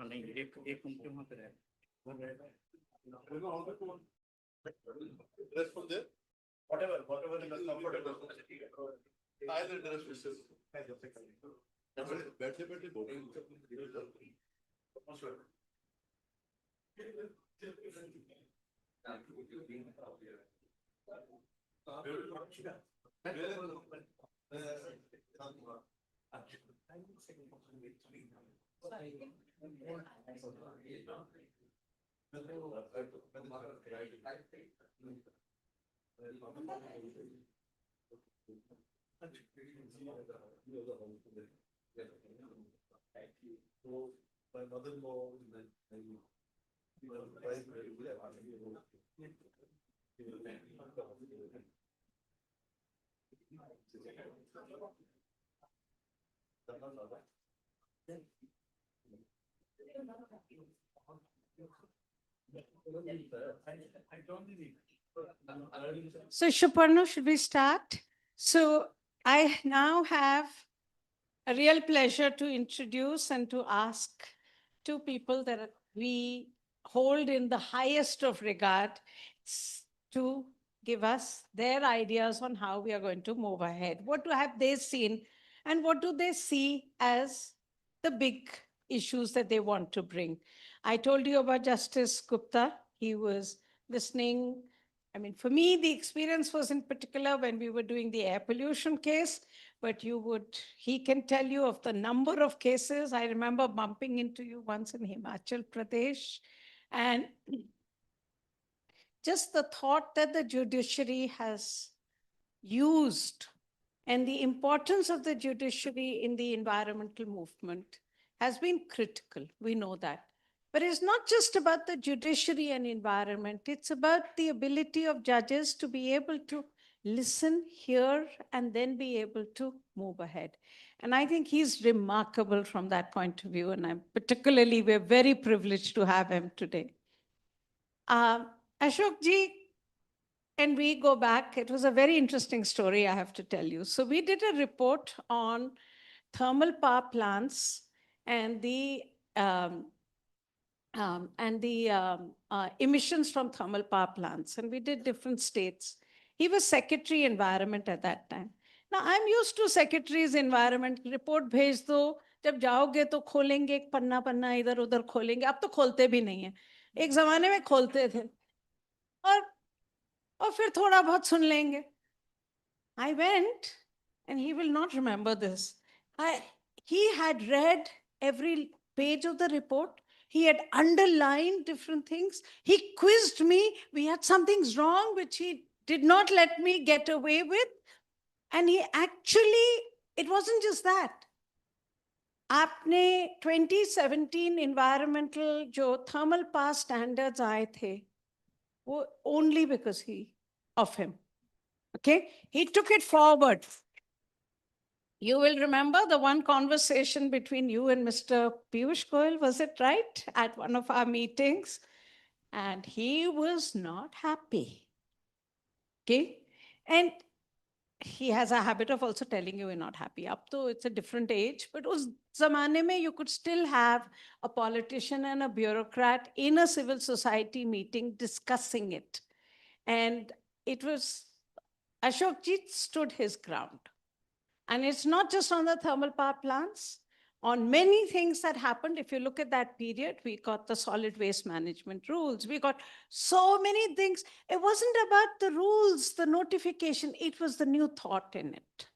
नहीं एक उनके वहाँ पे रहे whatever is comfortable. Either dress बैठे बैठे my mother-in-law So Shuparno, should we start? So I now have a real pleasure to introduce and to ask two people that we hold in the highest of regard to give us their ideas on how we are going to move ahead. What have they seen and what do they see as the big issues that they want to bring? I told you about Justice Gupta. He was listening. I mean, for me, the experience was in particular when we were doing the air pollution case, but he can tell you of the number of cases. I remember bumping into you once in Himachal Pradesh. And just the thought that the judiciary has used and the importance of the judiciary in the environmental movement has been critical. We know that. But it's not just about the judiciary and environment. It's about the ability of judges to be able to listen, hear, and then be able to move ahead. And I think he's remarkable from that point of view. And we're very privileged to have him today. Ashok ji, and we go back, it was a very interesting story, I have to tell you. So we did a report on thermal power plants and the emissions from thermal power plants. And we did different states. He was Secretary Environment at that time. Now, I'm used to Secretary's Environment. Report bhej do, जब जाओगे तो खोलेंगे एक पन्ना पन्ना इधर उधर खोलेंगे. अब तो खोलते भी नहीं है. एक ज़माने में खोलते थे. और फिर थोड़ा बहुत सुन लेंगे. I went, and he will not remember this. He had read every page of the report. He had underlined different things. He quizzed me. We had some things wrong, which he did not let me get away with. And he actually, it wasn't just that. आपने 2017 environmental जो thermal power standards आए थे, वो only because of him. Okay, he took it forward. You will remember the one conversation between you and Mr. Piyush Goyal, was it right? At one of our meetings. And he was not happy. Okay, and he has a habit of also telling you we're not happy. Up to it's a different age, but us zamane mein you could still have a politician and a bureaucrat in a civil society meeting discussing it. And it was, Ashok ji stood his ground. And it's not just on the thermal power plants. On many things that happened, if you look at that period, we got the solid waste management rules. We got so many things. It wasn't about the rules, the notification. It was the new thought in it.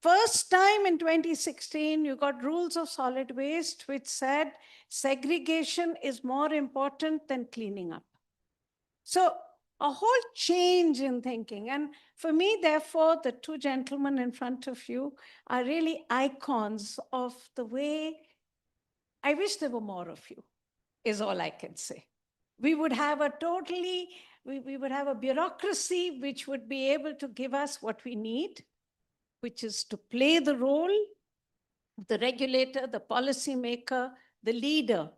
First time in 2016, you got rules of solid waste, which said segregation is more important than cleaning up. So a whole change in thinking. And for me, therefore, the two gentlemen in front of you are really icons of the way I wish there were more of you, is all I can say. We would have a we would have a bureaucracy which would be able to give us what we need, which is to play the role of the regulator, the policymaker, the leader,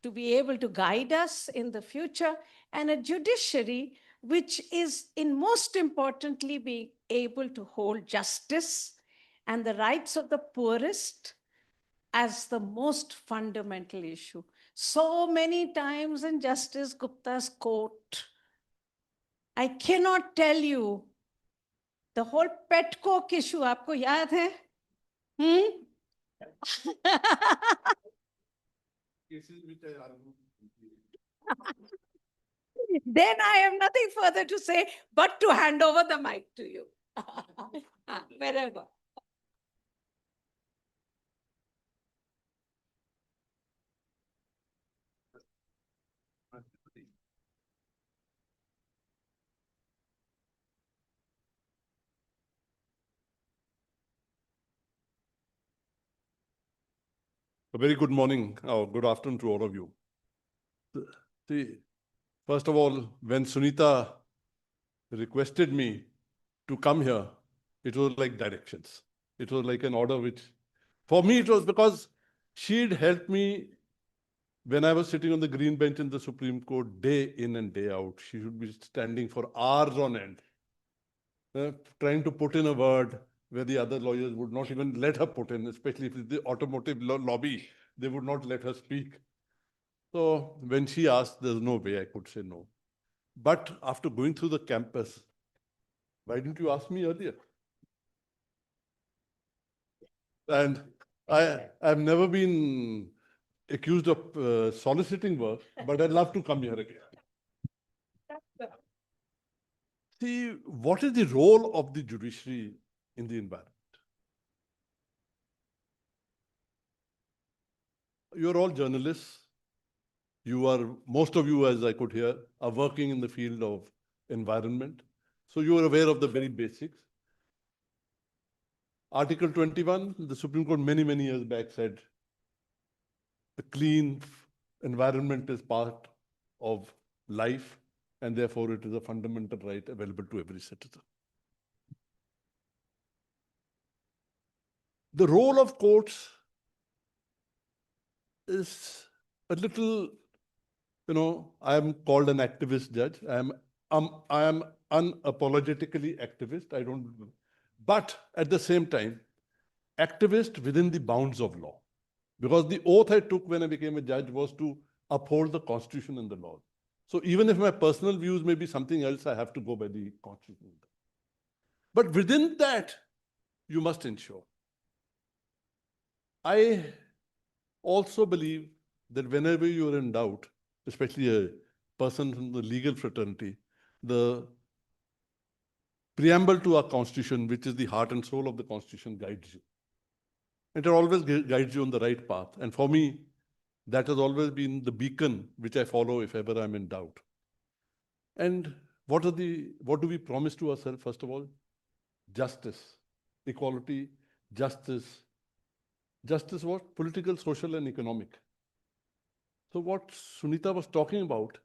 to be able to guide us in the future, and a judiciary which is, in most importantly, being able to hold justice and the rights of the poorest as the most fundamental issue. So many times in Justice Gupta's court, I cannot tell you the whole pet coke issue. आपको याद है? Then I have nothing further to say but to hand over the mic to you. Wherever. A very good morning or good afternoon to all of you. See, first of all, when Sunita requested me to come here, it was like directions. It was like an order which, for me, it was because she'd helped me when I was sitting on the green bench in the Supreme Court day in and day out. She should be standing for hours on end, trying to put in a word where the other lawyers would not even let her put in, especially if it's the automotive lobby, they would not let her speak. So when she asked, there's no way I could say no. But after going through the campus, why didn't you ask me earlier? And I've never been accused of soliciting work, but I'd love to come here again. See, what is the role of the judiciary in the environment? You're all journalists. Most of you, as I could hear, are working in the field of environment. So you are aware of the very basics. Article 21, the Supreme Court many, many years back said, the clean environment is part of life, and therefore it is a fundamental right available to every citizen. The role of courts is a little, I am called an activist judge. I am unapologetically activist. But at the same time, activist within the bounds of law. Because the oath I took when I became a judge was to uphold the Constitution and the law. So even if my personal views may be something else, I have to go by the Constitution. But within that, you must ensure. I also believe that whenever you are in doubt, especially a person from the legal fraternity, the preamble to our Constitution, which is the heart and soul of the Constitution, guides you. It always guides you on the right path. And for me, that has always been the beacon which I follow if ever I'm in doubt. And what do we promise to ourselves, first of all? Justice, equality, justice. Justice what? Political, social, and economic. So what Sunita was talking about,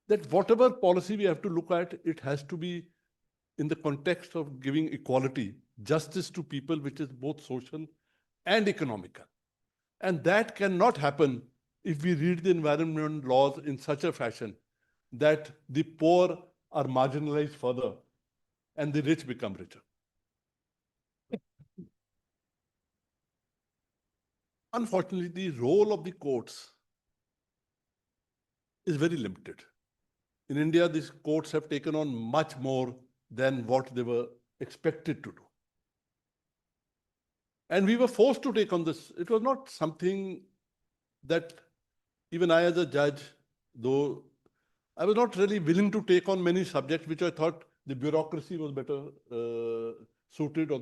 that whatever policy we have to look at, it has to be in the context of giving equality, justice to people, which is both social and economical. And that cannot happen if we read the environment laws in such a fashion that the poor are marginalized further and the rich become richer. Unfortunately, the role of the courts is very limited. In India, these courts have taken on much more than what they were expected to do. And we were forced to take on this. It was not something that even I as a judge, though I was not really willing to take on many subjects which I thought the bureaucracy was better suited, or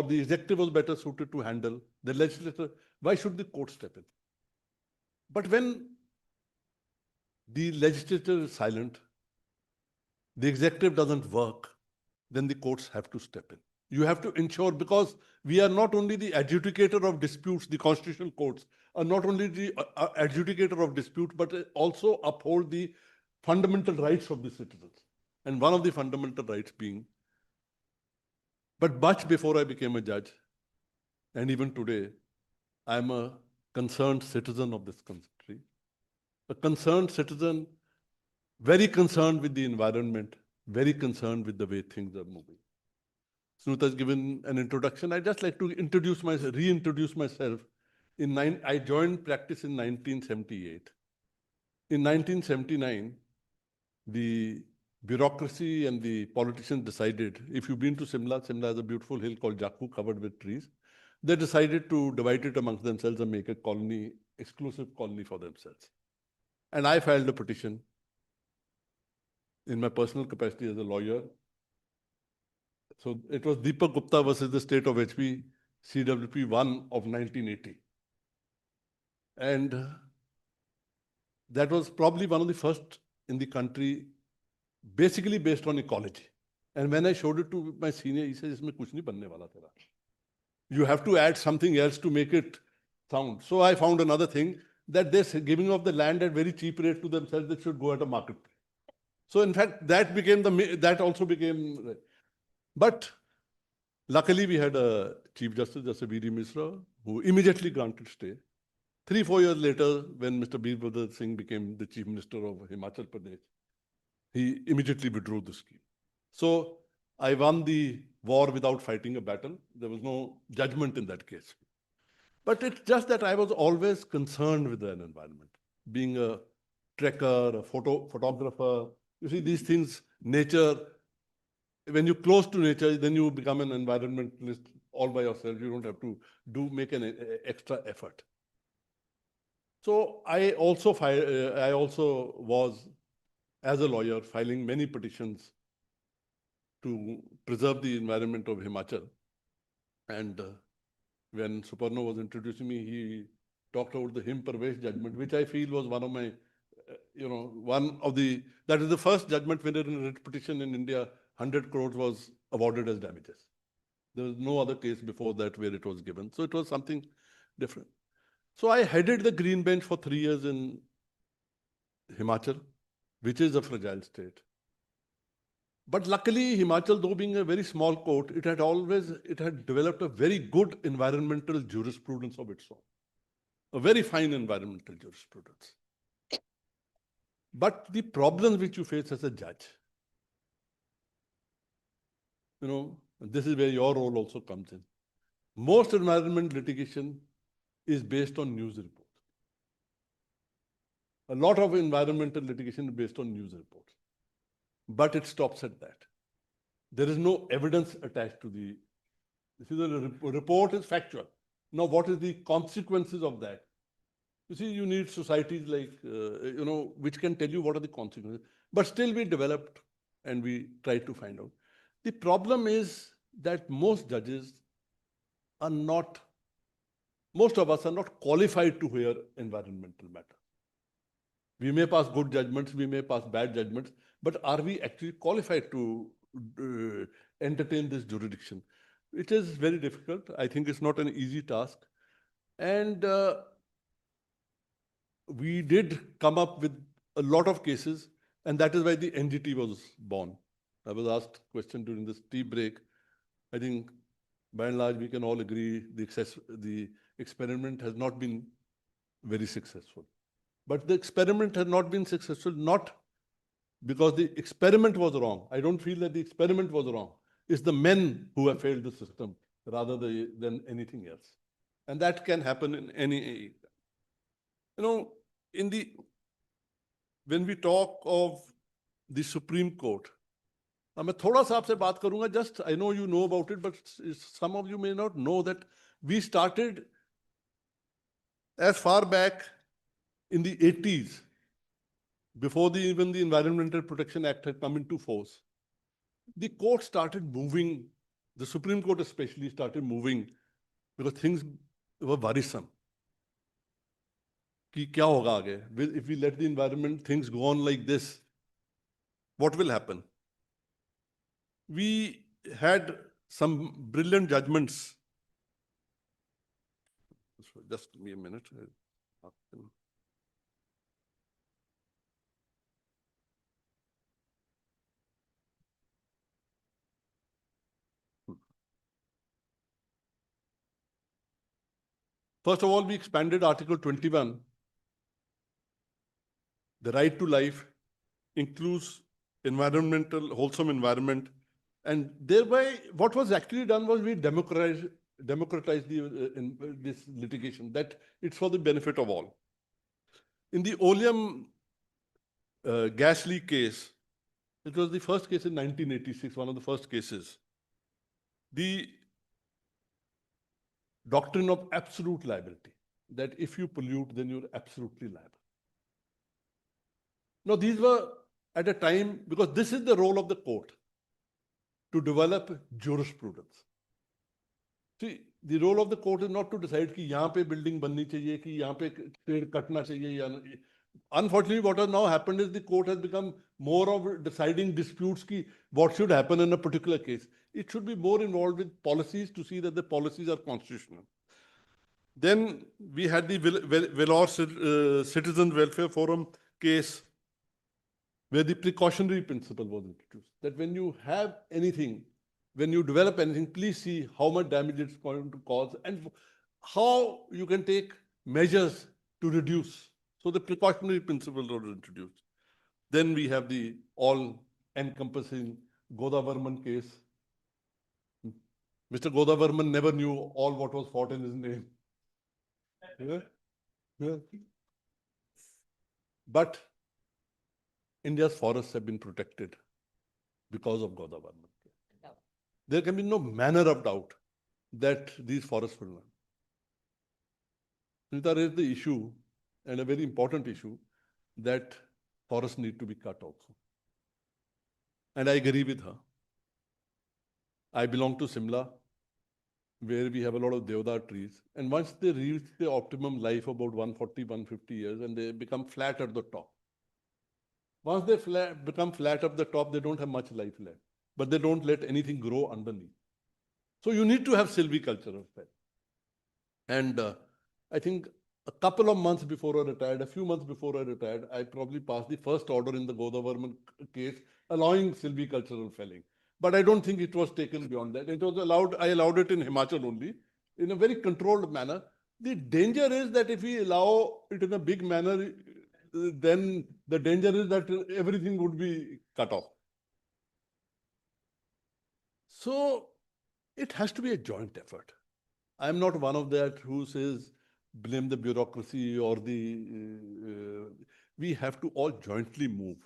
the executive was better suited to handle. The legislature, why should the court step in? But when the legislature is silent, the executive doesn't work, then the courts have to step in. You have to ensure, because we are not only the adjudicator of disputes, the constitutional courts are not only the adjudicator of dispute, but also uphold the fundamental rights of the citizens. And one of the fundamental rights being, but much before I became a judge, and even today, I'm a concerned citizen of this country, a concerned citizen, very concerned with the environment, very concerned with the way things are moving. Snuta has given an introduction. I'd just like to reintroduce myself. I joined practice in 1978. In 1979, the bureaucracy and the politicians decided, if you've been to Simla, Simla has a beautiful hill called Jakku covered with trees. They decided to divide it amongst themselves and make a colony, exclusive colony for themselves. And I filed a petition in my personal capacity as a lawyer. So it was Deepak Gupta versus the state of HP, CWP 1 of 1980. And that was probably one of the first in the country, basically based on ecology. And when I showed it to my senior, he said, "Isme kuch nahi banne wala tera. You have to add something else to make it sound." So I found another thing, that they're giving off the land at very cheap rate to themselves, that should go at a market price. So in fact, that also became, but luckily we had a Chief Justice, Justice V.D. Misra, who immediately granted stay. 3-4 years later, when Mr. Birbhadra Singh became the Chief Minister of Himachal Pradesh, he immediately withdrew the scheme. So I won the war without fighting a battle. There was no judgment in that case. But it's just that I was always concerned with the environment. Being a trekker, a photographer, you see these things, nature, when you're close to nature, then you become an environmentalist all by yourself. You don't have to make an extra effort. So I also was, as a lawyer, filing many petitions to preserve the environment of Himachal. And when Suparno was introducing me, he talked about the Him Parvesh judgment, which I feel was one of my, that is the first judgment where in a writ petition in India, 100 crores was awarded as damages. There was no other case before that where it was given. So it was something different. So I headed the Green Bench for 3 years in Himachal, which is a fragile state. But luckily, Himachal, though being a very small court, it had developed a very good environmental jurisprudence of its own. A very fine environmental jurisprudence. But the problems which you face as a judge, this is where your role also comes in. Most environment litigation is based on news reports. A lot of environmental litigation is based on news reports. But it stops at that. There is no evidence attached to the report is factual. Now, what is the consequences of that? You see, you need societies like, which can tell you what are the consequences. But still we developed and we tried to find out. The problem is that most of us are not qualified to hear environmental matters. We may pass good judgments, we may pass bad judgments, but are we actually qualified to entertain this jurisdiction? It is very difficult. I think it's not an easy task. And we did come up with a lot of cases, and that is why the NGT was born. I was asked a question during this tea break. I think by and large, we can all agree the experiment has not been very successful. But the experiment has not been successful, not because the experiment was wrong. I don't feel that the experiment was wrong. It's the men who have failed the system rather than anything else. And that can happen in any, when we talk of the Supreme Court, मैं थोड़ा सा आपसे बात करूंगा, just I know you know about it, but some of you may not know that we started as far back in the 80s, before even the Environmental Protection Act had come into force. The court started moving, the Supreme Court especially started moving, because things were worrisome. Ki kya hoga aage? If we let the environment, things go on like this, what will happen? We had some brilliant judgments. So just give me a minute. First of all, we expanded Article 21. The right to life includes environmental, wholesome environment. And thereby, what was actually done was we democratized this litigation, that it's for the benefit of all. In the oleum gas leak case, it was the first case in 1986, one of the first cases. The doctrine of absolute liability, that if you pollute, then you're absolutely liable. Now, these were at a time, because this is the role of the court, to develop jurisprudence. See, the role of the court is not to decide कि यहाँ पे building बननी चाहिए, कि यहाँ पे पेड़ कटना चाहिए या नहीं. Unfortunately, what has now happened is the court has become more of deciding disputes ki what should happen in a particular case. It should be more involved with policies to see that the policies are constitutional. Then we had the Vellore Citizen Welfare Forum case where the precautionary principle was introduced. That when you have anything, when you develop anything, please see how much damage it's going to cause and how you can take measures to reduce. So the precautionary principle was introduced. Then we have the all-encompassing Godavarman case. Mr. Godavarman never knew all what was fought in his name. Yeah? Yeah. But India's forests have been protected because of Godavarman. There can be no manner of doubt that these forests will not. Sunita raised the issue, and a very important issue, that forests need to be cut also. And I agree with her. I belong to Simla, where we have a lot of Deodar trees. And once they reach the optimum life, about 140, 150 years, and they become flat at the top. Once they become flat at the top, they don't have much life left. But they don't let anything grow underneath. So you need to have silviculture of that. And I think a couple of months before I retired, a few months before I retired, I probably passed the first order in the Godavarman case allowing silvicultural felling. But I don't think it was taken beyond that. It was allowed, I allowed it in Himachal only, in a very controlled manner. The danger is that if we allow it in a big manner, then the danger is that everything would be cut off. So it has to be a joint effort. I'm not one of that who says blame the bureaucracy or the... we have to all jointly move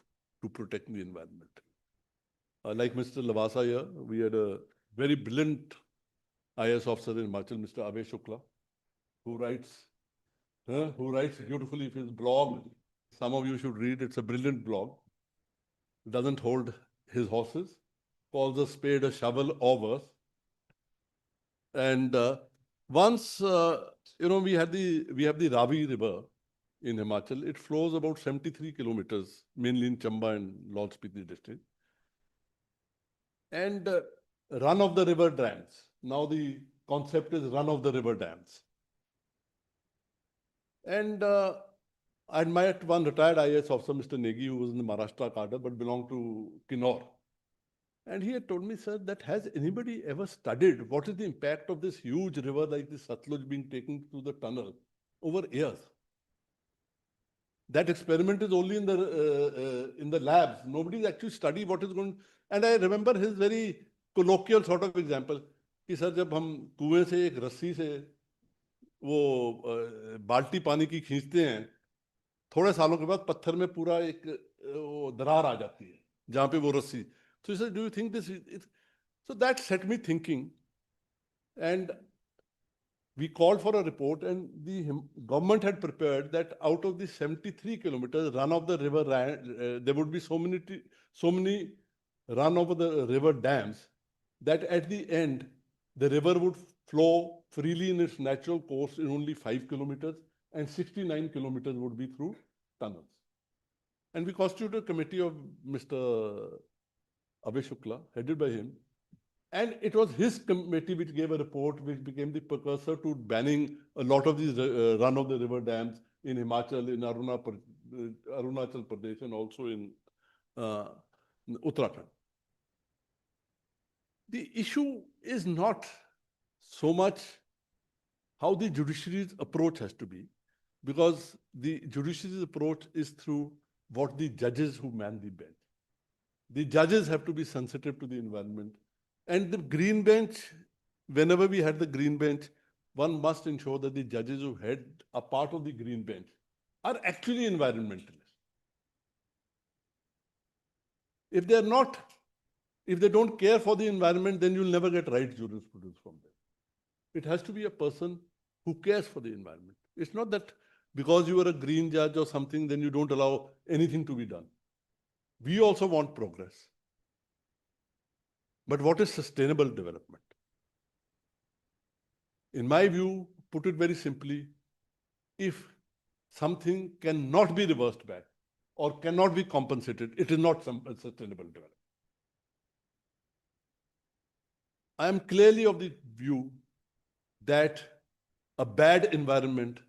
to protect the environment. Like Mr. Lavasa here, we had a very brilliant IAS officer in Himachal, Mr. Abhay Shukla, who writes beautifully in his blog. Some of you should read, it's a brilliant blog. Doesn't hold his horses, calls a spade a shovel or worse. And once, we have the Ravi River in Himachal. It flows about 73 kilometers, mainly in Chamba and Lahaul Spiti district. And run of the river dams. Now the concept is run of the river dams. And I met one retired IAS officer, Mr. Negi, who was in the Maharashtra cadre, but belonged to Keynote. And he had told me, sir, that has anybody ever studied what is the impact of this huge river like the Satluj being taken through the tunnel over years? That experiment is only in the labs. Nobody's actually studied what is going. And I remember his very colloquial sort of example. कि sir जब हम कुएं से एक रस्सी से वो बाल्टी पानी की खींचते हैं, थोड़े सालों के बाद पत्थर में पूरा एक दरार आ जाती है, जहाँ पे वो रस्सी. So he said, do you think this is... So that set me thinking. And we called for a report, and the government had prepared that out of the 73 kilometers run of the river, there would be so many run over the river dams that at the end, the river would flow freely in its natural course in only 5 kilometers, and 69 kilometers would be through tunnels. And we constituted a committee of Mr. Abhay Shukla, headed by him. And it was his committee which gave a report which became the precursor to banning a lot of these run-of-the-river dams in Himachal, in Arunachal Pradesh, and also in Uttarakhand. The issue is not so much how the judiciary's approach has to be, because the judiciary's approach is through what the judges who man the bench. The judges have to be sensitive to the environment. And the green bench, whenever we had the green bench, one must ensure that the judges who head a part of the green bench are actually environmentalists. If they're not, if they don't care for the environment, then you'll never get right jurisprudence from them. It has to be a person who cares for the environment. It's not that because you are a green judge or something, then you don't allow anything to be done. We also want progress. But what is sustainable development? In my view, put it very simply, if something cannot be reversed back or cannot be compensated, it is not sustainable development. I am clearly of the view that a bad environment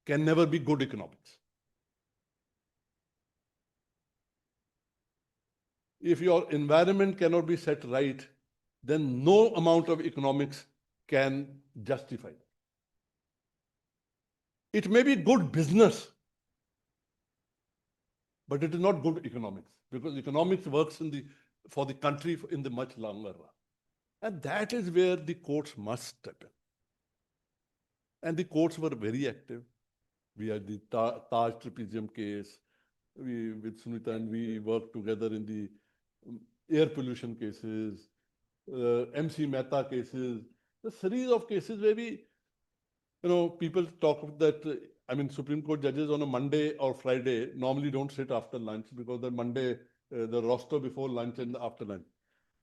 can never be good economics. If your environment cannot be set right, then no amount of economics can justify that. It may be good business, but it is not good economics, because economics works for the country in the much longer run. And that is where the courts must step in. And the courts were very active. We had the Taj trapezium case. With Sunita and we worked together in the air pollution cases, MC Mehta cases, a series of cases where people talk that, Supreme Court judges on a Monday or Friday normally don't sit after lunch because the Monday, the roster before lunch and after lunch.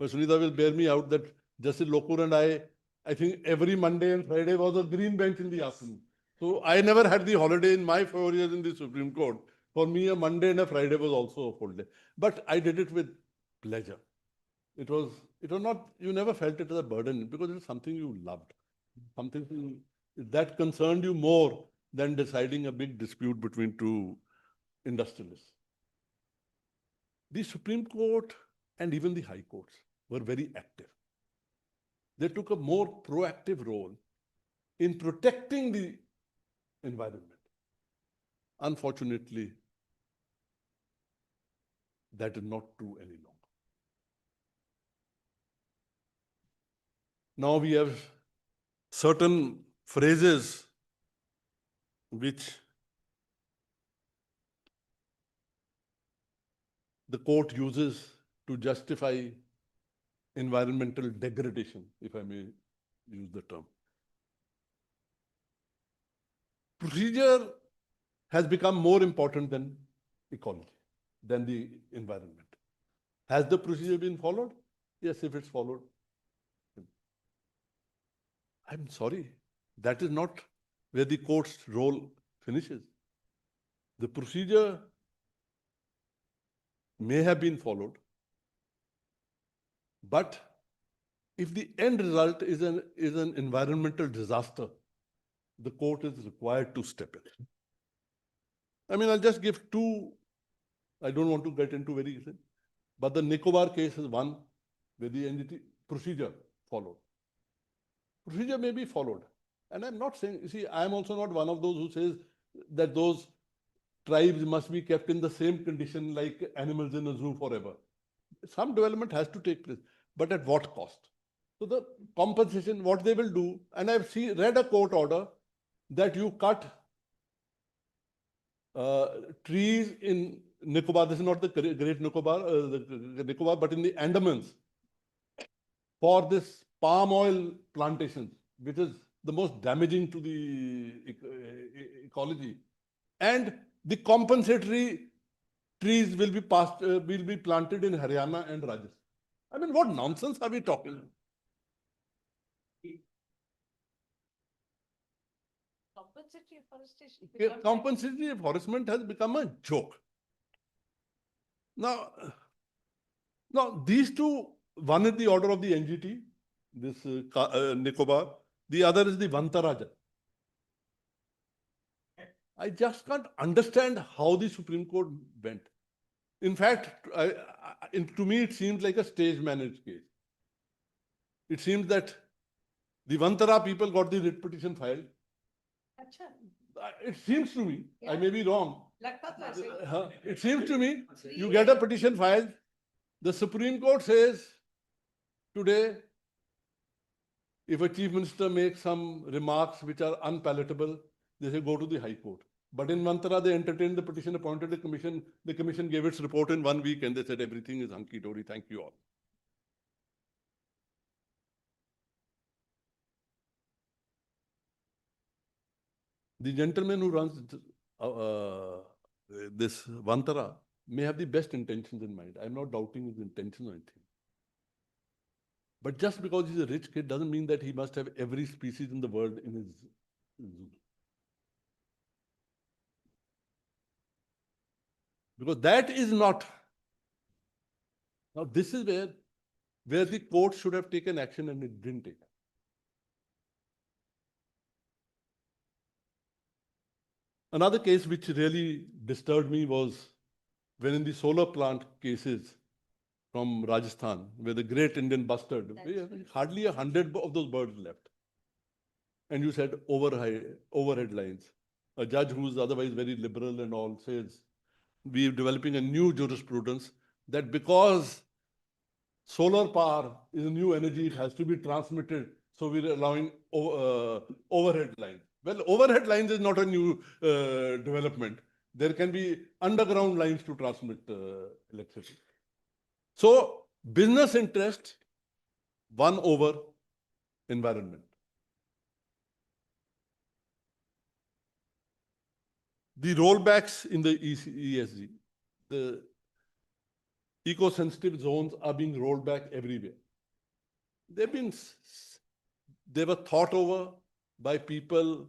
But Sunita will bear me out that Justice Lokur and I think every Monday and Friday was a green bench in the afternoon. So I never had the holiday in my 4 years in the Supreme Court. For me, a Monday and a Friday was also a full day. But I did it with pleasure. It was not, you never felt it as a burden because it was something you loved. Something that concerned you more than deciding a big dispute between two industrialists. The Supreme Court and even the High Courts were very active. They took a more proactive role in protecting the environment. Unfortunately, that is not true any longer. Now we have certain phrases which the court uses to justify environmental degradation, if I may use the term. Procedure has become more important than ecology, than the environment. Has the procedure been followed? Yes, if it's followed. I'm sorry, that is not where the court's role finishes. The procedure may have been followed, but if the end result is an environmental disaster, the court is required to step in. I'll just give two, I don't want to get into very easy, but the Nicobar case is one where the NGT procedure followed. Procedure may be followed. And I'm not saying, I'm also not one of those who says that those tribes must be kept in the same condition like animals in a zoo forever. Some development has to take place, but at what cost? So the compensation, what they will do, and I've read a court order that you cut trees in Nicobar, this is not the Great Nicobar, Nicobar, but in the Andamans, for this palm oil plantations, which is the most damaging to the ecology. And the compensatory trees will be planted in Haryana and Rajasthan. What nonsense are we talking about? Compensatory afforestation has become a joke. Now these two, one is the order of the NGT, this Nicobar. The other is the Vantaraja. I just can't understand how the Supreme Court went. In fact, to me, it seems like a stage-managed case. It seems that the Vantara people got the writ petition filed. It seems to me, I may be wrong. It seems to me, you get a petition filed, the Supreme Court says today, if a chief minister makes some remarks which are unpalatable, they say go to the High Court. But in Vantara, they entertained the petition, appointed a commission. The commission gave its report in 1 week and they said everything is hunky-dory. Thank you all. The gentleman who runs this Vantara may have the best intentions in mind. I'm not doubting his intentions or anything. But just because he's a rich kid doesn't mean that he must have every species in the world in his zoo. Because that is not. Now this is where the court should have taken action and it didn't take. Another case which really disturbed me was when in the solar plant cases from Rajasthan, where the great Indian bustard, hardly 100 of those birds left. And you said overhead lines. A judge who's otherwise very liberal and all says, we're developing a new jurisprudence that because solar power is a new energy, it has to be transmitted. So we're allowing overhead lines. Well, overhead lines is not a new development. There can be underground lines to transmit electricity. So business interest won over environment. The rollbacks in the ESG, the eco-sensitive zones are being rolled back everywhere. They were thought over by people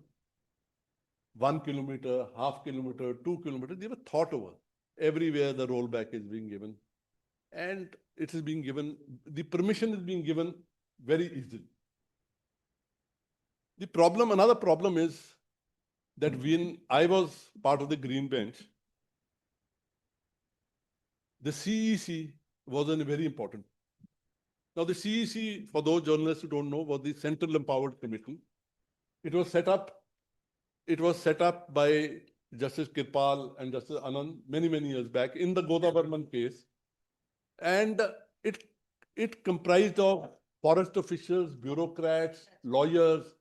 1 kilometer, half kilometer, 2 kilometers. They were thought over. Everywhere the rollback is being given. And it is being given, the permission is being given very easily. Another problem is that when I was part of the Green Bench, the CEC was a very important. Now the CEC, for those journalists who don't know, was the Central Empowered Committee. It was set up by Justice Kirpal and Justice Anand many years back in the Godavarman case. And it comprised of forest officials, bureaucrats, lawyers,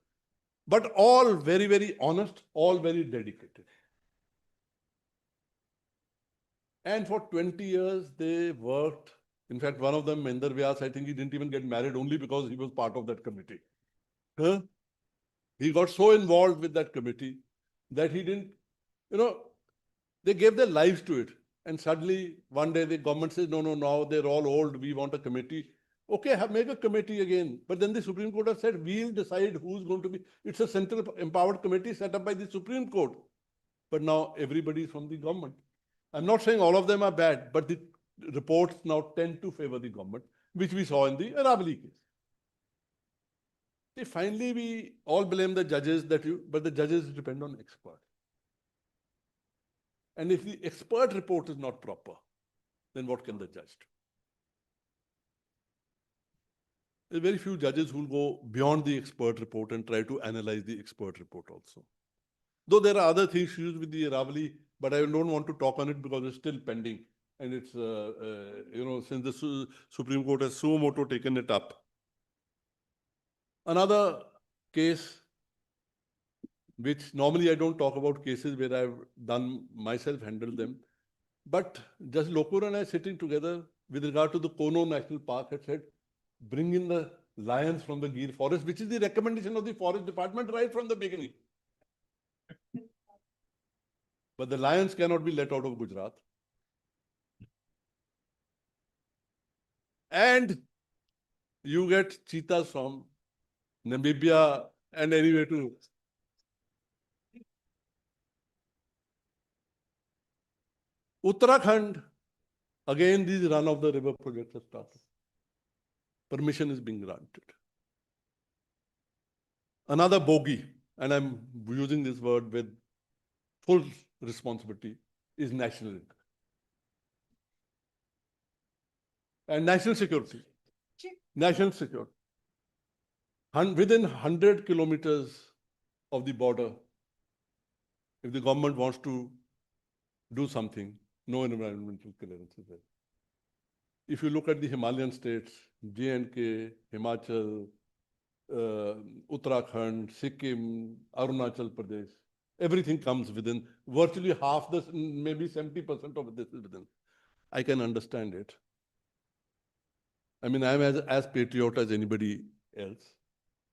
but all very honest, all very dedicated. And for 20 years, they worked. In fact, one of them, Mender Vyas, I think he didn't even get married only because he was part of that committee. He got so involved with that committee that he didn't, they gave their lives to it. And suddenly, one day, the government says, no, now they're all old. We want a committee. Okay, make a committee again. But then the Supreme Court has said, we'll decide who's going to be. It's a Central Empowered Committee set up by the Supreme Court. But now everybody is from the government. I'm not saying all of them are bad, but the reports now tend to favor the government, which we saw in the Aravali case. Finally, we all blame the judges, but the judges depend on experts. And if the expert report is not proper, then what can the judge do? There are very few judges who will go beyond the expert report and try to analyze the expert report also. Though there are other things used with the Aravali, but I don't want to talk on it because it's still pending. And it's, since the Supreme Court has suo motu taken it up. Another case, which normally I don't talk about cases where I've done myself handle them, but Judge Lokur and I sitting together with regard to the Kono National Park had said, bring in the lions from the Gir forest, which is the recommendation of the forest department right from the beginning. But the lions cannot be let out of Gujarat. And you get cheetahs from Namibia and anyway to Uttarakhand. Again, these run-of-the-river projects are started. Permission is being granted. Another bogey, and I'm using this word with full responsibility, is national interest. And national security. National security. Within 100 kilometers of the border, if the government wants to do something, no environmental clearance is there. If you look at the Himalayan states, J&K, Himachal, Uttarakhand, Sikkim, Arunachal Pradesh, everything comes within, virtually half this, maybe 70% of this is within. I can understand it. I mean, I'm as patriot as anybody else.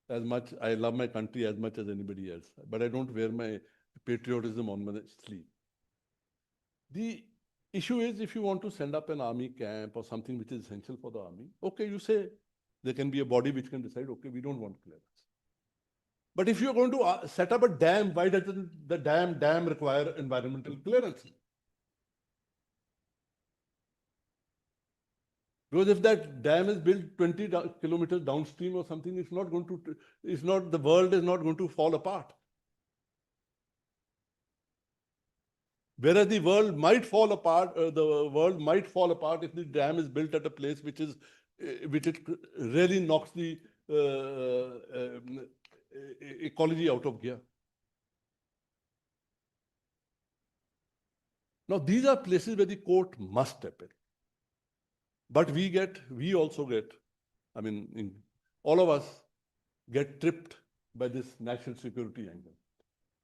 As much, I love my country as much as anybody else, but I don't wear my patriotism on my sleeve. The issue is, if you want to send up an army camp or something which is essential for the army, okay, you say there can be a body which can decide, okay, we don't want clearance. But if you're going to set up a dam, why doesn't the dam require environmental clearance? Because if that dam is built 20 kilometers downstream or something, it's not going to, the world is not going to fall apart. Whereas the world might fall apart, if the dam is built at a place which it really knocks the ecology out of gear. Now, these are places where the court must step in. But we also get, I mean, all of us get tripped by this national security angle.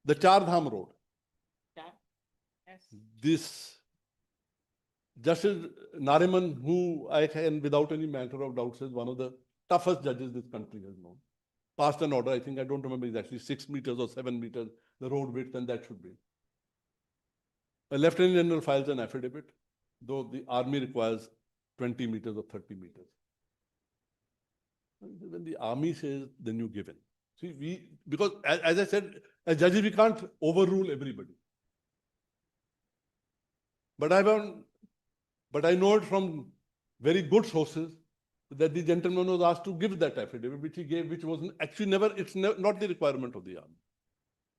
The Char Dham Road. This Justice Nariman, who I can, without any matter of doubt, is one of the toughest judges this country has known, passed an order, I think, I don't remember exactly, 6 meters or 7 meters, the road width, and that should be. A Lieutenant General files an affidavit, though the army requires 20 meters or 30 meters. When the army says, then you give in. See, because as I said, as judges, we can't overrule everybody. But I know it from very good sources that the gentleman was asked to give that affidavit, which he gave, which was actually never, not the requirement of the army.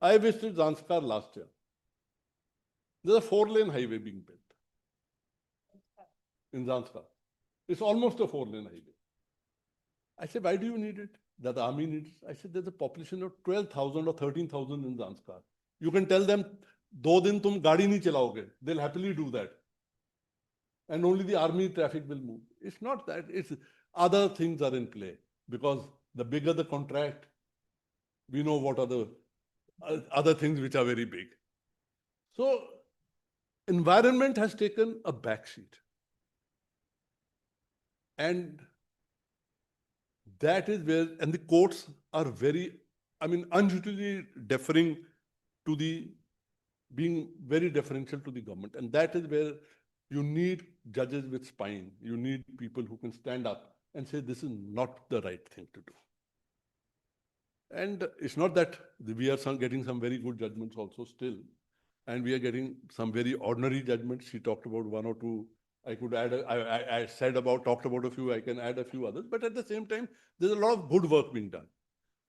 I visited Zanskar last year. There's a 4-lane highway being built in Zanskar. It's almost a 4-lane highway. I said, why do you need it? That the army needs it. I said, there's a population of 12,000 or 13,000 in Zanskar. You can tell them, 2 din tum gaadi nahi chalaoge. They'll happily do that. And only the army traffic will move. It's not that, it's other things are in play. Because the bigger the contract, we know what are the other things which are very big. So, environment has taken a backseat. And that is where, and the courts are very, unduly deferring to being very deferential to the government. And that is where you need judges with spine. You need people who can stand up and say, this is not the right thing to do. And it's not that we are getting some very good judgments also still. And we are getting some very ordinary judgments. She talked about 1 or 2. I could add, talked about a few, I can add a few others. But at the same time, there's a lot of good work being done.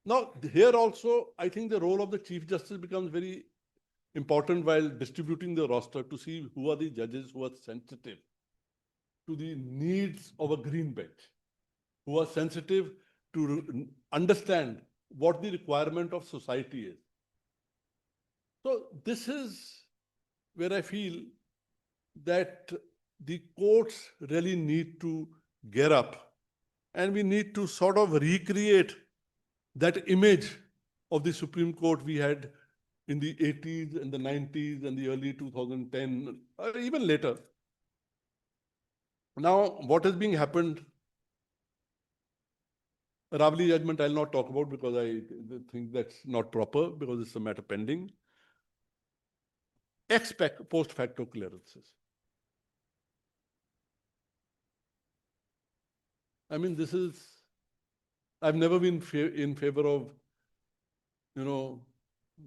Now, here also, I think the role of the Chief Justice becomes very important while distributing the roster to see who are the judges who are sensitive to the needs of a green bench, who are sensitive to understand what the requirement of society is. So this is where I feel that the courts really need to gear up, and we need to sort of recreate that image of the Supreme Court we had in the 80s and the 90s and the early 2010, or even later. Now, what is being happened, Ravli judgment I'll not talk about because I think that's not proper because it's a matter pending. Post facto clearances. This is, I've never been in favor of,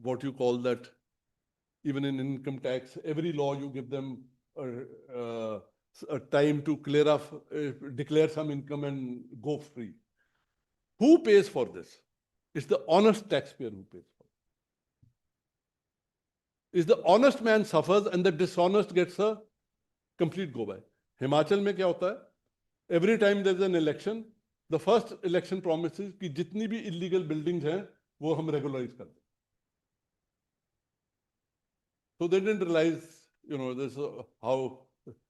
what you call that, even in income tax, every law you give them a time to clear off, declare some income and go free. Who pays for this? It's the honest taxpayer who pays for it. It's the honest man suffers and the dishonest gets a complete go by. Himachal में क्या होता है? Every time there's an election, the first election promises कि जितनी भी illegal buildings हैं, वो हम regularize कर दें. So they didn't realize, this how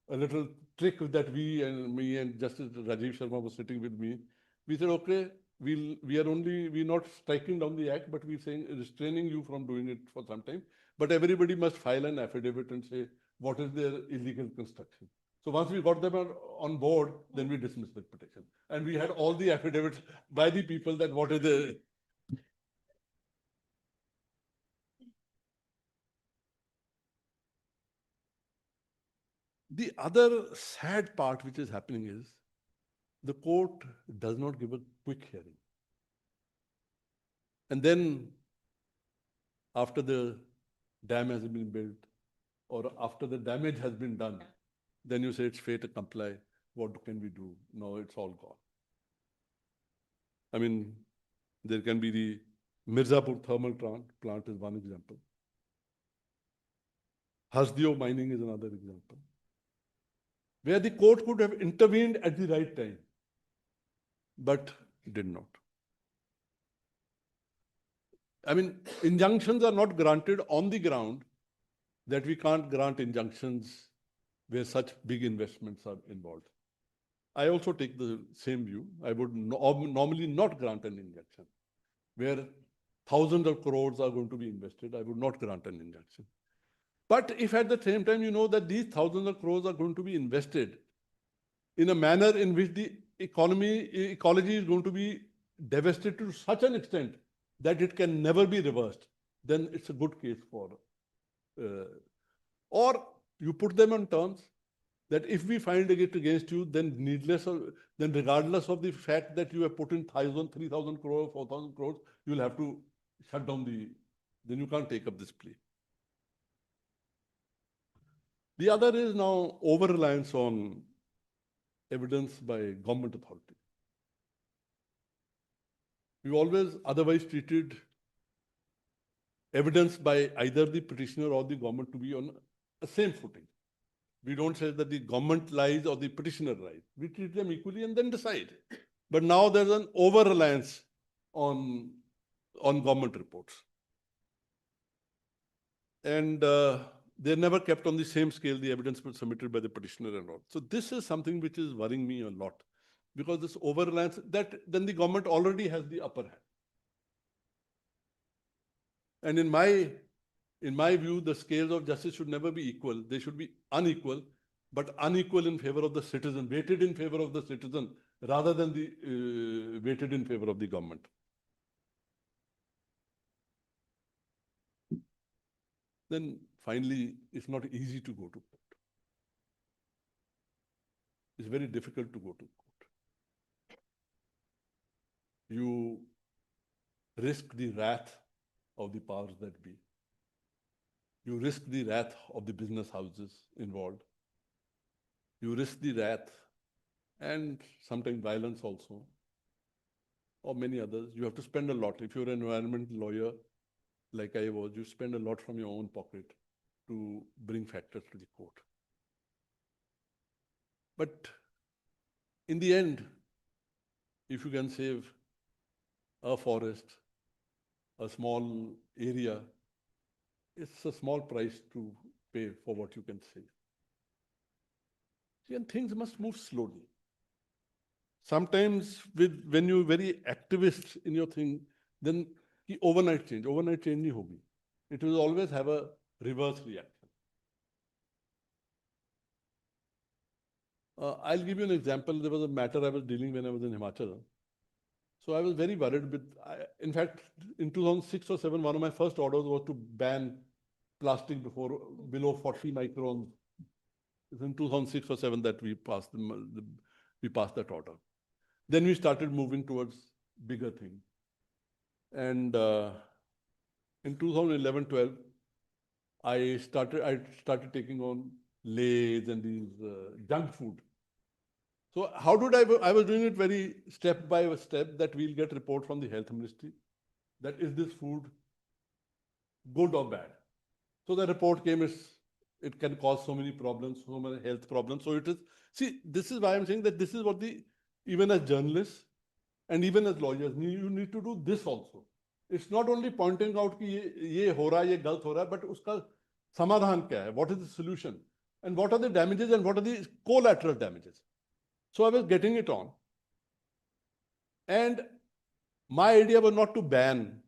a little trick that me and Justice Rajiv Sharma was sitting with me. We said, okay, we're not striking down the act, but we're saying restraining you from doing it for some time. But everybody must file an affidavit and say what is their illegal construction. So once we got them on board, then we dismissed the petition. And we had all the affidavits by the people that what is the... The other sad part which is happening is the court does not give a quick hearing. And then after the dam has been built or after the damage has been done, then you say it's fait accompli. What can we do? No, it's all gone. I mean, there can be the Mirzapur thermal plant is one example. Hasdeo mining is another example, where the court could have intervened at the right time, but did not. I mean, injunctions are not granted on the ground that we can't grant injunctions where such big investments are involved. I also take the same view. I would normally not grant an injunction. Where thousands of crores are going to be invested, I would not grant an injunction. But if at the same time you know that these thousands of crores are going to be invested in a manner in which the ecology is going to be devastated to such an extent that it can never be reversed, then it's a good case for... or you put them on terms that if we find it against you, then regardless of the fact that you have put in 3,000 crores, 4,000 crores, you'll have to shut down then you can't take up this plea. The other is now over-reliance on evidence by government authority. We've always otherwise treated evidence by either the petitioner or the government to be on the same footing. We don't say that the government lies or the petitioner lies. We treat them equally and then decide. But now there's an over-reliance on government reports. And they're never kept on the same scale, the evidence submitted by the petitioner and all. So this is something which is worrying me a lot, because this over-reliance, that then the government already has the upper hand. And in my view, the scales of justice should never be equal. They should be unequal, but unequal in favor of the citizen, weighted in favor of the citizen, rather than the weighted in favor of the government. Then finally, it's not easy to go to court. It's very difficult to go to court. You risk the wrath of the powers that be. You risk the wrath of the business houses involved. You risk the wrath and sometimes violence also, or many others. You have to spend a lot. If you're an environmental lawyer, like I was, you spend a lot from your own pocket to bring factors to the court. But in the end, if you can save a forest, a small area, it's a small price to pay for what you can save. See, and things must move slowly. Sometimes when you're very activist in your thing, then the overnight change nahi hogi. It will always have a reverse reaction. I'll give you an example. There was a matter I was dealing when I was in Himachal. So I was very worried in fact, in 2006 or 7, one of my first orders was to ban plastic below 40 microns. It's in 2006 or 7 that we passed that order. Then we started moving towards bigger things. And in 2011-12, I started taking on Lays and these junk food. So how did I was doing it very step by step, that we'll get report from the health ministry. that is this food good or bad. So the report came, it can cause so many problems, so many health problems. So it is, see, this is why I'm saying that this is what even as journalists and even as lawyers, you need to do this also. It's not only pointing out कि ये हो रहा है, ये गलत हो रहा है, but उसका समाधान क्या है? What is the solution? And what are the damages and what are the collateral damages? So I was getting it on. And my idea was not to ban.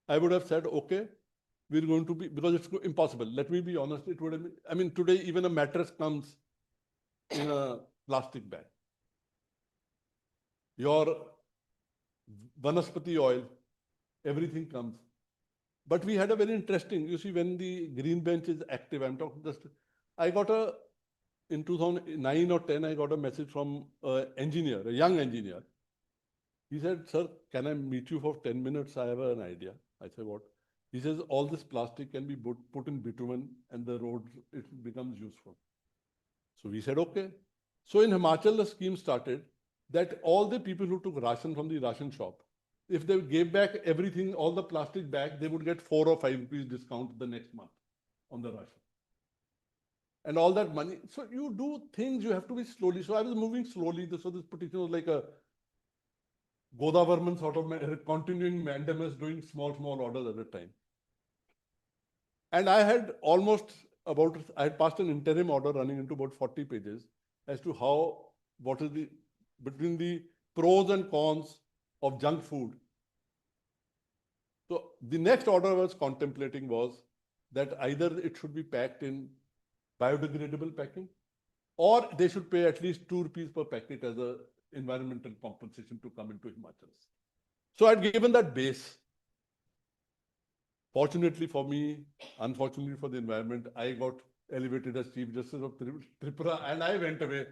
I would have said, okay, we're going to be, because it's impossible. Let me be honest, it would have been, I mean, today even a mattress comes in a plastic bag. Your vanaspati oil, everything comes. But we had a very interesting, you see, when the green bench is active, I'm talking just, I got in 2009 or 10, I got a message from an engineer, a young engineer. He said, sir, can I meet you for 10 minutes? I have an idea. I said, what? He says, all this plastic can be put in bitumen and the road, it becomes useful. So we said, okay. So in Himachal, the scheme started that all the people who took ration from the ration shop, if they gave back everything, all the plastic back, they would get 4 or 5 rupees discount the next month on the ration. And all that money. So you do things, you have to be slowly. So I was moving slowly. So this petition was like a Godavarman sort of continuing mandamus, doing small orders at a time. And I had I had passed an interim order running into about 40 pages as to what is between the pros and cons of junk food. So the next order I was contemplating was that either it should be packed in biodegradable packing, or they should pay at least 2 rupees per packet as a environmental compensation to come into Himachal. So I'd given that base. Fortunately for me, unfortunately for the environment, I got elevated as Chief Justice of Tripura and I went away.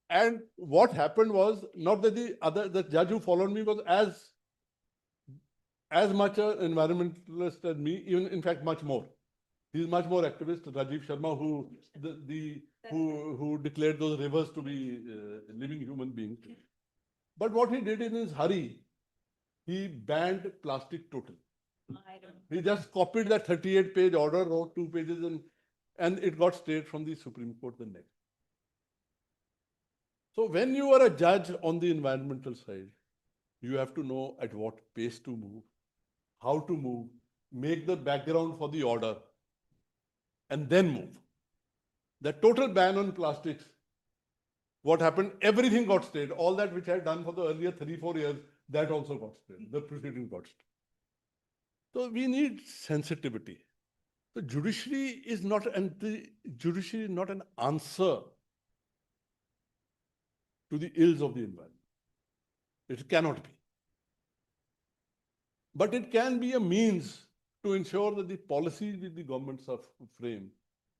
And what happened was not that the judge who followed me was as much an environmentalist as me, even in fact much more. He's much more activist, Rajiv Sharma, who declared those rivers to be living human beings. But what he did in his hurry, he banned plastic totally. He just copied that 38-page order, wrote 2 pages, and it got stayed from the Supreme Court the next. So when you are a judge on the environmental side, you have to know at what pace to move, how to move, make the background for the order, and then move. The total ban on plastics, what happened, everything got stayed. All that which I had done for the earlier 3-4 years, that also got stayed. The proceeding got stayed. So we need sensitivity. The judiciary is not an answer to the ills of the environment. It cannot be. But it can be a means to ensure that the policies that the governments have framed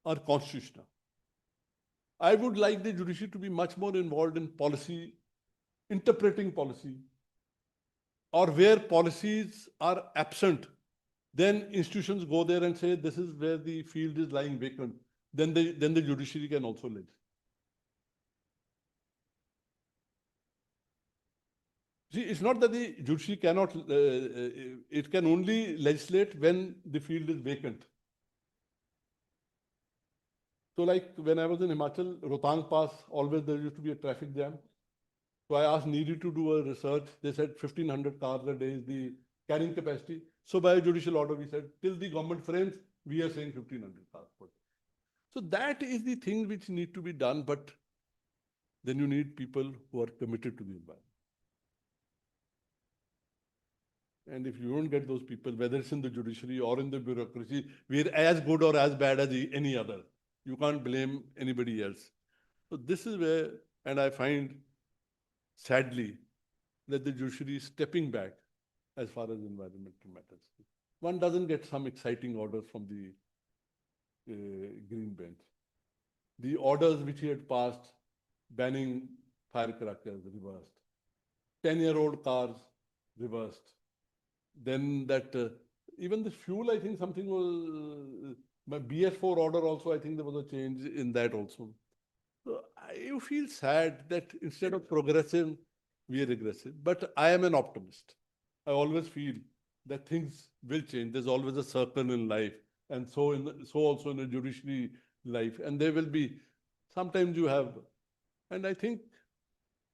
are constitutional. I would like the judiciary to be much more involved in policy, interpreting policy, or where policies are absent, then institutions go there and say, this is where the field is lying vacant. Then the judiciary can also legislate. See, it's not that the judiciary cannot, it can only legislate when the field is vacant. So like when I was in Himachal, Rohtang Pass, always there used to be a traffic jam. So I asked Needy to do a research. They said 1,500 cars a day is the carrying capacity. So by a judicial order, we said, till the government frames, we are saying 1,500 cars per day. So that is the thing which need to be done, but then you need people who are committed to the environment. And if you don't get those people, whether it's in the judiciary or in the bureaucracy, we're as good or as bad as any other. You can't blame anybody else. So this is where, and I find, sadly, that the judiciary is stepping back as far as environmental matters. One doesn't get some exciting orders from the green bench. The orders which he had passed, banning firecrackers, reversed. 10-year-old cars, reversed. Then that, even the fuel, I think something was, my BS4 order also, I think there was a change in that also. So I feel sad that instead of progressive, we are regressive. But I am an optimist. I always feel that things will change. There's always a circle in life, and so also in the judiciary life. And there will be sometimes you have, and I think,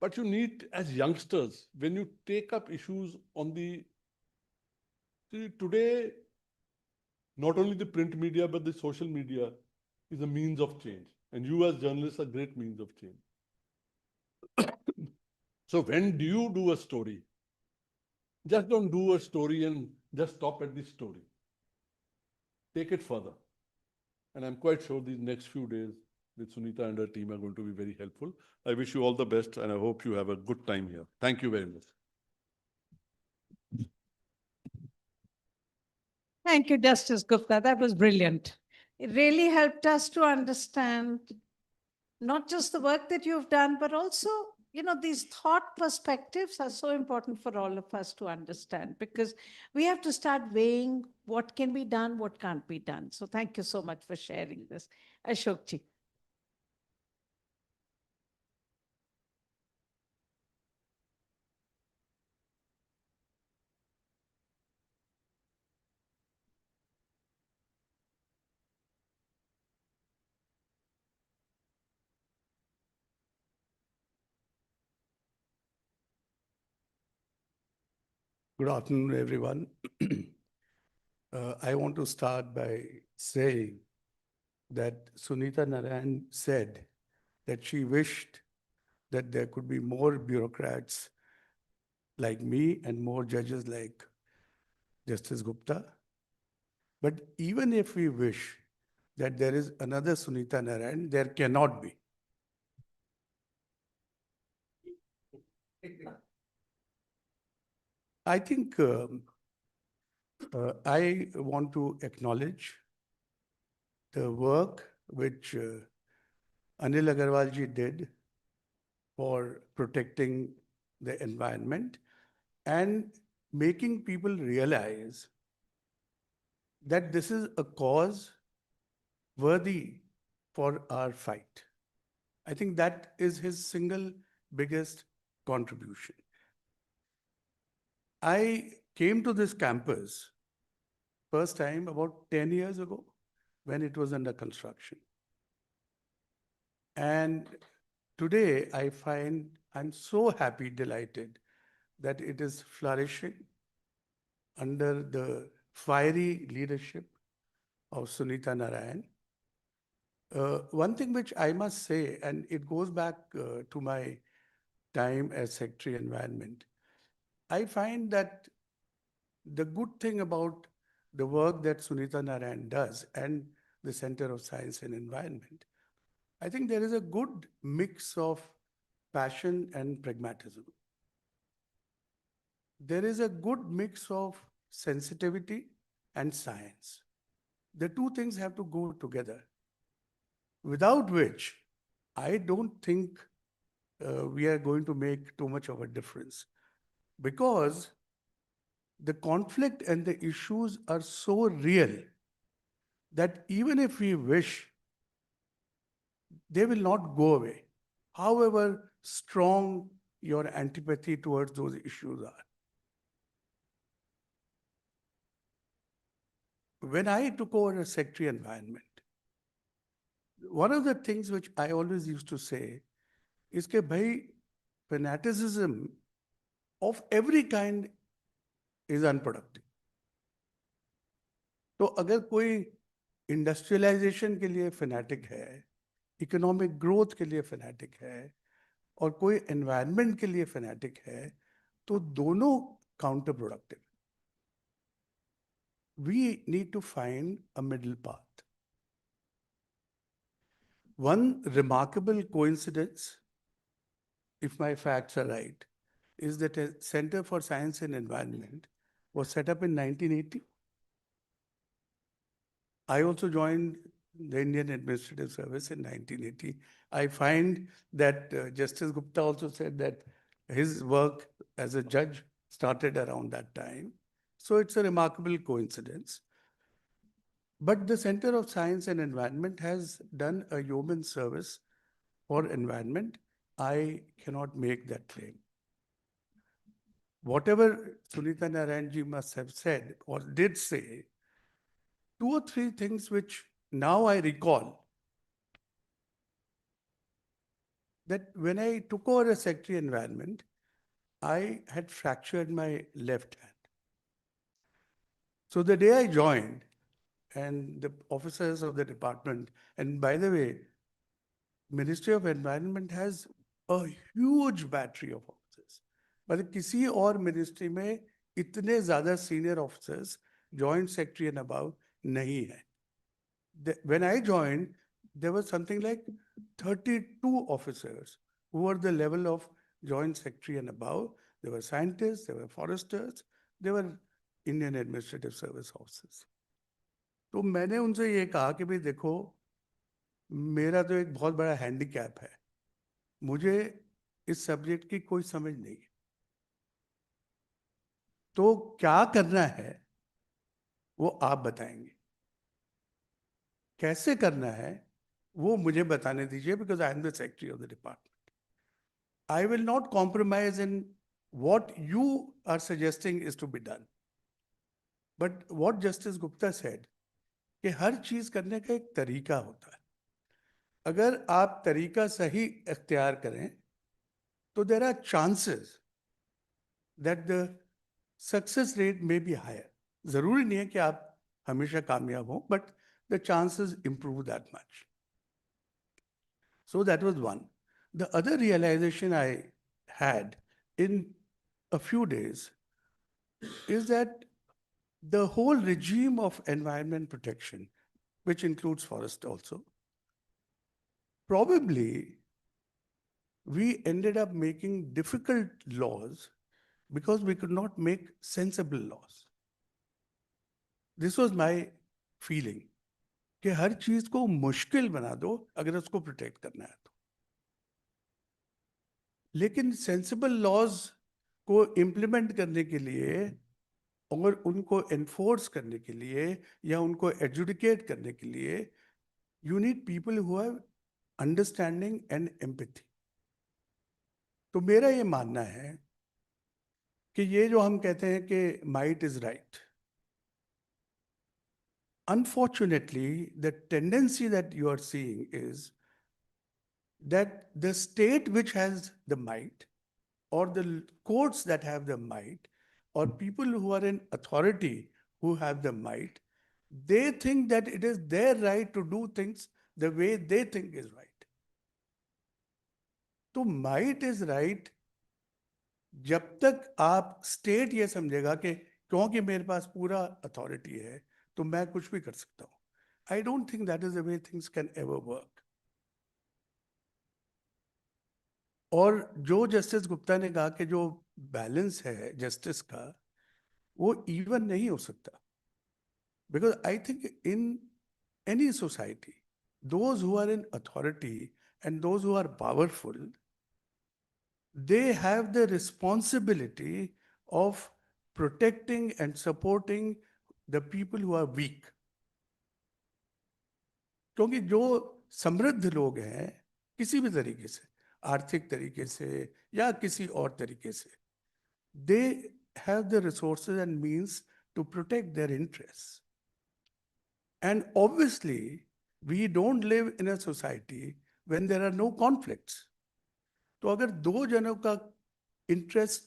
but you need as youngsters when you take up issues on the today, not only the print media but the social media is a means of change, and you as journalists are great means of change. So when do you do a story? Just don't do a story and just stop at the story. Take it further. And I'm quite sure these next few days with Sunita and her team are going to be very helpful. I wish you all the best and I hope you have a good time here. Thank you very much. Thank you, Justice Gupta. That was brilliant. It really helped us to understand not just the work that you've done, but also, these thought perspectives are so important for all of us to understand, because we have to start weighing what can be done, what can't be done. So thank you so much for sharing this. Ashokji. Good afternoon, everyone. I want to start by saying that Sunita Narayan said that she wished that there could be more bureaucrats like me and more judges like Justice Gupta. But even if we wish that there is another Sunita Narayan, there cannot be. I think I want to acknowledge the work which Anil Agarwal ji did for protecting the environment and making people realize that this is a cause worthy for our fight. I think that is his single biggest contribution. I came to this campus first time about 10 years ago when it was under construction. And today I find I'm so happy, delighted that it is flourishing under the fiery leadership of Sunita Narayan. One thing which I must say, and it goes back to my time as Secretary Environment, I find that the good thing about the work that Sunita Narayan does and the Center of Science and Environment, I think there is a good mix of passion and pragmatism. There is a good mix of sensitivity and science. The two things have to go together, without which I don't think we are going to make too much of a difference, because the conflict and the issues are so real that even if we wish, they will not go away, however strong your antipathy towards those issues are. When I took over as Secretary Environment, one of the things which I always used to say is that, bhai, fanaticism of every kind is unproductive. तो अगर कोई industrialisation के लिए fanatic है, economic growth के लिए fanatic है, और कोई एनवायरनमेंट के लिए फैनेटिक है, तो दोनों counter productive. We need to find a middle path. One remarkable coincidence, if my facts are right, is that a Center for Science and Environment was set up in 1980. I also joined the Indian Administrative Service in 1980. I find that Justice Gupta also said that his work as a judge started around that time. So it's a remarkable coincidence. But the Center of Science and Environment has done a yeoman service for environment. I cannot make that claim. whatever Sunita Narayan ji must have said or did say, 2 or 3 things which now I recall, that when I took over as Secretary Environment, I had fractured my left hand. So the day I joined, and the officers of the department, and by the way, Ministry of Environment has a huge battery of officers. मतलब किसी और ministry में इतने ज़्यादा senior officers, joint secretary and above नहीं है. When I joined, there was something like 32 officers who were the level of joint secretary and above. There were scientists, there were foresters, there were Indian Administrative Service officers. तो मैंने उनसे ये कहा कि भाई देखो, मेरा तो एक बहुत बड़ा हैंडीकैप है, मुझे इस सब्जेक्ट की कोई समझ नहीं है, तो क्या करना है वो आप बताएंगे, कैसे करना है वो मुझे बताने दीजिए, because I am the secretary of the department. I will not compromise in what you are suggesting is to be done. But what Justice Gupta said, कि हर चीज करने का एक तरीका होता है. अगर आप तरीका सही इख्तियार करें तो there are chances that the success rate may be higher. जरूरी नहीं है कि आप हमेशा कामयाब हो, but the chances improve that much. So that was one. The other realization I had in a few days is that the whole regime of environment protection, which includes forest also, probably we ended up making difficult laws because we could not make sensible laws. This was my feeling, कि हर चीज को मुश्किल बना दो अगर उसको protect करना है तो. लेकिन सेंसिबल लॉज को इम्प्लीमेंट करने के लिए और उनको एनफोर्स करने के लिए या उनको एजुडिकेट करने के लिए you need people who have understanding and empathy. तो मेरा ये मानना है कि ये जो हम कहते हैं कि might is right, unfortunately the tendency that you are seeing is that the state which has the might, or the courts that have the might, or people who are in authority who have the might, they think that it is their right to do things the way they think is right. तो might is right जब तक आप state ये समझेगा कि क्योंकि मेरे पास पूरा अथॉरिटी है तो मैं कुछ भी कर सकता हूँ. I don't think that is the way things can ever work. और जो जस्टिस गुप्ता ने कहा कि जो बैलेंस है जस्टिस का वो इवन नहीं हो सकता, because I think in any society those who are in authority and those who are powerful, they have the responsibility of protecting and supporting the people who are weak. क्योंकि जो समृद्ध लोग हैं किसी भी तरीके से, आर्थिक तरीके से या किसी और तरीके से, they have the resources and means to protect their interests. And obviously, we don't live in a society when there are no conflicts. तो अगर दो जनों का इंटरेस्ट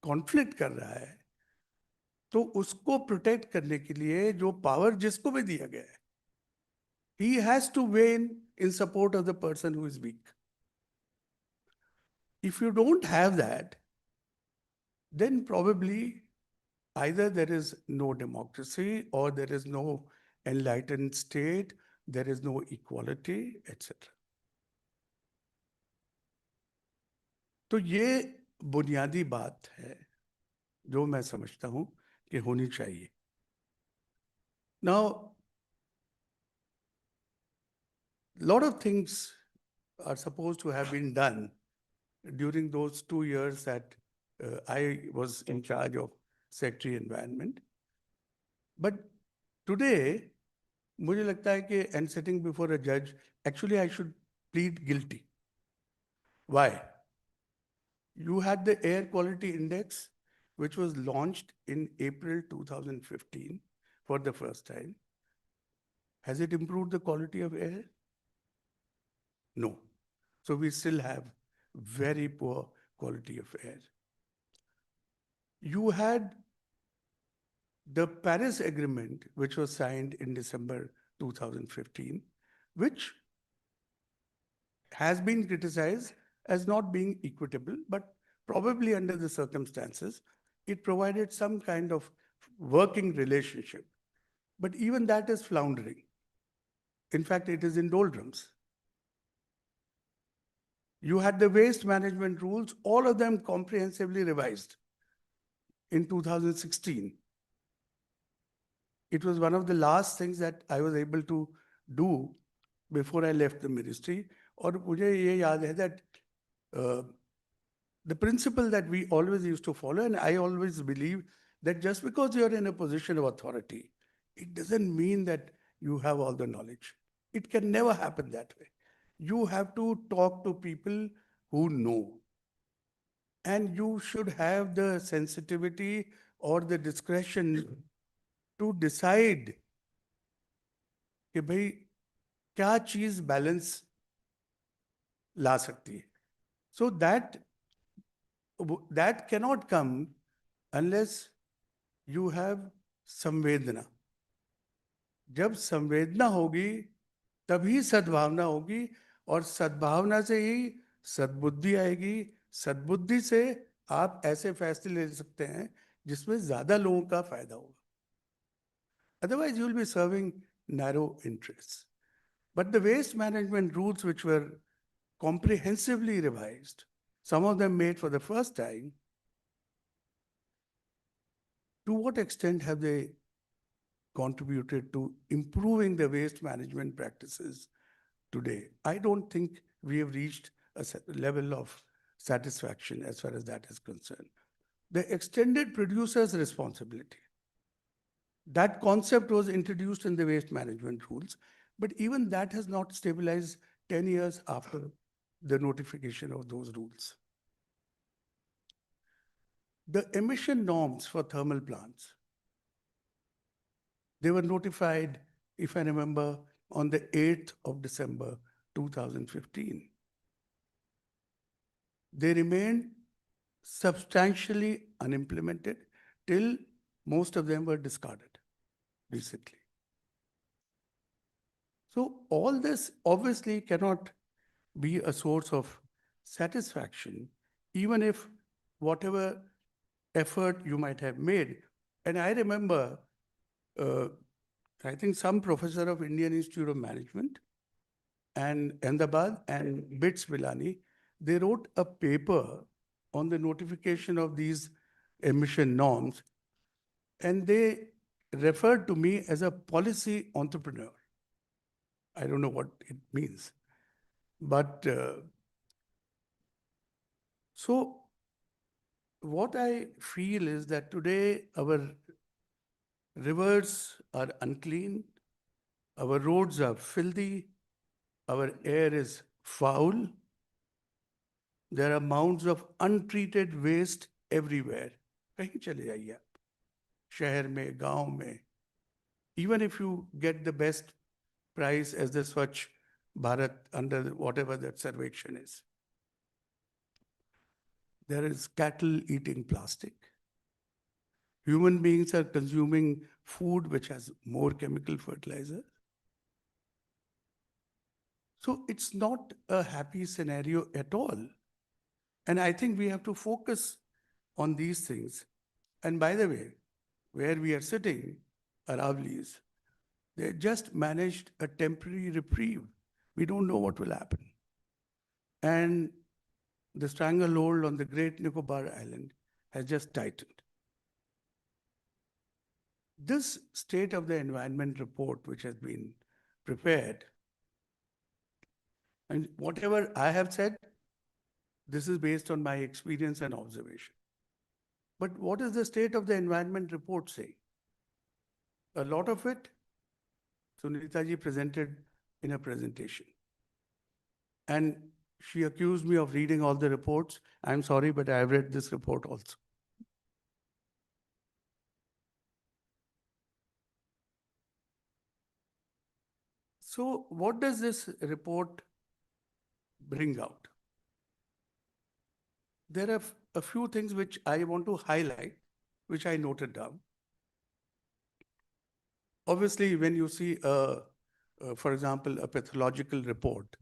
कॉन्फ्लिक्ट कर रहा है तो उसको प्रोटेक्ट करने के लिए जो पावर जिसको भी दिया गया है, he has to weigh in support of the person who is weak. If you don't have that, then probably either there is no democracy or there is no enlightened state, there is no equality, etc. तो ये बुनियादी बात है जो मैं समझता हूं कि होनी चाहिए. Now, a lot of things are supposed to have been done during those 2 years that I was in charge of Secretary Environment. But today, मुझे लगता है कि and sitting before a judge, actually I should plead guilty. Why? You had the air quality index which was launched in April 2015 for the first time, has it improved the quality of air? No. So we still have very poor quality of air. You had the Paris Agreement, which was signed in December 2015, which has been criticized as not being equitable, but probably under the circumstances, it provided some kind of working relationship. But even that is floundering. In fact, it is in doldrums. You had the waste management rules, all of them comprehensively revised in 2016. It was one of the last things that I was able to do before I left the ministry. और मुझे ये याद है that the principle that we always used to follow, and I always believe that just because you're in a position of authority, it doesn't mean that you have all the knowledge. It can never happen that way. You have to talk to people who know. And you should have the sensitivity or the discretion to decide कि भाई क्या चीज balance ला सकती है. So that cannot come unless you have संवेदना. जब संवेदना होगी तभी सद्भावना होगी, और सद्भावना से ही सद्बुद्धि आएगी. सद्बुद्धि से आप ऐसे फैसले ले सकते हैं जिसमें ज्यादा लोगों का फायदा होगा. Otherwise, you will be serving narrow interests. But the waste management rules, which were comprehensively revised, some of them made for the first time, to what extent have they contributed to improving the waste management practices today? I don't think we have reached a level of satisfaction as far as that is concerned. The extended producer's responsibility. That concept was introduced in the waste management rules, but even that has not stabilized 10 years after the notification of those rules. The emission norms for thermal plants, they were notified, if I remember, on the 8th of December 2015. They remained substantially unimplemented till most of them were discarded recently. So all this obviously cannot be a source of satisfaction, even if whatever effort you might have made. And I remember, I think some professor of Indian Institute of Management and Ahmedabad and BITS Villani, they wrote a paper on the notification of these emission norms, and they referred to me as a policy entrepreneur. I don't know what it means. But so what I feel is that today our rivers are unclean, our roads are filthy, our air is foul. There are mounds of untreated waste everywhere. कहीं चले जाइए आप, शहर में, गांव में. Even if you get the best prize as the Swachh Bharat under whatever that survey is. There is cattle eating plastic. Human beings are consuming food which has more chemical fertilizer. So it's not a happy scenario at all. And I think we have to focus on these things. And by the way, where we are sitting, Aravali's, they just managed a temporary reprieve. We don't know what will happen. And the stranglehold on the Great Nicobar Island has just tightened. This state of the environment report, which has been prepared, and whatever I have said, this is based on my experience and observation. But what is the state of the environment report saying? A lot of it, Sunita ji presented in a presentation. And she accused me of reading all the reports. I'm sorry, but I've read this report also. So what does this report bring out? There are a few things which I want to highlight, which I noted down. Obviously, when you see, for example, a pathological report,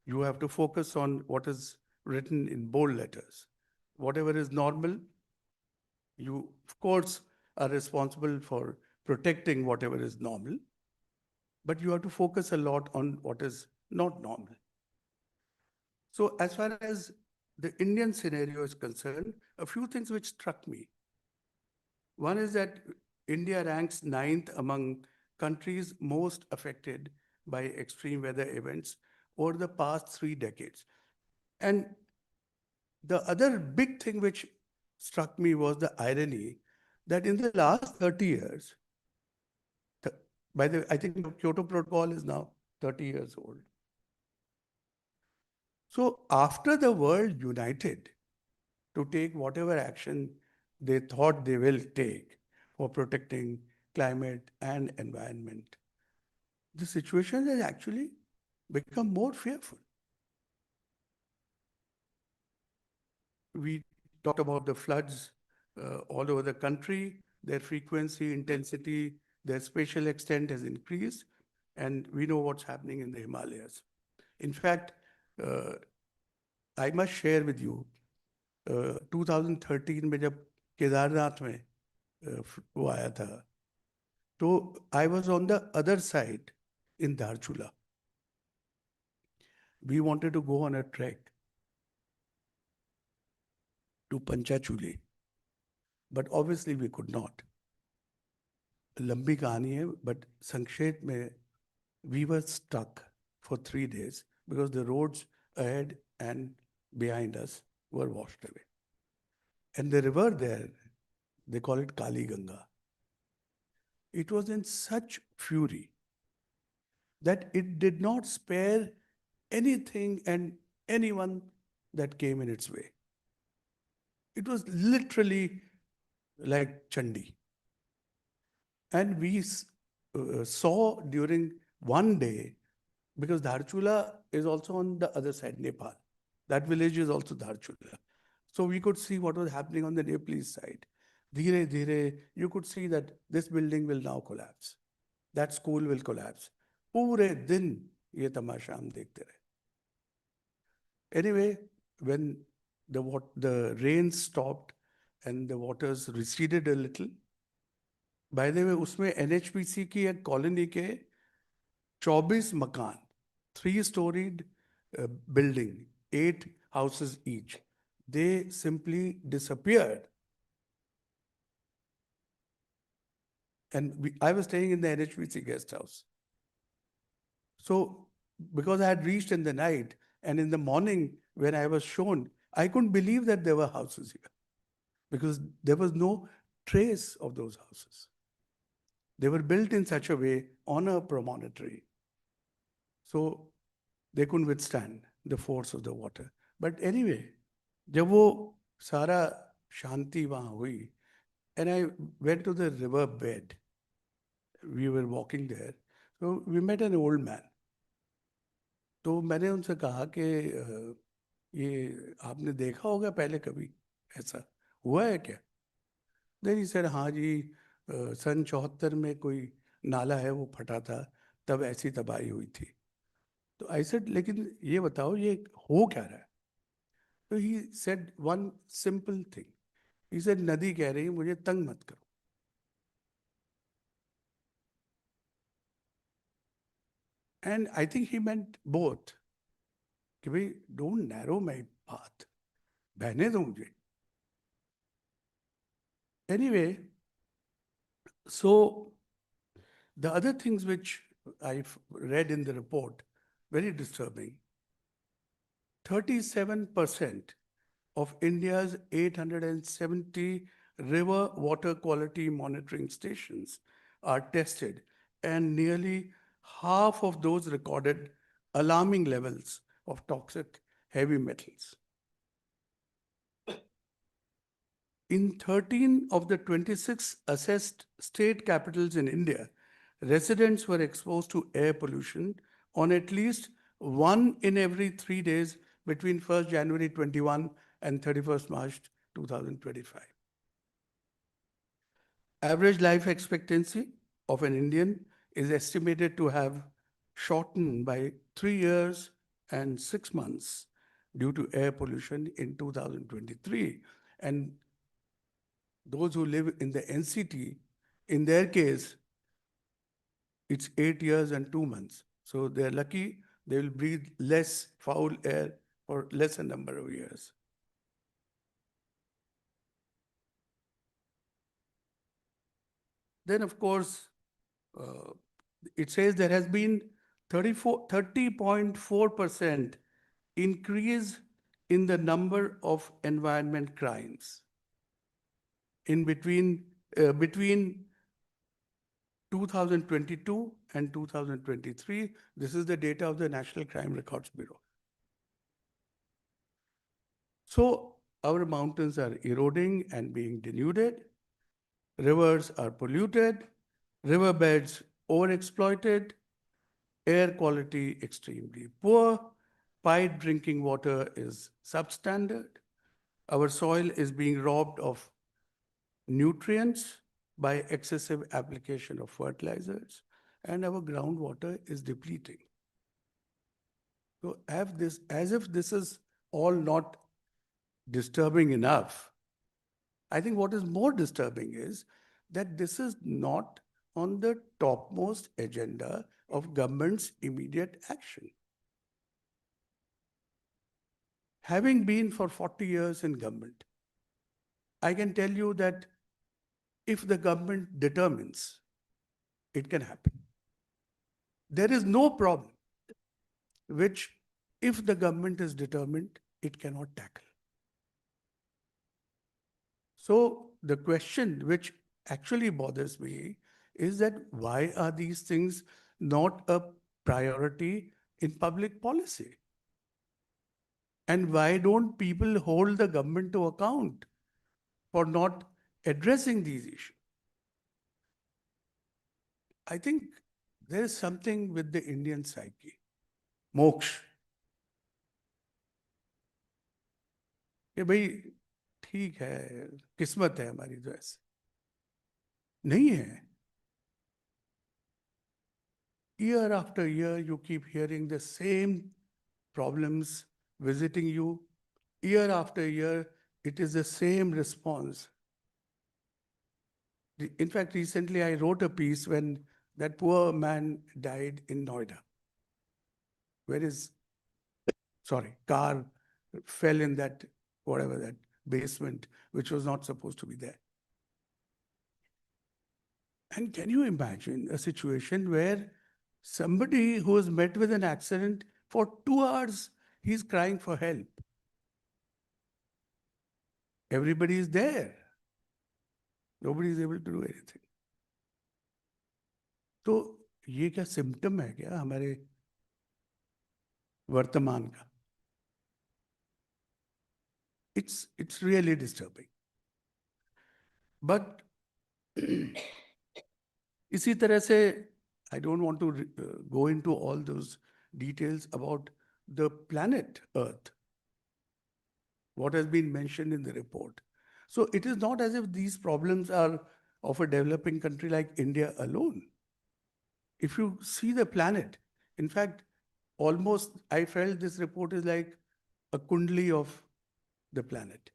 you have to focus on what is written in bold letters. Whatever is normal, you, of course, are responsible for protecting whatever is normal, but you have to focus a lot on what is not normal. So as far as the Indian scenario is concerned, a few things which struck me. One is that India ranks 9th among countries most affected by extreme weather events over the past 3 decades. And the other big thing which struck me was the irony that in the last 30 years, by the way, I think the Kyoto Protocol is now 30 years old. So after the world united to take whatever action they thought they will take for protecting climate and environment, the situation has actually become more fearful. We talked about the floods all over the country, their frequency, intensity, their spatial extent has increased, and we know what's happening in the Himalayas. In fact, I must share with you, 2013 में जब केदारनाथ में वो आया था, तो I was on the other side in Dharchula. We wanted to go on a trek to Panchachuli, but obviously we could not. लंबी कहानी है, but संक्षेप में we were stuck for 3 days because the roads ahead and behind us were washed away. And the river there, they call it Kali Ganga. It was in such fury that it did not spare anything and anyone that came in its way. It was literally like Chandi. And we saw during one day, because Dharchula is also on the other side, Nepal. That village is also Dharchula. So we could see what was happening on the Nepalese side. Dhire, dhire, you could see that this building will now collapse. That school will collapse. Pure din ye tamasha hum dekhte rahe. Anyway, when the rain stopped and the waters receded a little, by the way, उसमें NHPC की एक colony के 24 मकान, 3-storied building, 8 houses each, they simply disappeared. And I was staying in the NHPC guest house. So because I had reached in the night and in the morning when I was shown, I couldn't believe that there were houses here because there was no trace of those houses. They were built in such a way on a promontory. So they couldn't withstand the force of the water. But anyway, जब वो सारा शांति वहाँ हुई, and I went to the river bed. We were walking there. So we met an old man. तो मैंने उनसे कहा कि ये आपने देखा होगा पहले कभी ऐसा हुआ है क्या? Then he said, हाँ जी, सन 74 में कोई नाला है वो फटा था, तब ऐसी तबाही हुई थी. तो I said, लेकिन ये बताओ ये हो क्या रहा है? So he said one simple thing. He said, नदी कह रही है मुझे तंग मत करो. And I think he meant both. कि भाई, don't narrow my path. बहने दो मुझे. Anyway, so the other things which I've read in the report, very disturbing. 37% of India's 870 river water quality monitoring stations are tested, and nearly half of those recorded alarming levels of toxic heavy metals. In 13 of the 26 assessed state capitals in India, residents were exposed to air pollution on at least 1 in every 3 days between 1st January 21 and 31st March 2025. Average life expectancy of an Indian is estimated to have shortened by 3 years and 6 months due to air pollution in 2023. And those who live in the NCT, in their case, it's 8 years and 2 months. So they're lucky they will breathe less foul air for lesser number of years. Then, of course, it says there has been 30.4% increase in the number of environment crimes in between 2022 and 2023. This is the data of the National Crime Records Bureau. So our mountains are eroding and being denuded. Rivers are polluted. Riverbeds overexploited. Air quality extremely poor. Piped drinking water is substandard. Our soil is being robbed of nutrients by excessive application of fertilizers, and our groundwater is depleting. So as if this is all not disturbing enough, I think what is more disturbing is that this is not on the topmost agenda of government's immediate action. Having been for 40 years in government, I can tell you that if the government determines, it can happen. There is no problem which, if the government is determined, it cannot tackle. So the question which actually bothers me is that why are these things not a priority in public policy? And why don't people hold the government to account for not addressing these issues? I think there is something with the Indian psyche. Moksha. कि भाई ठीक है, किस्मत है हमारी तो ऐसे नहीं है. Year after year, you keep hearing the same problems visiting you. Year after year, it is the same response. In fact, recently I wrote a piece when that poor man died in Noida, where his car fell in that, whatever, that basement, which was not supposed to be there. And can you imagine a situation where somebody who was met with an accident for 2 hours, he's crying for help? Everybody is there. Nobody is able to do anything. तो ये क्या symptom है क्या हमारे वर्तमान का? It's really disturbing. But इसी तरह से I don't want to go into all those details about the planet Earth, what has been mentioned in the report. So it is not as if these problems are of a developing country like India alone. If you see the planet, in fact, almost I felt this report is like a kundli of the planet.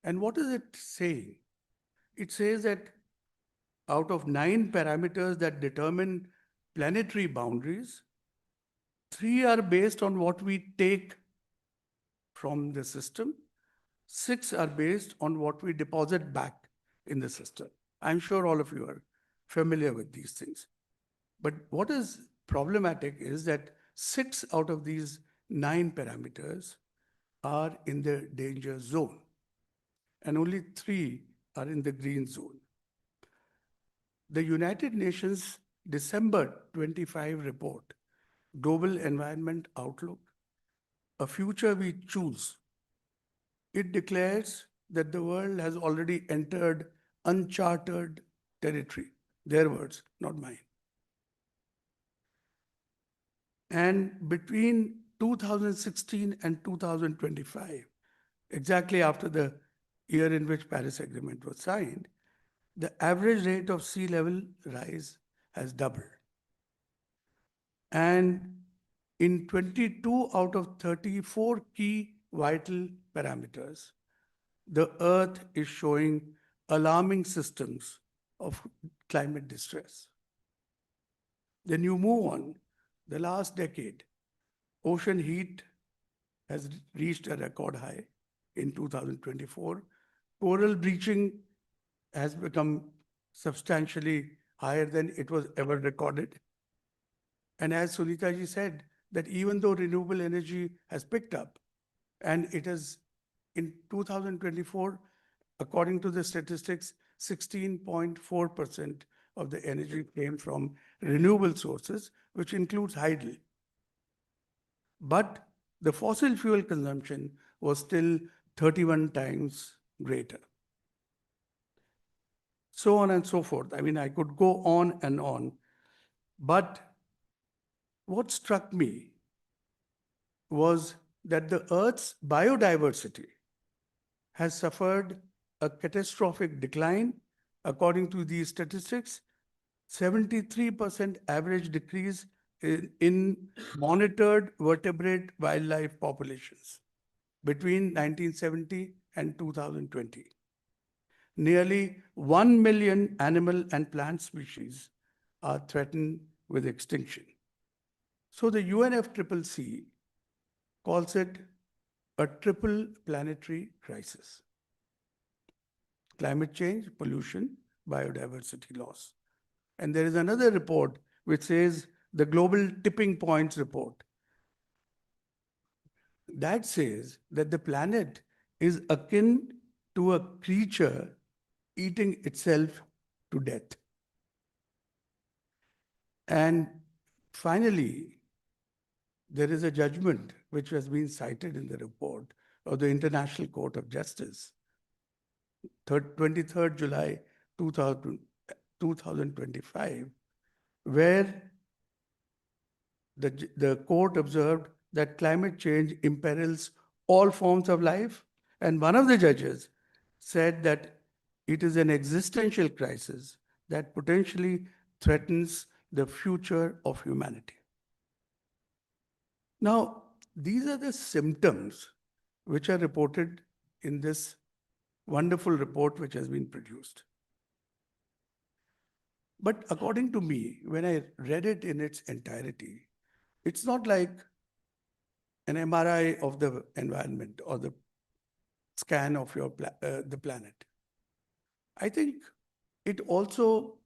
And what is it saying? It says that out of 9 parameters that determine planetary boundaries, 3 are based on what we take from the system, 6 are based on what we deposit back in the system. I'm sure all of you are familiar with these things. But what is problematic is that 6 out of these 9 parameters are in the danger zone, and only 3 are in the green zone. The United Nations December 25 report, Global Environment Outlook, A Future We Choose, it declares that the world has already entered uncharted territory. Their words, not mine. And between 2016 and 2025, exactly after the year in which Paris Agreement was signed, the average rate of sea level rise has doubled. And in 22 out of 34 key vital parameters, the Earth is showing alarming systems of climate distress. Then you move on, the last decade, ocean heat has reached a record high in 2024. Coral bleaching has become substantially higher than it was ever recorded. And as Sunita ji said, that even though renewable energy has picked up, and it is in 2024, according to the statistics, 16.4% of the energy came from renewable sources, which includes hydro. But the fossil fuel consumption was still 31 times greater. So on and so forth. I mean, I could go on and on. But what struck me was that the Earth's biodiversity has suffered a catastrophic decline. According to these statistics, 73% average decrease in monitored vertebrate wildlife populations between 1970 and 2020. Nearly 1 million animal and plant species are threatened with extinction. So the UNFCCC calls it a triple planetary crisis: climate change, pollution, biodiversity loss. And there is another report which says the Global Tipping Points report. That says that the planet is akin to a creature eating itself to death. And finally, there is a judgment which has been cited in the report of the International Court of Justice, 23rd July 2025, where the court observed that climate change imperils all forms of life. And one of the judges said that it is an existential crisis that potentially threatens the future of humanity. Now, these are the symptoms which are reported in this wonderful report which has been produced. But according to me, when I read it in its entirety, it's not like an MRI of the environment or the scan of your the planet. I think it also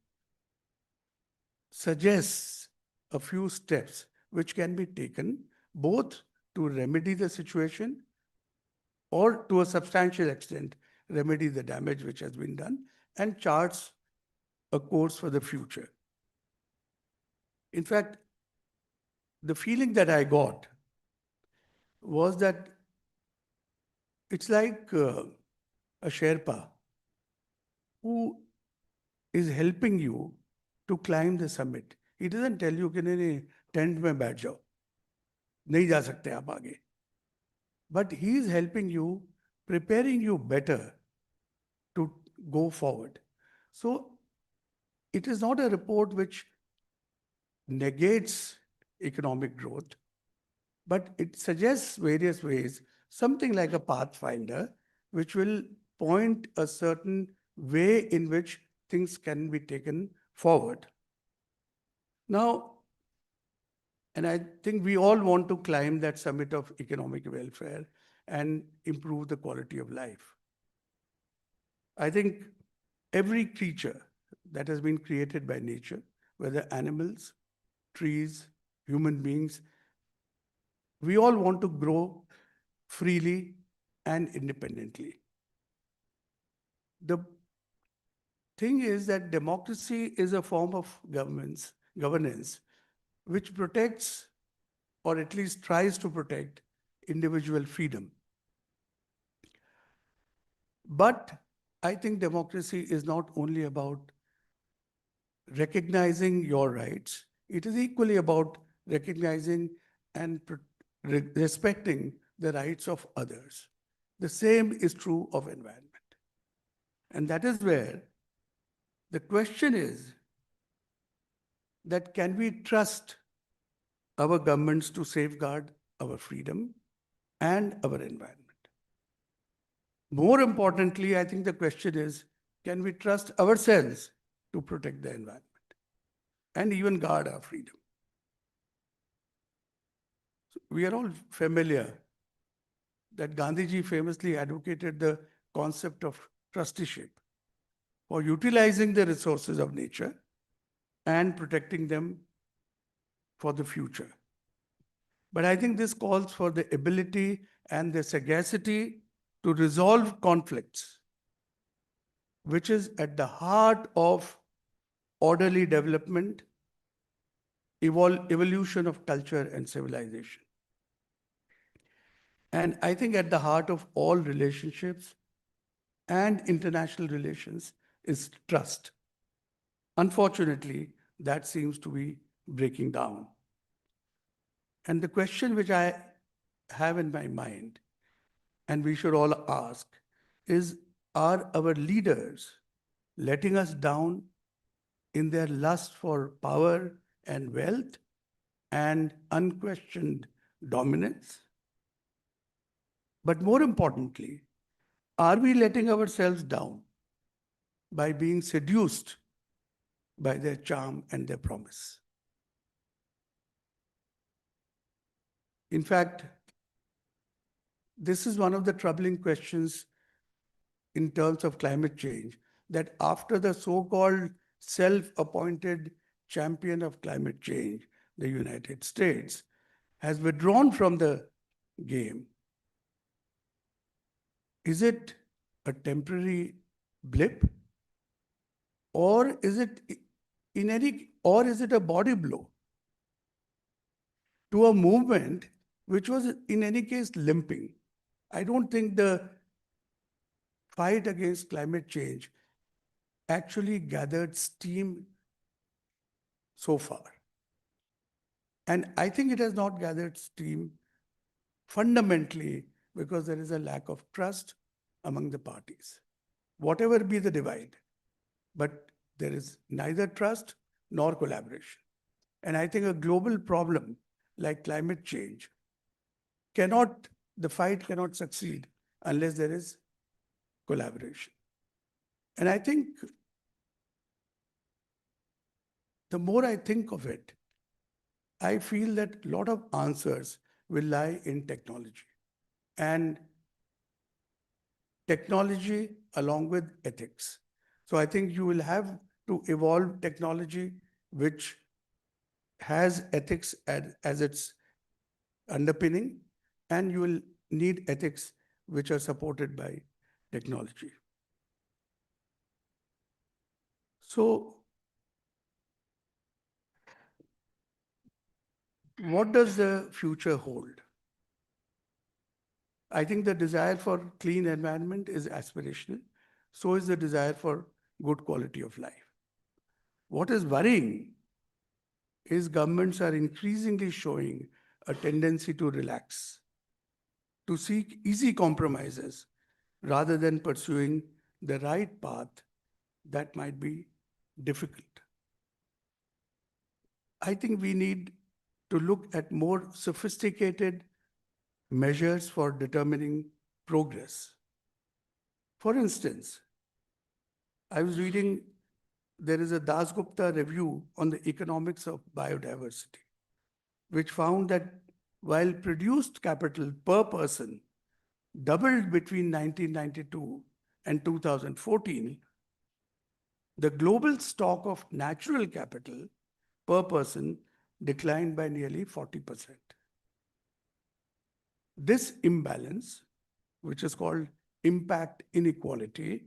suggests a few steps which can be taken both to remedy the situation or to a substantial extent remedy the damage which has been done, and charts a course for the future. In fact, the feeling that I got was that it's like a Sherpa who is helping you to climb the summit. He doesn't tell you कि नहीं tent में बैठ जाओ, नहीं जा सकते आप आगे. But he is helping you, preparing you better to go forward. So it is not a report which negates economic growth, but it suggests various ways, something like a pathfinder, which will point a certain way in which things can be taken forward. Now, and I think we all want to climb that summit of economic welfare and improve the quality of life. I think every creature that has been created by nature, whether animals, trees, human beings, we all want to grow freely and independently. The thing is that democracy is a form of governance which protects, or at least tries to protect, individual freedom. But I think democracy is not only about recognizing your rights, it is equally about recognizing and respecting the rights of others. The same is true of environment. And that is where the question is that can we trust our governments to safeguard our freedom and our environment? More importantly, I think the question is, can we trust ourselves to protect the environment and even guard our freedom? So we are all familiar that Gandhiji famously advocated the concept of trusteeship for utilizing the resources of nature and protecting them for the future. But I think this calls for the ability and the sagacity to resolve conflicts, which is at the heart of orderly development, evolution of culture and civilization. And I think at the heart of all relationships and international relations is trust. Unfortunately, that seems to be breaking down. And the question which I have in my mind, and we should all ask, is, are our leaders letting us down in their lust for power and wealth and unquestioned dominance? But more importantly, are we letting ourselves down by being seduced by their charm and their promise? In fact, this is one of the troubling questions in terms of climate change, that after the so-called self-appointed champion of climate change, the United States, has withdrawn from the game, is it a temporary blip, or is it a body blow to a movement which was in any case limping? I don't think the fight against climate change actually gathered steam so far. And I think it has not gathered steam fundamentally because there is a lack of trust among the parties, whatever be the divide. But there is neither trust nor collaboration. And I think a global problem like climate change the fight cannot succeed unless there is collaboration. And I think the more I think of it, I feel that a lot of answers will lie in technology. And technology along with ethics. So I think you will have to evolve technology which has ethics as its underpinning, and you will need ethics which are supported by technology. So what does the future hold? I think the desire for clean environment is aspirational. So is the desire for good quality of life. What is worrying is governments are increasingly showing a tendency to relax, to seek easy compromises rather than pursuing the right path that might be difficult. I think we need to look at more sophisticated measures for determining progress. For instance, I was reading, there is a Dasgupta review on the economics of biodiversity, which found that while produced capital per person doubled between 1992 and 2014, the global stock of natural capital per person declined by nearly 40%. This imbalance, which is called impact inequality,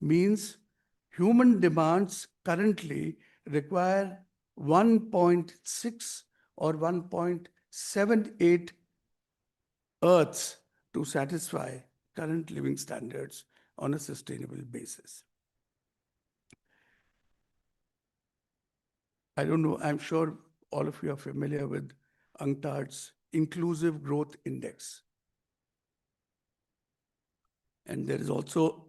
means human demands currently require 1.6 or 1.78 Earths to satisfy current living standards on a sustainable basis. I don't know, I'm sure all of you are familiar with UNCTAD's Inclusive Growth Index. And there is also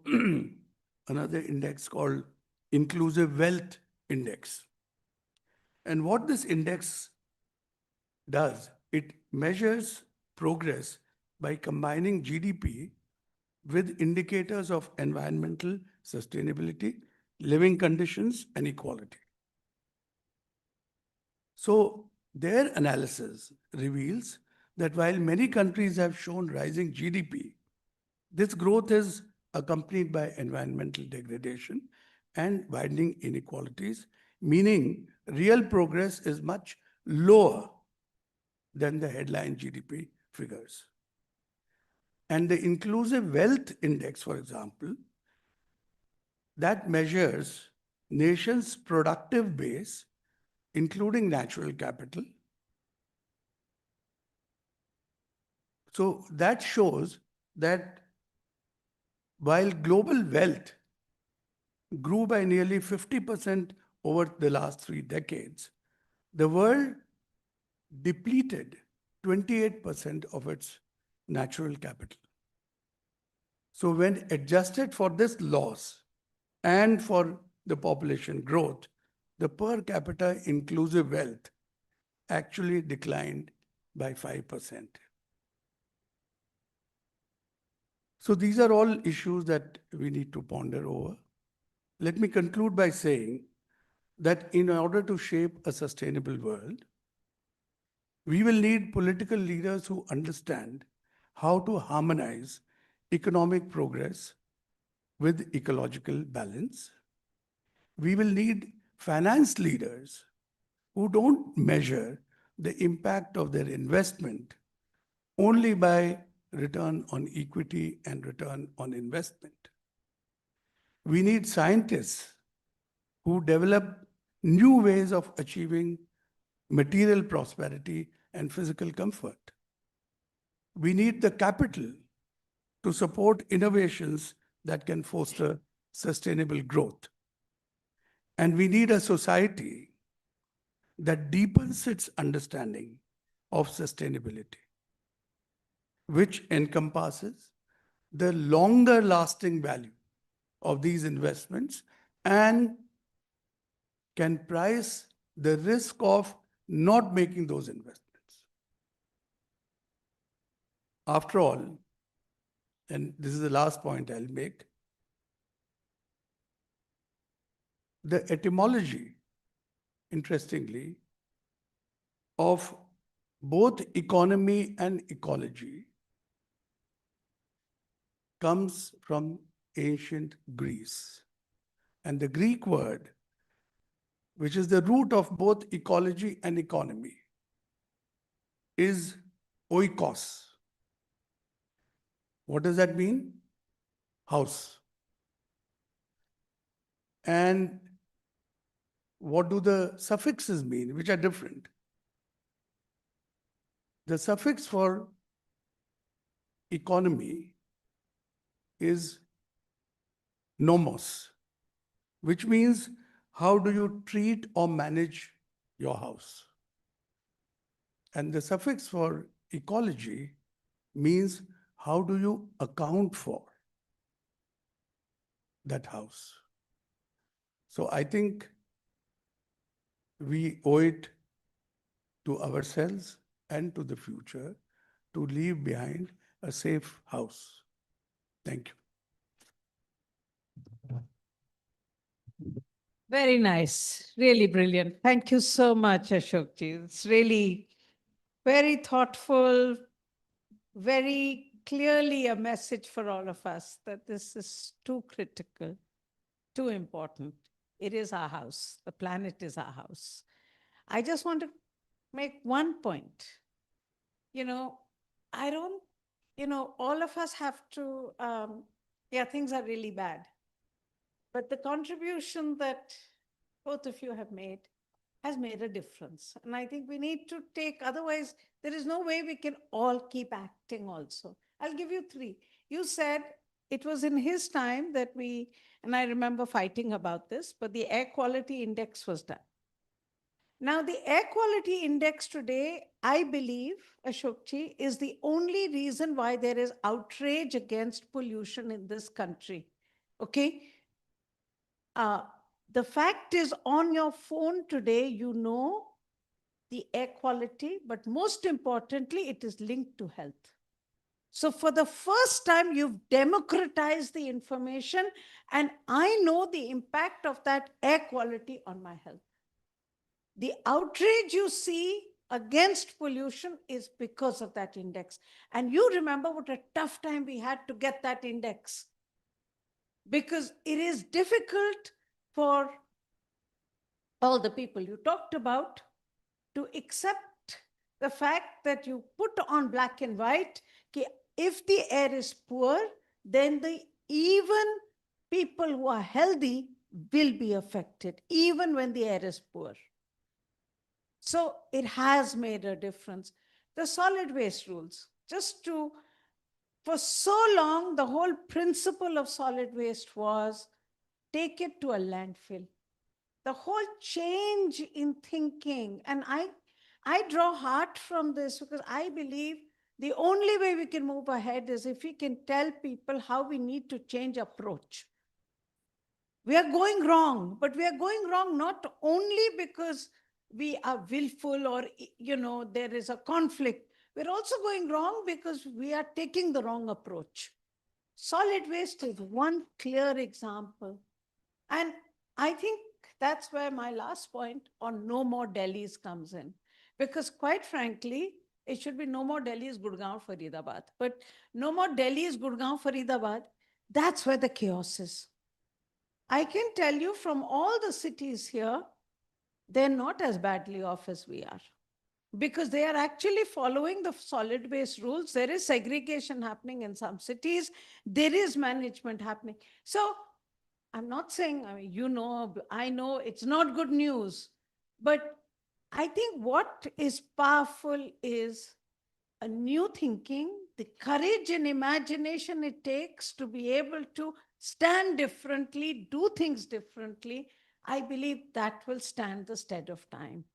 another index called Inclusive Wealth Index. And what this index does, it measures progress by combining GDP with indicators of environmental sustainability, living conditions, and equality. So their analysis reveals that while many countries have shown rising GDP, this growth is accompanied by environmental degradation and widening inequalities, meaning real progress is much lower than the headline GDP figures. And the Inclusive Wealth Index, for example, that measures nations' productive base, including natural capital. So that shows that while global wealth grew by nearly 50% over the last 3 decades, the world depleted 28% of its natural capital. So when adjusted for this loss and for the population growth, the per capita inclusive wealth actually declined by 5%. So these are all issues that we need to ponder over. Let me conclude by saying that in order to shape a sustainable world, we will need political leaders who understand how to harmonize economic progress with ecological balance. We will need finance leaders who don't measure the impact of their investment only by return on equity and return on investment. We need scientists who develop new ways of achieving material prosperity and physical comfort. We need the capital to support innovations that can foster sustainable growth. And we need a society that deepens its understanding of sustainability, which encompasses the longer lasting value of these investments and can price the risk of not making those investments. After all, and this is the last point I'll make, the etymology, interestingly, of both economy and ecology comes from ancient Greece. And the Greek word, which is the root of both ecology and economy, is oikos. What does that mean? House. And what do the suffixes mean, which are different? The suffix for economy is nomos, which means how do you treat or manage your house? And the suffix for ecology means how do you account for that house? So I think we owe it to ourselves and to the future to leave behind a safe house. Thank you. Very nice, really brilliant. Thank you so much, Ashokji. It's really very thoughtful, very clearly a message for all of us that this is too critical, too important. It is our house. The planet is our house. I just want to make one point. All of us have to, things are really bad. But the contribution that both of you have made has made a difference. And I think we need to take, otherwise, there is no way we can all keep acting also. I'll give you 3. You said it was in his time that and I remember fighting about this, but the air quality index was done. Now, the air quality index today, I believe, Ashokji, is the only reason why there is outrage against pollution in this country. Okay? The fact is, on your phone today, you know the air quality, but most importantly, it is linked to health. So for the first time, you've democratized the information, and I know the impact of that air quality on my health. The outrage you see against pollution is because of that index. And you remember what a tough time we had to get that index, because it is difficult for all the people you talked about to accept the fact that you put on black and white, if the air is poor, then even people who are healthy will be affected, even when the air is poor. So it has made a difference. The solid waste rules, for so long, the whole principle of solid waste was take it to a landfill. The whole change in thinking, and I draw heart from this because I believe the only way we can move ahead is if we can tell people how we need to change approach. We are going wrong, but we are going wrong not only because we are willful or, there is a conflict. We're also going wrong because we are taking the wrong approach. Solid waste is one clear example. And I think that's where my last point on no more Delhis comes in. Because quite frankly, it should be no more Delhis, Gurgaon, Faridabad. But no more Delhis, Gurgaon, Faridabad, that's where the chaos is. I can tell you from all the cities here, they're not as badly off as we are, because they are actually following the solid waste rules. There is segregation happening in some cities. There is management happening. So I'm not saying, I know it's not good news, but I think what is powerful is a new thinking, the courage and imagination it takes to be able to stand differently, do things differently. I believe that will stand the stead of time.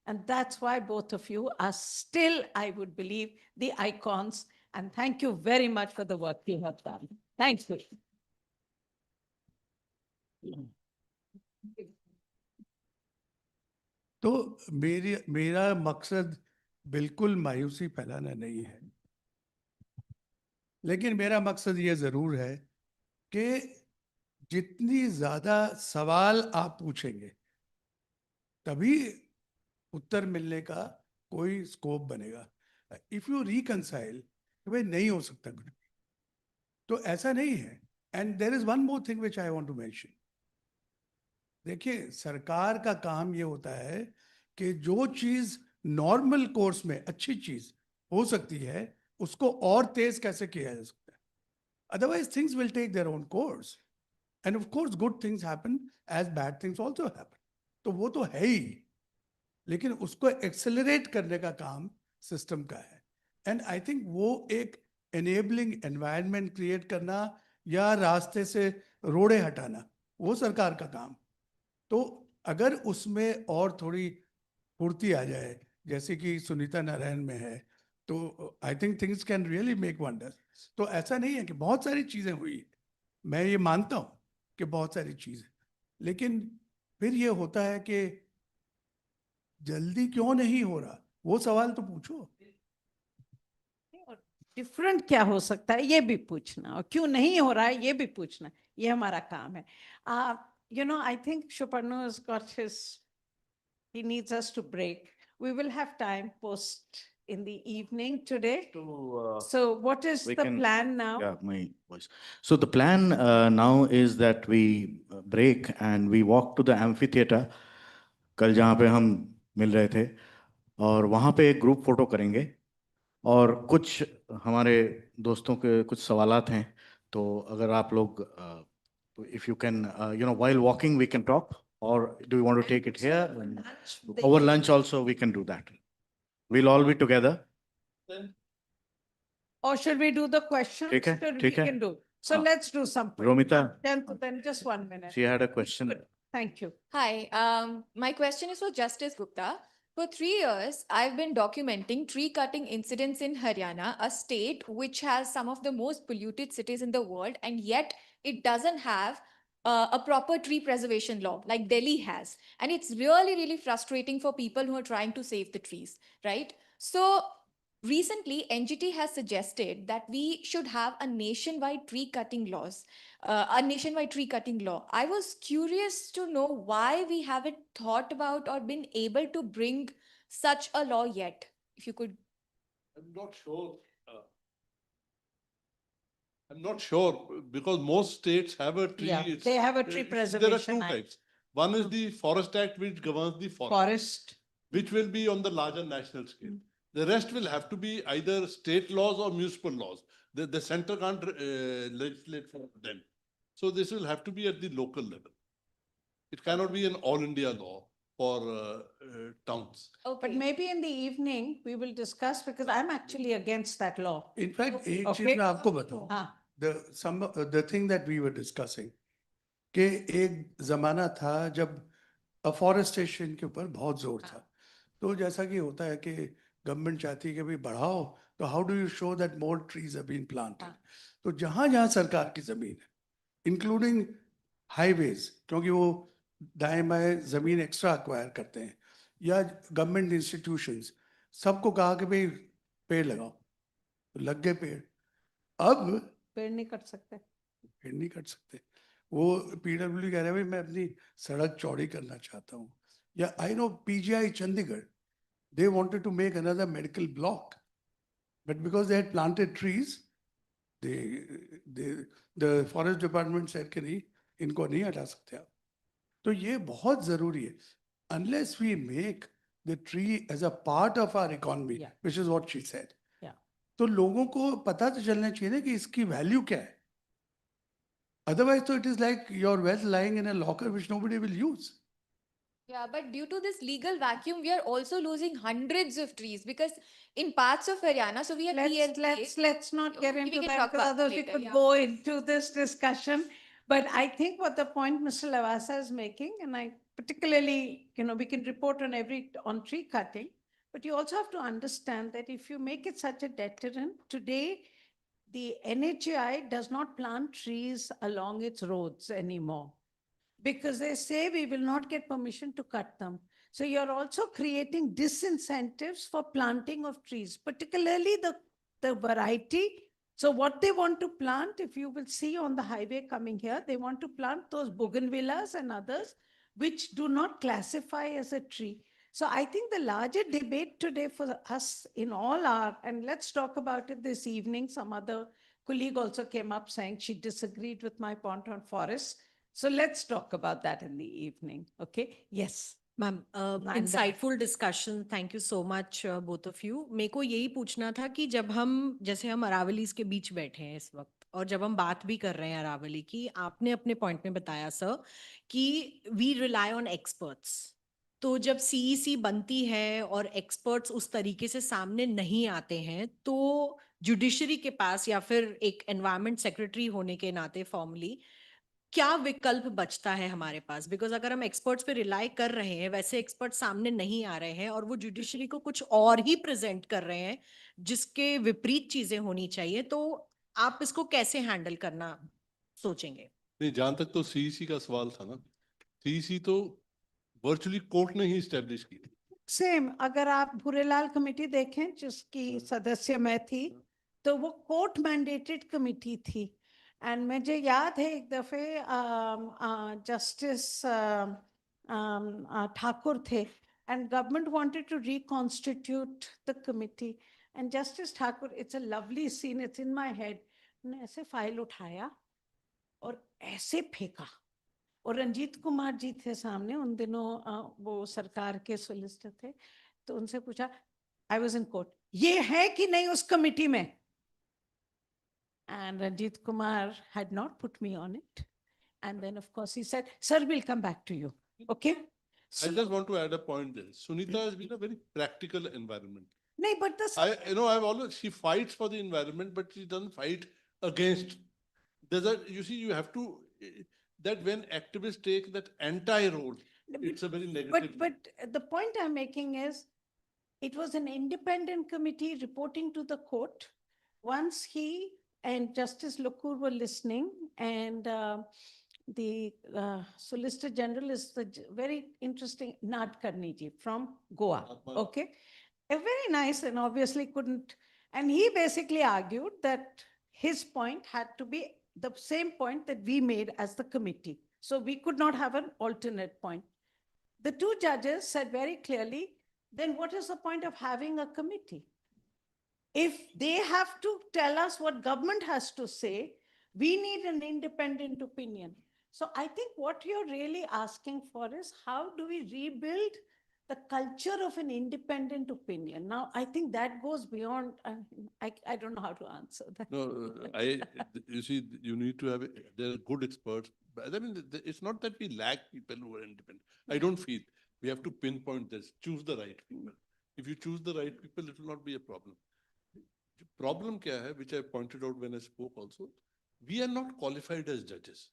And that's why both of you are still, I would believe, the icons. And thank you very much for the work you have done. Thank you. तो मेरा मकसद बिल्कुल मायूसी फैलाना नहीं है, लेकिन मेरा मकसद ये जरूर है कि जितनी ज्यादा सवाल आप पूछेंगे तभी उत्तर मिलने का कोई स्कोप बनेगा. इफ यू रिकंसाइल, भाई नहीं हो सकता कुछ भी, तो ऐसा नहीं है. And there is one more thing which I want to mention. देखिए, सरकार का काम ये होता है कि जो चीज नॉर्मल कोर्स में अच्छी चीज हो सकती है उसको और तेज कैसे किया जा सकता है. Otherwise things will take their own course, and of course good things happen as bad things also happen. तो वो तो है ही, लेकिन उसको एक्सेलरेट करने का काम सिस्टम का है. एंड आई थिंक वो एक एनेबलिंग एनवायरनमेंट क्रिएट करना या रास्ते से रोड़े हटाना, वो सरकार का काम. तो अगर उसमें और थोड़ी फुर्ती आ जाए, जैसे कि सुनीता नारायण में है, तो I think things can really make wonders. तो ऐसा नहीं है कि बहुत सारी चीज़ें हुई, मैं ये मानता हूँ कि बहुत सारी चीज़ें, लेकिन फिर ये होता है कि जल्दी क्यों नहीं हो रहा, वो सवाल तो पूछो. डिफरेंट क्या हो सकता है ये भी पूछना, और क्यों नहीं हो रहा है ये भी पूछना, ये हमारा काम है. I think Shuparno has got he needs us to break. We will have time post in the evening today. So what is the plan now? Yeah, my voice. So the plan now is that we break and we walk to the amphitheater, कल जहाँ पे हम मिल रहे थे, और वहाँ पे एक ग्रुप फोटो करेंगे, और कुछ हमारे दोस्तों के कुछ सवालात हैं. तो अगर आप लोग if you can, while walking we can talk, or do you want to take it here? Over lunch also we can do that. We'll all be together. Or should we do the questions? ठीक है, Should ठीक we है. can do. So let's do something. Romita, Then just 1 minute. she had a question. Thank you. Hi, my question is for Justice Gupta. For 3 years, I've been documenting tree cutting incidents in Haryana, a state which has some of the most polluted cities in the world, and yet it doesn't have a proper tree preservation law like Delhi has. And it's really, really frustrating for people who are trying to save the trees, right? So recently, NGT has suggested that we should have a nationwide tree cutting law. I was curious to know why we haven't thought about or been able to bring such a law yet. If you could. I'm not sure. I'm not sure because most states have a tree. Yeah, they have a tree preservation There are two act. types. One is the Forest Act, which governs the forest, which will be on the larger national scale. The rest will have to be either state laws or municipal laws. The center can't legislate for them. So this will have to be at the local level. It cannot be an all India law for towns. But maybe in the evening, we will discuss because I'm actually against that law. In fact, एक Okay. चीज मैं आपको बताऊं, हाँ. the thing that we were discussing, कि एक जमाना था जब अफॉरेस्टेशन के ऊपर बहुत जोर था. तो जैसा कि होता है कि गवर्नमेंट चाहती है कि भाई बढ़ाओ, तो how do you show that more trees have been planted. तो जहां जहां सरकार की जमीन है, इंक्लूडिंग हाईवेज, क्योंकि वो दाएं बाएं जमीन एक्स्ट्रा अक्वायर करते हैं, या गवर्नमेंट इंस्टीट्यूशंस, सबको कहा कि भाई पेड़ लगाओ, तो लग गए पेड़. अब पेड़ नहीं कट सकते. पेड़ नहीं कट सकते. वो पीडब्ल्यू कह रहे हैं भाई मैं अपनी सड़क चौड़ी करना चाहता हूँ. या I know PGI Chandigarh, they wanted to make another medical block, but because they had planted trees, the forest department said कि नहीं, इनको नहीं हटा सकते आप. तो ये बहुत जरूरी है. Unless we make the tree as a part of our economy, which is what she said. तो लोगों को पता तो चलना चाहिए ना कि इसकी वैल्यू क्या है. Otherwise, so it is like your wealth lying in a locker which nobody will use. Yeah, but due to this legal vacuum, we are also losing hundreds of trees because in parts of Haryana, so we have Let's not get into can that talk because about otherwise we later, could yeah. go into this discussion. But I think what the point Mr. Lavasa is making, and I particularly, we can report on tree cutting, but you also have to understand that if you make it such a deterrent, today the NHAI does not plant trees along its roads anymore, because they say we will not get permission to cut them. So you're also creating disincentives for planting of trees, particularly the variety. So what they want to plant, if you will see on the highway coming here, they want to plant those bougainvilleas and others, which do not classify as a tree. So I think the larger debate today for us in all our, and let's talk about it this evening, some other colleague also came up saying she disagreed with my point on forests. So let's talk about that in the evening. Okay. Yes. Ma'am insightful discussion, thank you so much both of you. मेरे को यही पूछना था कि जब हम जैसे हम अरावलीज के बीच बैठे हैं इस वक्त और जब हम बात भी कर रहे हैं अरावली की, आपने अपने पॉइंट में बताया सर कि वी रिलाई ऑन एक्सपर्ट्स. तो जब सीईसी बनती है और एक्सपर्ट्स उस तरीके से सामने नहीं आते हैं तो जुडिशरी के पास या फिर एक एनवायरनमेंट सेक्रेटरी होने के नाते फॉर्मली क्या विकल्प बचता है हमारे पास. बिकॉज अगर हम एक्सपर्ट्स पे रिलाई कर रहे हैं, वैसे एक्सपर्ट सामने नहीं आ रहे हैं और वो जुडिशरी को कुछ और ही प्रेजेंट कर रहे हैं जिसके विपरीत चीजें होनी चाहिए, तो आप इसको कैसे हैंडल करना सोचेंगे? नहीं, जहां तक तो सीईसी का सवाल था ना, सीईसी तो वर्चुअली कोर्ट ने ही स्टैब्लिश की. सेम अगर आप भूरेलाल कमेटी देखें जिसकी सदस्य मैं थी, तो वो कोर्ट मैंडेटेड कमेटी थी. एंड मुझे याद है एक दफे जस्टिस ठाकुर थे and government wanted to reconstitute the committee, and Justice Thakur, it's a lovely scene, it's in my head, ने ऐसे फाइल उठाया और ऐसे फेंका. और रंजीत कुमार जी थे सामने, उन दिनों वो सरकार के सोलिसिटर थे, तो उनसे पूछा, आई वॉज इन कोर्ट, ये है कि नहीं उस कमिटी में? And Ranjit Kumar had not put me on it. And then of course he said, sir, we'll come back to you. Okay. I just want to add a point there. Sunita has been a very practical environment. No, but this, I've always, she fights for the environment, but she doesn't fight against. You see, you have to, that when activists take that anti-role, it's a very negative. But the point I'm making is, it was an independent committee reporting to the court. Once he and Justice Lokur were listening, and the Solicitor General is the very interesting Nadkarni ji from Goa. Okay, a very nice, and obviously couldn't. And he basically argued that his point had to be the same point that we made as the committee. So we could not have an alternate point. The two judges said very clearly, then what is the point of having a committee? If they have to tell us what government has to say, we need an independent opinion. So I think what you're really asking for is, how do we rebuild the culture of an independent opinion? Now, I think that goes beyond, I don't know how to answer that. No, you see, you need to have, there are good experts. But I mean, it's not that we lack people who are independent. I don't feel we have to pinpoint this, choose the right people. If you choose the right people, it will not be a problem. The problem kya hai, which I pointed out when I spoke also, we are not qualified as judges.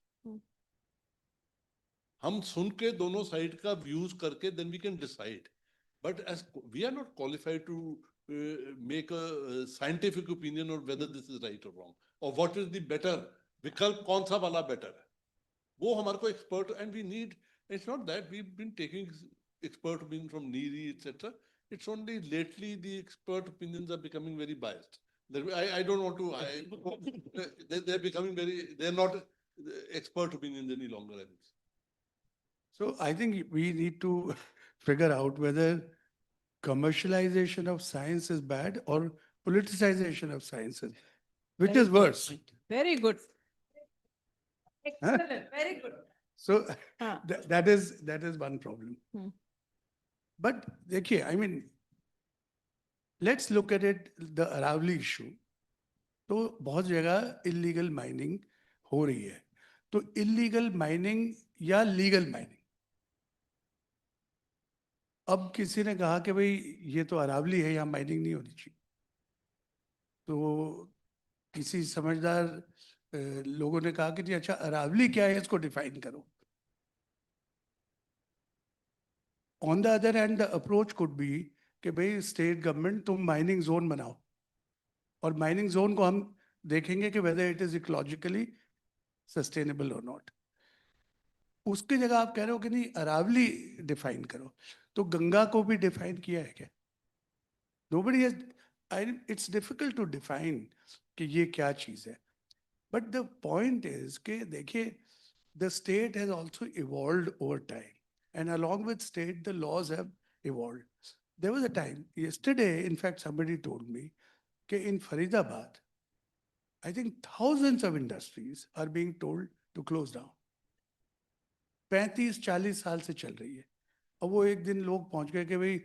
हम सुन के दोनों side का views करके then we can decide. But as we are not qualified to make a scientific opinion on whether this is right or wrong, or what is the better विकल्प कौन सा वाला better है. वो हमारे को expert, and we need. It's not that we've been taking expert opinion from NEERI, etc. It's only lately the expert opinions are becoming very biased. I don't want to. They're becoming very. They're not expert opinions any longer. I think. So I think we need to figure out whether commercialization of science is bad or politicization of science is, which is worse. Very good. Huh? Excellent. Very good. So that is one problem. But देखिए, I mean, let's look at it, the Aravali issue. तो बहुत जगह illegal mining हो रही है. तो illegal mining या legal mining. अब किसी ने कहा कि भाई ये तो अरावली है, यहाँ माइनिंग नहीं होनी चाहिए. तो किसी समझदार लोगों ने कहा कि जी अच्छा अरावली क्या है, इसको डिफाइन करो. On the other hand, the approach could be कि भाई स्टेट गवर्नमेंट तुम माइनिंग जोन बनाओ, और माइनिंग जोन को हम देखेंगे कि whether it is ecologically sustainable or not. उसकी जगह आप कह रहे हो कि नहीं अरावली डिफाइन करो, तो गंगा को भी डिफाइन किया है क्या? Nobody has. It's difficult to define कि ये क्या चीज है. But the point is कि देखिए, the state has also evolved over time, and along with state, the laws have evolved. There was a time yesterday, in fact, somebody told me that in Faridabad, I think thousands of industries are being told to close down. 35-40 साल से चल रही है. अब वो एक दिन लोग पहुंच गए कि भाई,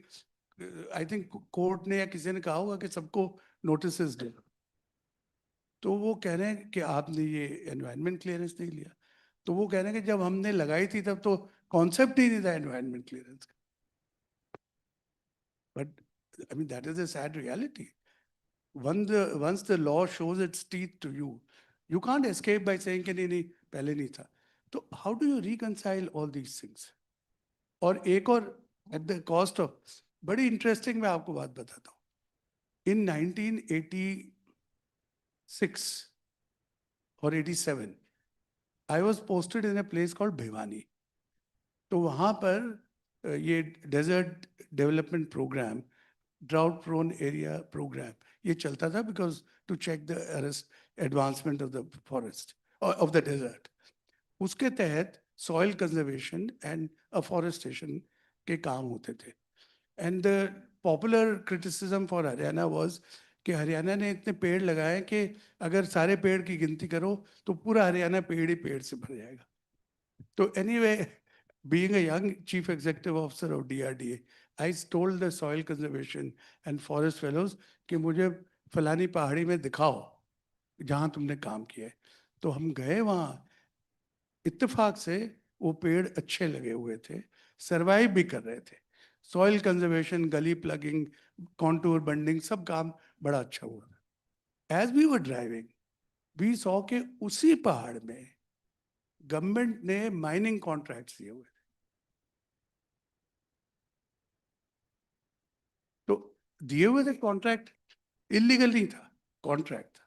आई थिंक कोर्ट ने या किसी ने कहा होगा कि सबको नोटिसेस दे. तो वो कह रहे हैं कि आपने ये एनवायरनमेंट क्लियरेंस नहीं लिया. तो वो कह रहे हैं कि जब हमने लगाई थी तब तो कॉन्सेप्ट ही नहीं था एनवायरनमेंट क्लियरेंस का. But I mean that is a sad reality. Once the law shows its teeth to you, you can't escape by saying कि नहीं पहले नहीं था. तो how do you reconcile all these things? और एक और at the cost of, बड़ी interesting मैं आपको बात बताता हूँ. In 1986 or 87, I was posted in a place called Bhiwani. तो वहाँ पर ये desert development program, drought prone area program, ये चलता था because to check the advancement of the forest or of the desert. उसके तहत soil conservation and afforestation के काम होते थे. And the popular criticism for Haryana was कि हरियाणा ने इतने पेड़ लगाए कि अगर सारे पेड़ की गिनती करो तो पूरा हरियाणा पेड़ ही पेड़ से भर जाएगा. तो anyway, being a young chief executive officer of DRDA, I told the soil conservation and forest fellows कि मुझे फलानी पहाड़ी में दिखाओ जहाँ तुमने काम किया है. तो हम गए वहाँ, इत्तेफाक से वो पेड़ अच्छे लगे हुए थे, सर्वाइव भी कर रहे थे. Soil conservation, gully plugging, contour bunding, सब काम बड़ा अच्छा हुआ. As we were driving, we saw के उसी पहाड़ में गवर्नमेंट ने माइनिंग कॉन्ट्रैक्ट्स दिए हुए थे, तो दिए हुए थे कॉन्ट्रैक्ट, इलीगल नहीं था, कॉन्ट्रैक्ट था.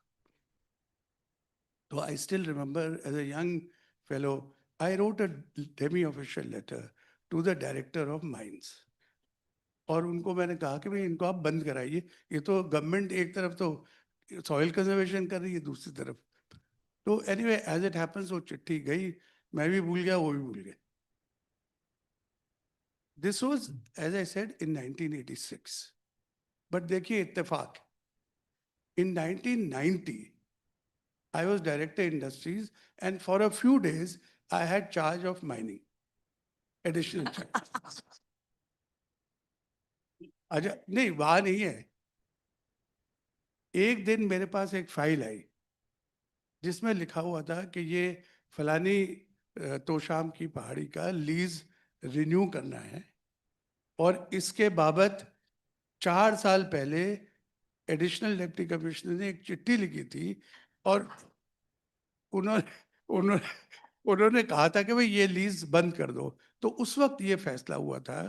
So I still remember as a young fellow, I wrote a demi-official letter to the director of mines. और उनको मैंने कहा कि भाई इनको आप बंद कराइए, ये तो गवर्नमेंट एक तरफ तो सॉइल कंजर्वेशन कर रही है, दूसरी तरफ. तो एनीवे एज इट हैपेंस वो चिट्ठी गई, मैं भी भूल गया, वो भी भूल गए. This was as I said in 1986. But देखिए इत्तेफाक, in 1990 I was director industries, and for a few days I had charge of mining, additional charge. अच्छा नहीं, वहां नहीं है. एक दिन मेरे पास एक फाइल आई जिसमें लिखा हुआ था कि ये फलानी तोशाम की पहाड़ी का लीज रिन्यू करना है, और इसके बाबत 4 साल पहले एडिशनल डिप्टी कमिश्नर ने एक चिट्ठी लिखी थी, और उन्होंने उन्होंने कहा था कि भाई ये लीज बंद कर दो. तो उस वक्त ये फैसला हुआ था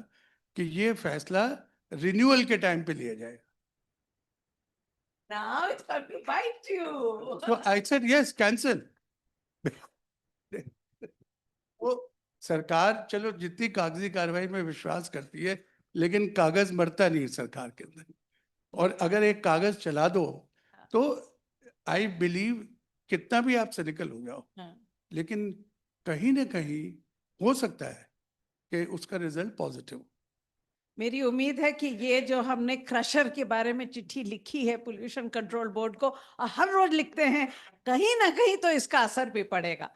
कि ये फैसला रिन्यूअल के टाइम पे लिया जाएगा. Now it's going to bite you. So I said yes, cancel. वो सरकार चलो जितनी कागजी कार्रवाई में विश्वास करती है, लेकिन कागज मरता नहीं है सरकार के अंदर. और अगर एक कागज चला दो तो आई बिलीव कितना भी आप सिनिकल हो जाओ, लेकिन कहीं ना कहीं हो सकता है कि उसका रिजल्ट पॉजिटिव. मेरी उम्मीद है कि ये जो हमने क्रशर के बारे में चिट्ठी लिखी है पोल्यूशन कंट्रोल बोर्ड को, और हर रोज लिखते हैं, कहीं ना कहीं तो इसका असर भी पड़ेगा.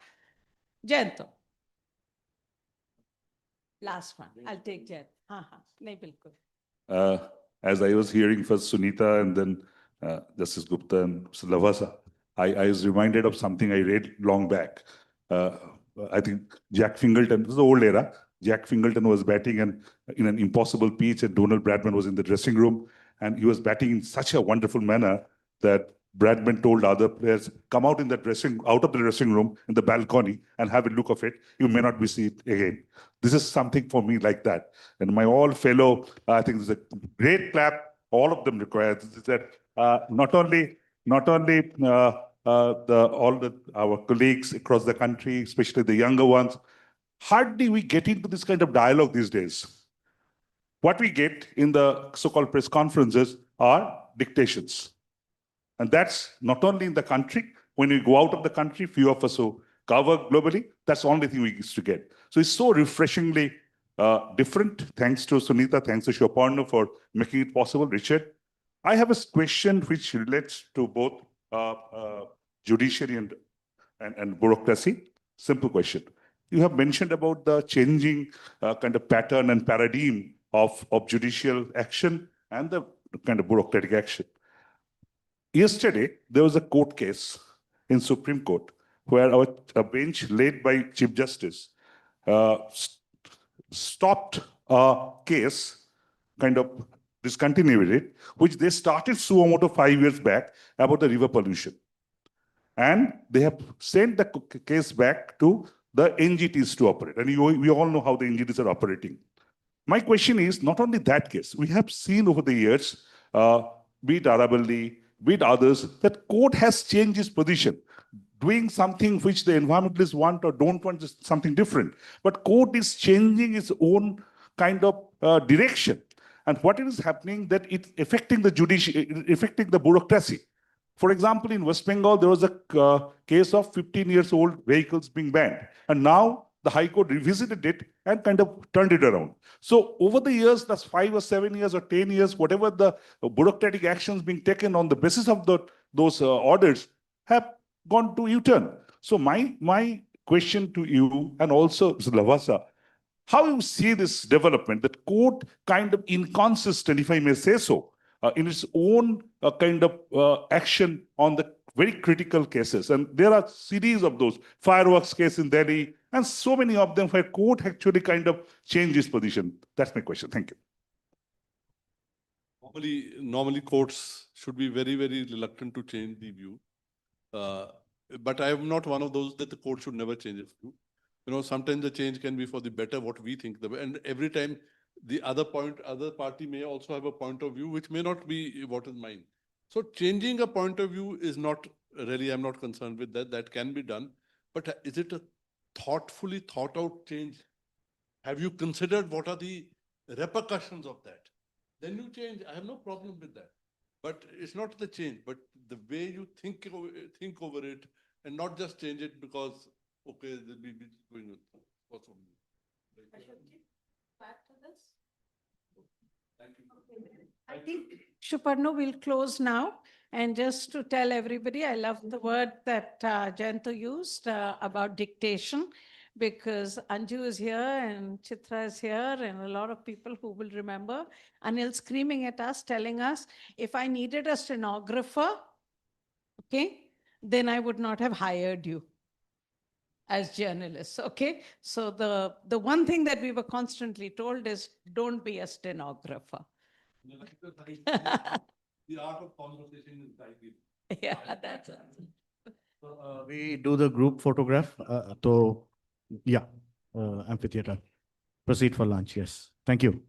जयंत, तो last one I take Jayant. हाँ, नहीं बिल्कुल. As I was hearing first Sunita and then Justice Gupta and Mr. Lavasa, I was reminded of something I read long back. I think Jack Fingleton, this is the old era, Jack Fingleton was batting in an impossible pitch, and Donald Bradman was in the dressing room, and he was batting in such a wonderful manner that Bradman told other players, come out of the dressing room in the balcony and have a look of it. You may not be seen again. This is something for me like that. And my all fellow, I think this is a great clap. All of them require this is that not only our colleagues across the country, especially the younger ones, hardly we get into this kind of dialogue these days. What we get in the so-called press conferences are dictations. And that's not only in the country. When we go out of the country, few of us who cover globally, that's the only thing we used to get. So it's so refreshingly different. Thanks to Sunita, thanks to Shoparno for making it possible. Richard, I have a question which relates to both judiciary and bureaucracy. Simple question. You have mentioned about the changing kind of pattern and paradigm of judicial action and the kind of bureaucratic action. Yesterday, there was a court case in Supreme Court where a bench led by Chief Justice stopped a case, kind of discontinued it, which they started suo motu 5 years back about the river pollution. And they have sent the case back to the NGTs to operate. And we all know how the NGTs are operating. My question is, not only that case, we have seen over the years, be it Arabali, be it others, that court has changed its position, doing something which the environmentalists want or don't want, is something different. But court is changing its own kind of direction. And what is happening, that it's affecting the judiciary, affecting the bureaucracy. For example, in West Bengal, there was a case of 15 years old vehicles being banned. And now the High Court revisited it and kind of turned it around. So over the years, that's 5 or 7 years or 10 years, whatever the bureaucratic actions being taken on the basis of those orders have gone to U-turn. So my question to you, and also Mr. Lavasa, how you see this development, that court kind of inconsistent, if I may say so, in its own kind of action on the very critical cases. And there are series of those fireworks case in Delhi, and so many of them where court actually kind of changed its position. That's my question. Thank you. Normally courts should be very, very reluctant to change the view. But I am not one of those that the court should never change its view. sometimes the change can be for the better, what we think, and every time the other party may also have a point of view, which may not be what is mine. So changing a point of view is not really, I'm not concerned with that. That can be done. But is it a thoughtfully thought out change? Have you considered what are the repercussions of that? Then you change. I have no problem with that. But it's not the change, but the way you think over it, and not just change it because, okay, there'll be going on. Back to this. I think, Shuparno, we'll close now. And just to tell everybody, I love the word that Jayanto used about dictation, because Anju is here and Chitra is here and a lot of people who will remember Anil screaming at us, telling us, if I needed a stenographer, okay, then I would not have hired you as journalists, okay? So the one thing that we were constantly told is, don't be a stenographer. The art of conversation is guided. Yeah, that's it. So, we do the group photograph. So, yeah, amphitheater. Proceed for lunch. Yes. Thank you.